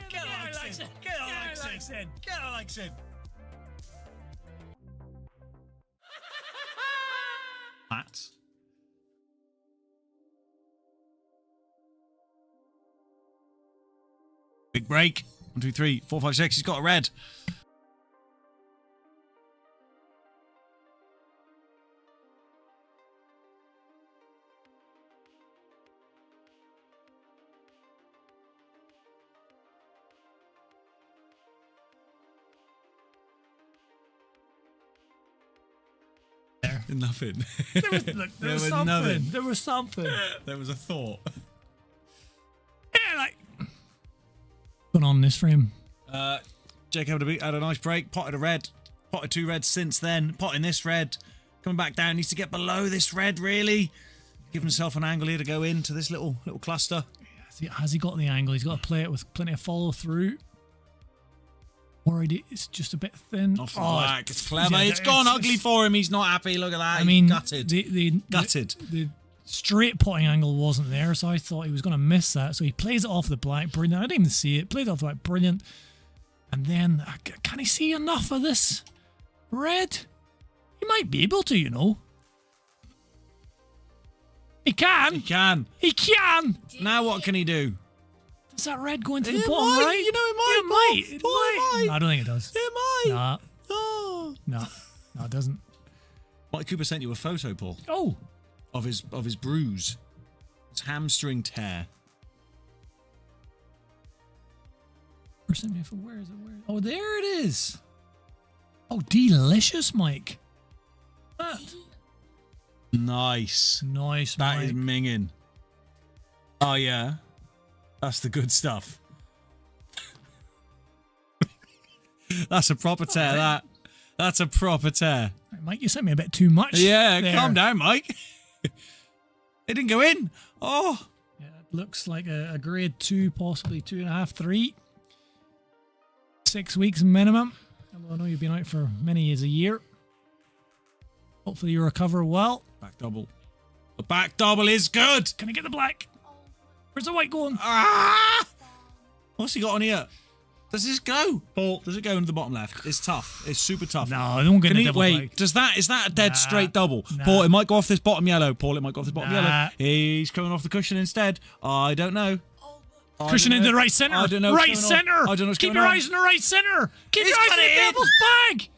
Get Alex in. Get Alex in. Get Alex in. Matt. Big break. 1, 2, 3, 4, 5, 6. He's got a red. Nothing. There was, look, there was was something. nothing. There was something. There was a thought. Yeah, like... Going on in this frame. Jacob had a nice break. Potted a red. Potted 2 reds since then. Potting this red. Coming back down. Needs to get below this red, really. Give himself an angle here to go into this little cluster. Has he got the angle? He's got to play it with plenty of follow through. Worried it's just a bit thin. Off the black. It's clever. yeah, It's gone ugly for him. He's not happy. Look at that. I mean, gutted. Gutted. The straight potting angle wasn't there, so I thought he was going to miss that. So he plays it off the black. Brilliant. I didn't even see it. Plays it off the black. Brilliant. And then, can he see enough of this red? He might be able to, you know. He can. He can. He can. Now what can he do? Does that red go into the It bottom might, right? you know, it might, It might. It Paul, might. it might. No, I don't think it does. It might. Nah. Oh. No, it doesn't. Mike Cooper sent you a photo, Paul, Oh, of his bruise. His hamstring tear. where is it? Where is it? Oh, there it is. Oh, delicious, Mike. That. Nice. Nice, That Mike. is minging. Oh, yeah. That's the good stuff. That's a proper tear, that. That's a proper tear. Mike, you sent me a bit too much. Yeah, there. calm down, Mike. It didn't go in. Oh. Yeah, it looks like a grade 2, possibly 2.5, 3. 6 weeks minimum. Although I know you've been out for many as a year. Hopefully you recover well. Back double. The back double is good. Can I get the black? Where's the white going? Ah! What's he got on here? Does this go? Paul, does it go into the bottom left? It's tough. It's super tough. No, I don't get Can a he, double wait, black. is that a dead Nah, straight double? nah. Paul, it might go off this bottom yellow. Paul, it might go off this bottom Nah. yellow. He's coming off the cushion instead. I don't know. I Cushion don't into know. the right centre. I don't know what's Right going on. centre. I don't know what's Keep going your on. eyes on the right centre. Keep He's your eyes got on the it in. devil's bag.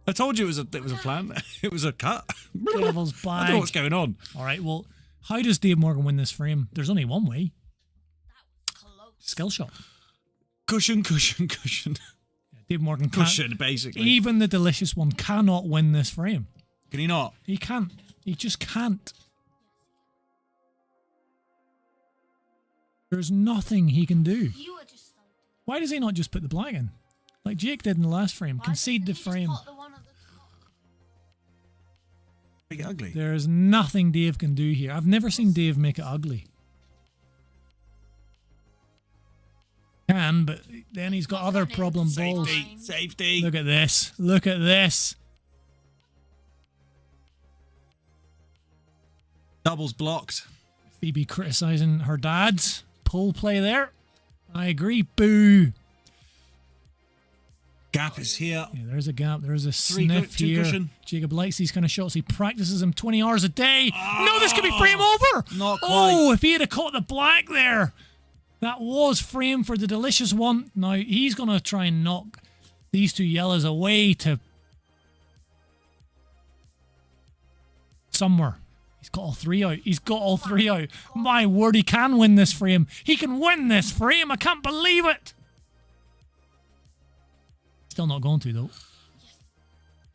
I told you it was a plan. It was a cut. Devil's I don't bag. know what's going on. All right, well, how does Dave Morgan win this frame? There's only one way. Skill shot. Cushion, cushion, cushion. Dave Morgan can't. Cushion, basically. Even the Dishlicious one cannot win this frame. Can he not? He can't. He just can't. There's nothing he can do. You were just so Why does he not just put the black in? Like Jake did in the last frame. Concede the frame. Make it ugly. There's nothing Dave can do here. I've never seen Dave make it ugly. Can, but then he's got other problem balls. Safety, safety. Look at this. Look at this. Doubles blocked. Phoebe criticising her dad's pull play there. I agree. Boo. Gap is here. Yeah, there's a gap. There's a Three sniff two here. cushion. Jacob likes these kind of shots. He practices them 20 hours a day. No, this could be frame over. Not quite. Oh, if he had caught the black there. That was frame for the Dishlicious one. Now he's going to try and knock these two yellows away to somewhere. He's got all three out. He's got all three out. My word, he can win this frame. He can win this frame. I can't believe it. Still not going to, though.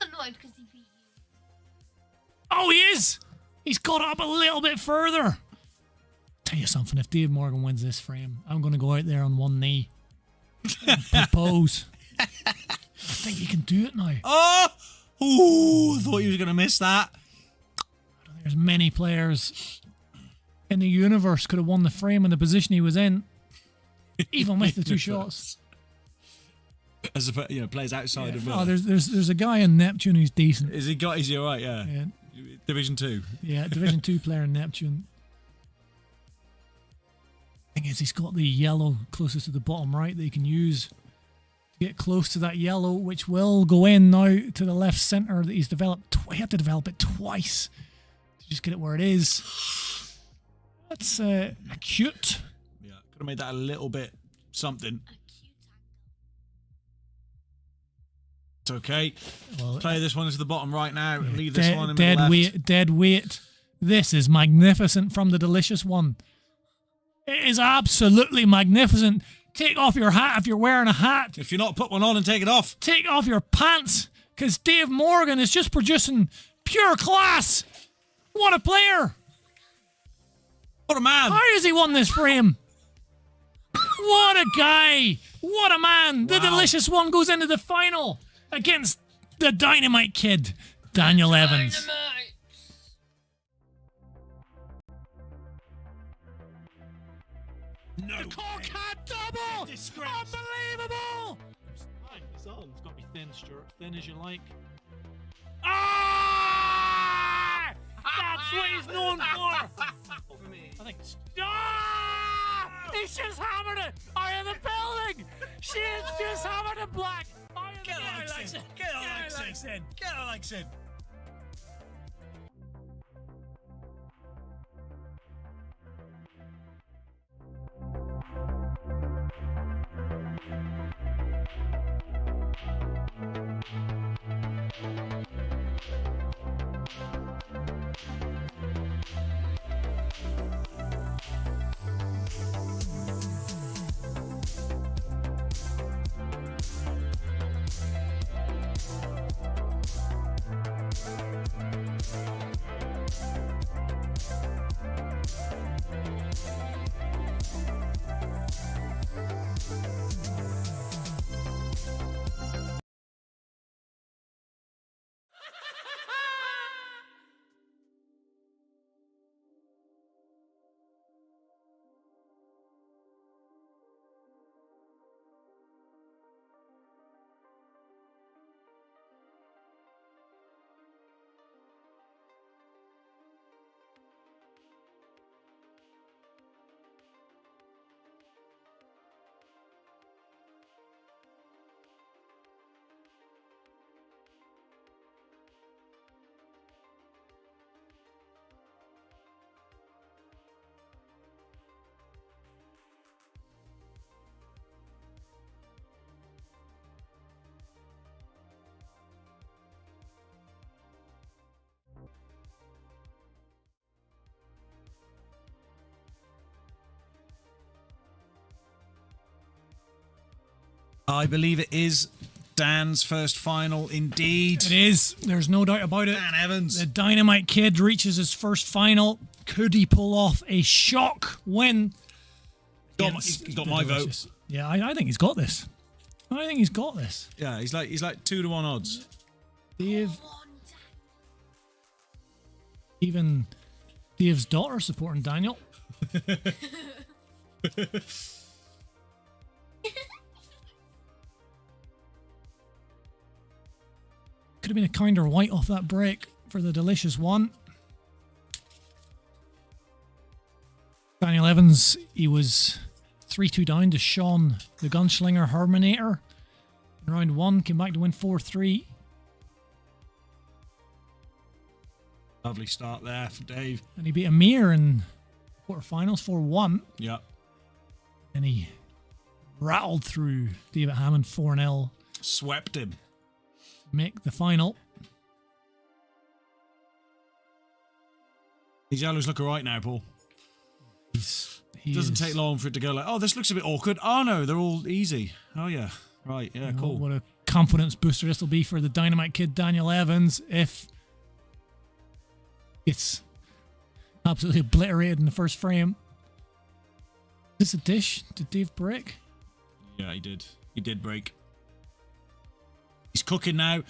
annoyed because he beat you. Oh, he is. He's got up a little bit further. Tell you something, if Dave Morgan wins this frame, I'm going to go out there on one knee and propose. I think he can do it now. Oh! Ooh, I thought he was going to miss that. There's many players in the universe could have won the frame in the position he was in, even with the two shots. As a, plays outside of. Oh, there's a guy in Neptune who's decent. Is he alright? Yeah. Yeah, Division 2. yeah, Division 2 player in Neptune. Thing is, he's got the yellow closest to the bottom right that he can use to get close to that yellow, which will go in now to the left centre that he's developed. He had to develop it twice to just get it where it is. That's acute. Yeah, could have made that a little bit something. It's okay. Well, Play this one into the bottom right now. Leave this one in the dead left. weight, dead weight. This is magnificent from the Dishlicious one. It is absolutely magnificent. Take off your hat if you're wearing a hat. If you're not, put one on and take it off. Take off your pants, because Dave Morgan is just producing pure class. What a player. What a man. How has he won this frame? What a guy. What a man. The Wow. Dishlicious one goes into the final against the Dynamite Kid, Daniel Evans. No. The Cockhat double! Unbelievable! It's on. It's got to be thin, Stuart. Thin as you like. Ah! That's what he's known for. I think. Ah! He's just hammered it. Out of the building. She has just hammered it black. Out of the building. Get on, Alexin. I believe it is Dan's first final indeed. It is. There's no doubt about it. Dan Evans. The Dynamite Kid reaches his first final. Could he pull off a shock win? He's got my vote. Yeah, I think he's got this. I think he's got this. Yeah, he's like 2-1 odds. Dave. Even Dave's daughter supporting Daniel. Could have been a kinder white off that break for the Dishlicious one. Daniel Evans, he was 3-2 down to Sean, the Gunslinger Herminator. In round 1, came back to win 4-3. Lovely start there for Dave. And he beat Amir in quarterfinals 4-1. Yeah. And he rattled through David Hammond 4-0. Swept him. Make the final. These yellows look alright now, Paul. He Doesn't is- take long for it to go like, oh, this looks a bit awkward. Oh no, they're all easy. Oh yeah, right, yeah, Oh, cool. what a confidence booster this will be for the Dynamite Kid Daniel Evans if it's absolutely obliterated in the first frame. Is this a dish? Did Dave break? Yeah, he did. He did break. He's cooking now.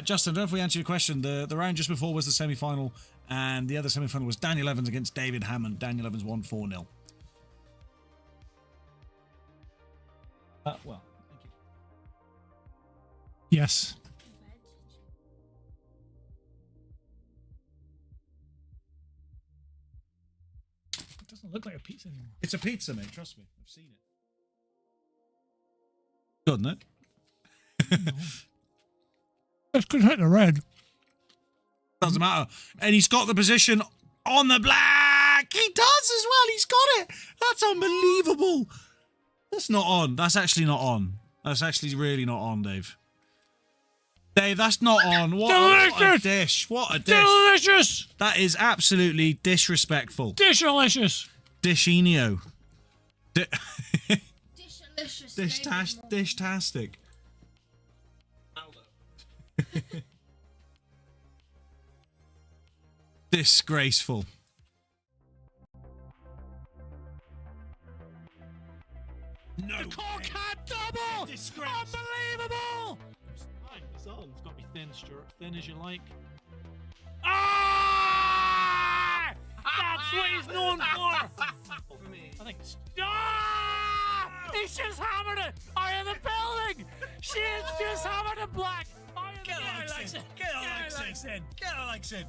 Justin, I don't know if we answered your question. The round just before was the semi-final, and the other semi-final was Daniel Evans against David Hammond. Daniel Evans won 4-0. Well, thank you. Yes. It doesn't look like a pizza anymore. It's a pizza, mate. Trust me. I've seen it. Good, isn't it? This could hit the red. Doesn't matter. And he's got the position on the black. He does as well. He's got it. That's unbelievable. That's not on. That's actually not on. That's actually really not on, Dave. Dave, that's not on. What a dish. What a dish. Dishlicious! That is absolutely disrespectful. Dishlicious! Dishinio. Dishlicious. Dishtastic. Disgraceful. No. The cork had double! Disgrace. Unbelievable! It's on. It's got to be thin, Stuart. Thin as you like. Ah! That's what he's known for! For me. I think it's... Ah! He's just hammered it! Are you in the building? She is just hammered it black! Are you in the building? Get Alexin.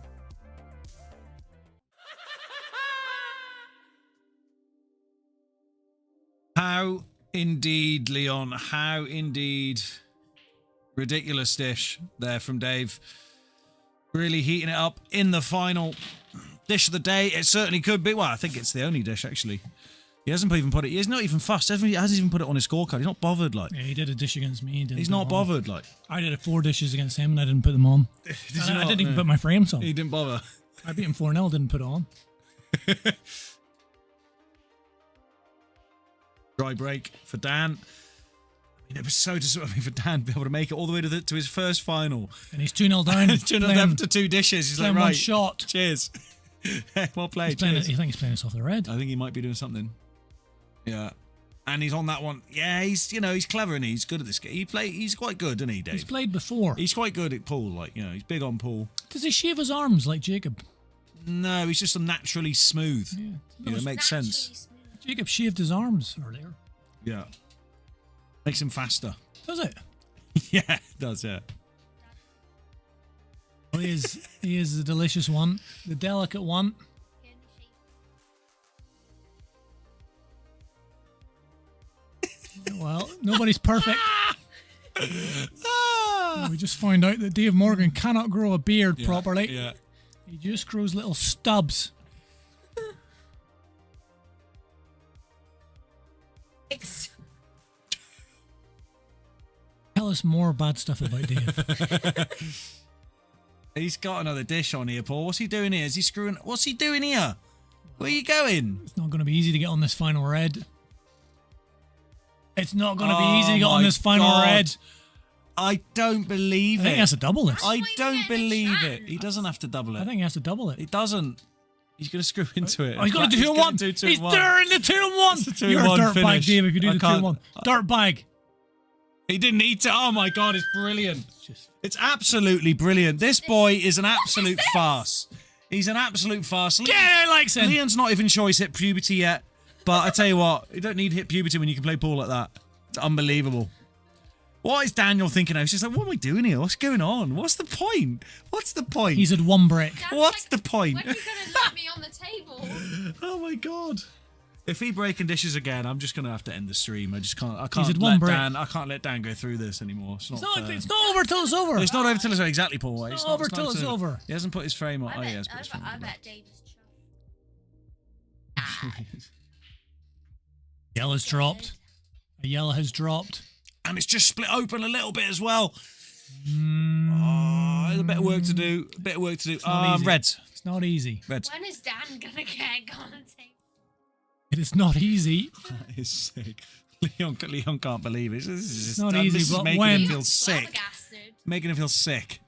How indeed, Leon. How indeed. Ridiculous dish there from Dave. Really heating it up in the final dish of the day. It certainly could be. Well, I think it's the only dish, actually. He hasn't even put it. He's not even fussed. He hasn't even put it on his scorecard. He's not bothered, like. Yeah, he did a dish against me. He didn't He's put not them on. bothered, like. I did 4 dishes against him and I didn't put them on. Did I you not? didn't even No. put my frames on. He didn't bother. I beat him 4-0, didn't put it on. Dry break for Dan. I mean, it was so disappointing for Dan to be able to make it all the way to his first final. And he's 2-0 down. Down to 2 dishes. He's like, playing one right, shot. cheers. Well played, He's playing cheers. it, you think he's playing this off the red? I think he might be doing something. Yeah. And he's on that one. Yeah, he's clever and he's good at this game. He's quite good, isn't he, Dave? He's played before. He's quite good at pool, like, he's big on pool. Does he shave his arms like Jacob? No, he's just unnaturally smooth. Yeah. It makes sense. Jacob shaved his arms earlier. Yeah. Makes him faster. Does it? Yeah, it does, yeah. Well, he is the delicious one, the delicate one. Well, nobody's perfect. We just found out that Dave Morgan cannot grow a beard properly. Yeah. He just grows little stubs. Tell us more bad stuff about Dave. He's got another dish on here, Paul. What's he doing here? Is he screwing? What's he doing here? Where are you going? It's not going to be easy to get on this final red. It's not going to be easy to get Oh on my this final God. red. I don't believe I it. think he has to double this. I Why don't did he believe get a it. He doesn't have to double it. I think he has to double it. He doesn't. He's going to screw into it. Oh, he's got to do He's two and gonna one. do two He's and one. doing the 2 and 1. It's a 2 You're and a 1 dirt bag, finish. Dave, if you do I the 2 and can't- 1. Dirt bag. He didn't need to. Oh my God, it's brilliant. It's absolutely brilliant. This boy is an absolute farce. He's an absolute farce. Yeah, I like him. Leon's not even sure he's hit puberty yet. But I tell you what, you don't need to hit puberty when you can play pool like that. It's unbelievable. What is Daniel thinking of? He's just like, what am I doing here? What's going on? What's the point? What's the point? He's at 1 break. What's the point? When are you going to let me on the table? Oh my God. If he breaking dishes again, I'm just gonna have to end the stream. I can't He's at one let break. Dan. I can't let Dan go through this anymore. It's not. It's not over till it's over. It's not over till it's over. Exactly, Paul. It's not over till it's over. He hasn't put his frame on. I Oh, bet, he has put his frame I on. bet Dave is chuffed. Yellow's dropped. A yellow has dropped. And it's just split open a little bit as well. Oh, there's a bit of work to do. A bit of work to do. not easy. Reds. It's not easy. Reds. When is Dan going to get on the table? It is not easy. That is sick. Leon can't believe it. This is just, not easy, this is but making when- him feel sick. Flabbergasted. Making him feel sick.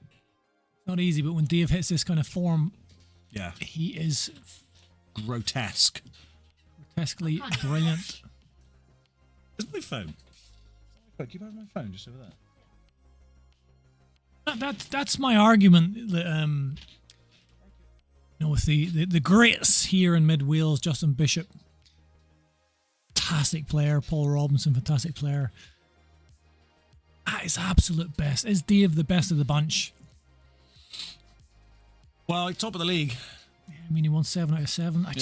Not easy, but when Dave hits this kind of form, Yeah. he is Grotesque. grotesquely brilliant. Where's my phone? Do you have my phone just over there? That's my argument. That, with the greats here in Mid Wales, Justin Bishop, fantastic player. Paul Robinson, fantastic player. At his absolute best, is Dave the best of the bunch? Well, top of the league. I mean, he won 7 out of 7. I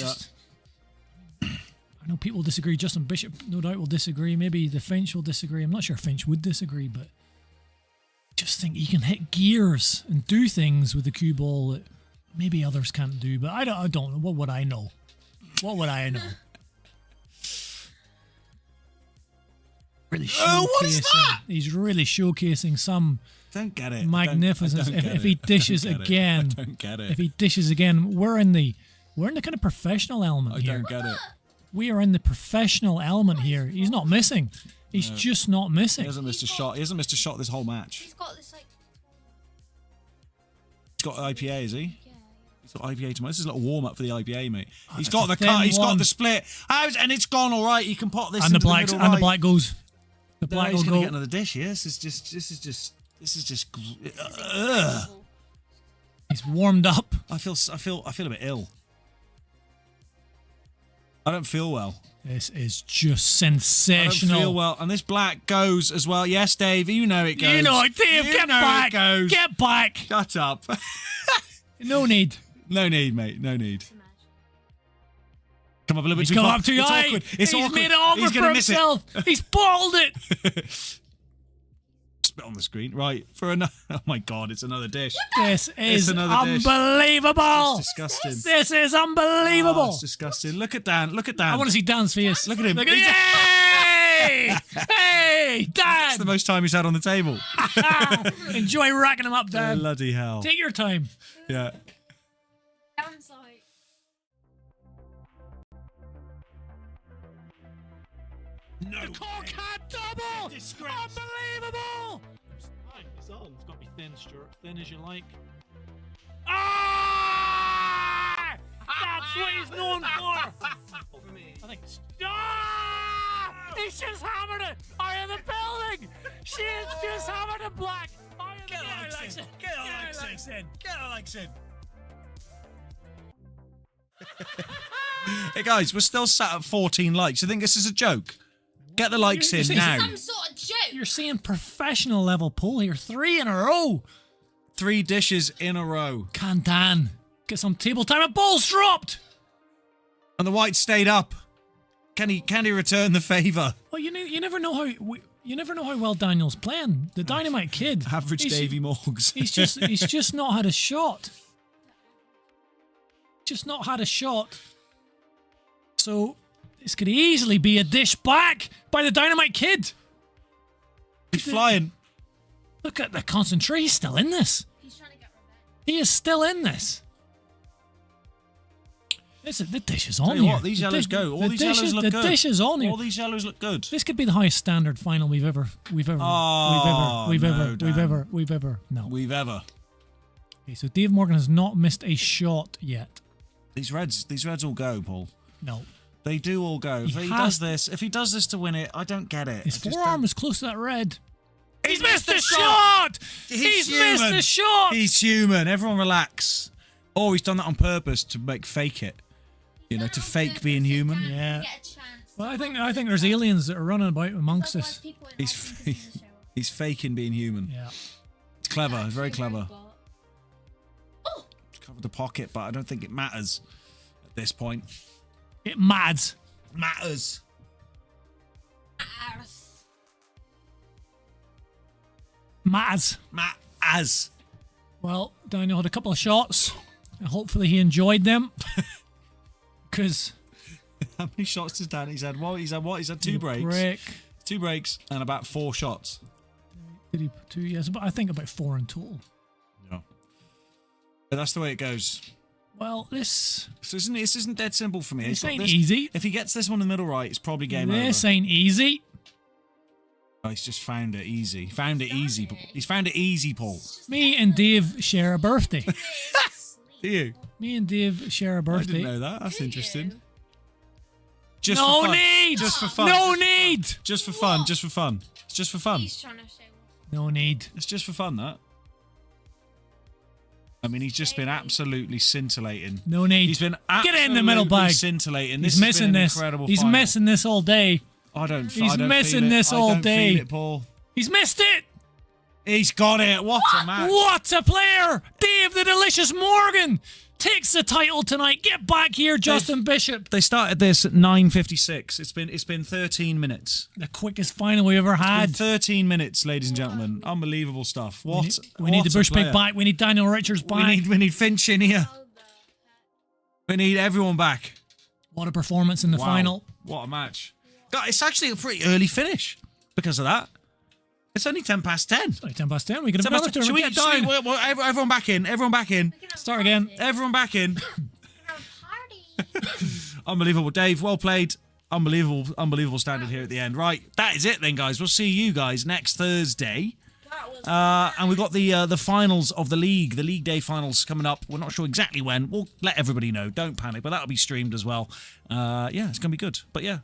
know people disagree. Justin Bishop, no doubt, will disagree. Maybe the Finch will disagree. I'm not sure Finch would disagree, but I just think he can hit gears and do things with the cue ball that maybe others can't do. But I don't know. What would I know? What would I know? Really showcasing. what is that? He's really showcasing some Don't get it. magnificence. I don't get If he it. I dishes don't get it. again, I don't get it. if he dishes again, we're in the kind of professional element I here. don't get it. We are in the professional element here. He's not missing. He's just not He missing. hasn't missed a shot. He hasn't missed a shot this whole match. He's got this, like, He's got IPA, is he? He's got IPA tomorrow. This is a little warm up for the IPA, mate. He's that's got a the thin cut. He's got one. the split. And it's gone all right. He can pot this And the into black middle and the right. black goes. The No, black he's will gonna go. get another dish. Here. This is just. Ugh. He's warmed up. I feel a bit ill. I don't feel well. This is just I don't sensational. feel well. And this black goes as well. Yes, Dave, you know it goes. You know it, Dave. You Get know back. It goes. Get back. Shut up. No need. No need, mate. No need. Come up a little bit He's too come far. up too It's high. awkward. It's He's awkward. made it awkward He's for gonna miss himself. He's balled it. it. Spit on the screen. Right. For another. Oh my God! It's another dish. This is another dish. unbelievable. It's disgusting. This is unbelievable. Oh, it's disgusting. Look at Dan. Look at Dan. I want to see Dan's face. Look at him. Look at Yay! Hey, Dan! It's the most time he's had on the table. Enjoy racking him up, Dan. Bloody hell. Take your time. Yeah. downside. No. The cock had double! Disgrace. Unbelievable! It's on. It's got to be thin, Stuart. Thin as you like. Ah! That's what he's known for. I think. He's just hammered it. Are you the building? She's just hammered it black. Are you the building? Get Alex in. Get Alex in. Hey guys, we're still sat at 14 likes. You think this is a joke? Get the likes You're in saying now. Some sort of joke. You're seeing professional level pull here. 3 in a row. 3 dishes in a row. Can Dan get some table time? A ball's dropped! And the white stayed up. Can he return the favour? Well, you never know how well Daniel's playing. The Dynamite Kid. Average he's- Davy Morgs. He's just not had a shot. Just not had a shot. So this could easily be a dish back by the Dynamite Kid. He's flying. Look at the concentration. He's still in this. He's trying to get revenge. He is still in this. The dish is on Tell you here. what, these The yellows dish- go. All the these dish yellows is- look the good. dish is on here. All these yellows look good. This could be the highest standard final we've ever. No. We've ever. Okay, so Dave Morgan has not missed a shot yet. These reds all go, Paul. No. They do all go. If he does this to win it, I don't get it. His I just forearm don't- is close to that red. He's missed the the shot! He's missed human. the shot! He's human. Everyone relax. Or he's done that on purpose to fake it. You know, to fake being human. Yeah. Well, I think there's aliens that are running about amongst us. He's faking being human. Yeah. It's clever. It's very clever. It's covered the pocket, but I don't think it matters at this point. It matters. Matters. Matters. Well, Daniel had a couple of shots, and hopefully he enjoyed them. Because How many shots does Danny's had? Well, he's had what? He's had two breaks. Two breaks and about 4 shots. Did he put 2? Yes, but I think about 4 in total. Yeah. But that's the way it goes. Well, this So this isn't dead simple for me. This He's got ain't easy. If he gets this one in the middle right, it's probably game over. this ain't easy. Oh, he's just found it easy. Found it easy. He's found it easy, Paul. Me and Dave share a birthday. Do you? Me and Dave share a I birthday. didn't know that. That's interesting. Just No for fun. need. Just for fun. No need. Just for fun. Just for fun. It's just for fun. He's trying to show off. No need. It's just for fun, that. I mean, he's just been absolutely scintillating. No need. He's been Get it in the middle absolutely bag. scintillating. He's This has missing been an this. incredible He's final. missing this all day. I don't. He's I don't missing feel it. this all I don't day. Feel it, Paul. He's missed it. He's got it. What a match! What a player! Dave the Delicious Morgan takes the title tonight. Get back here, Justin Bishop. They started this at 9:56. It's been 13 minutes. The quickest final we ever It's been had. 13 minutes, ladies and gentlemen. Unbelievable stuff. What? We need what the a Bush Pig player. back. We need Daniel Richards back. We need Finch in here. We need everyone back. What a performance in the Wow. final. What a match. God, it's actually a pretty early finish because of that. It's only 10 past 10. It's only 10 past 10. We can have 10 another past 10. tournament. Get down. Everyone back in. Everyone back in. Start again. Everyone back in. Party. Unbelievable. Dave, well played. Unbelievable standard here at the end. Right, that is it then, guys. We'll see you guys next Thursday. And we've got the finals of the league day finals coming up. We're not sure exactly when. We'll let everybody know. Don't panic, but that'll be streamed as well. Yeah, it's going to be good. But yeah,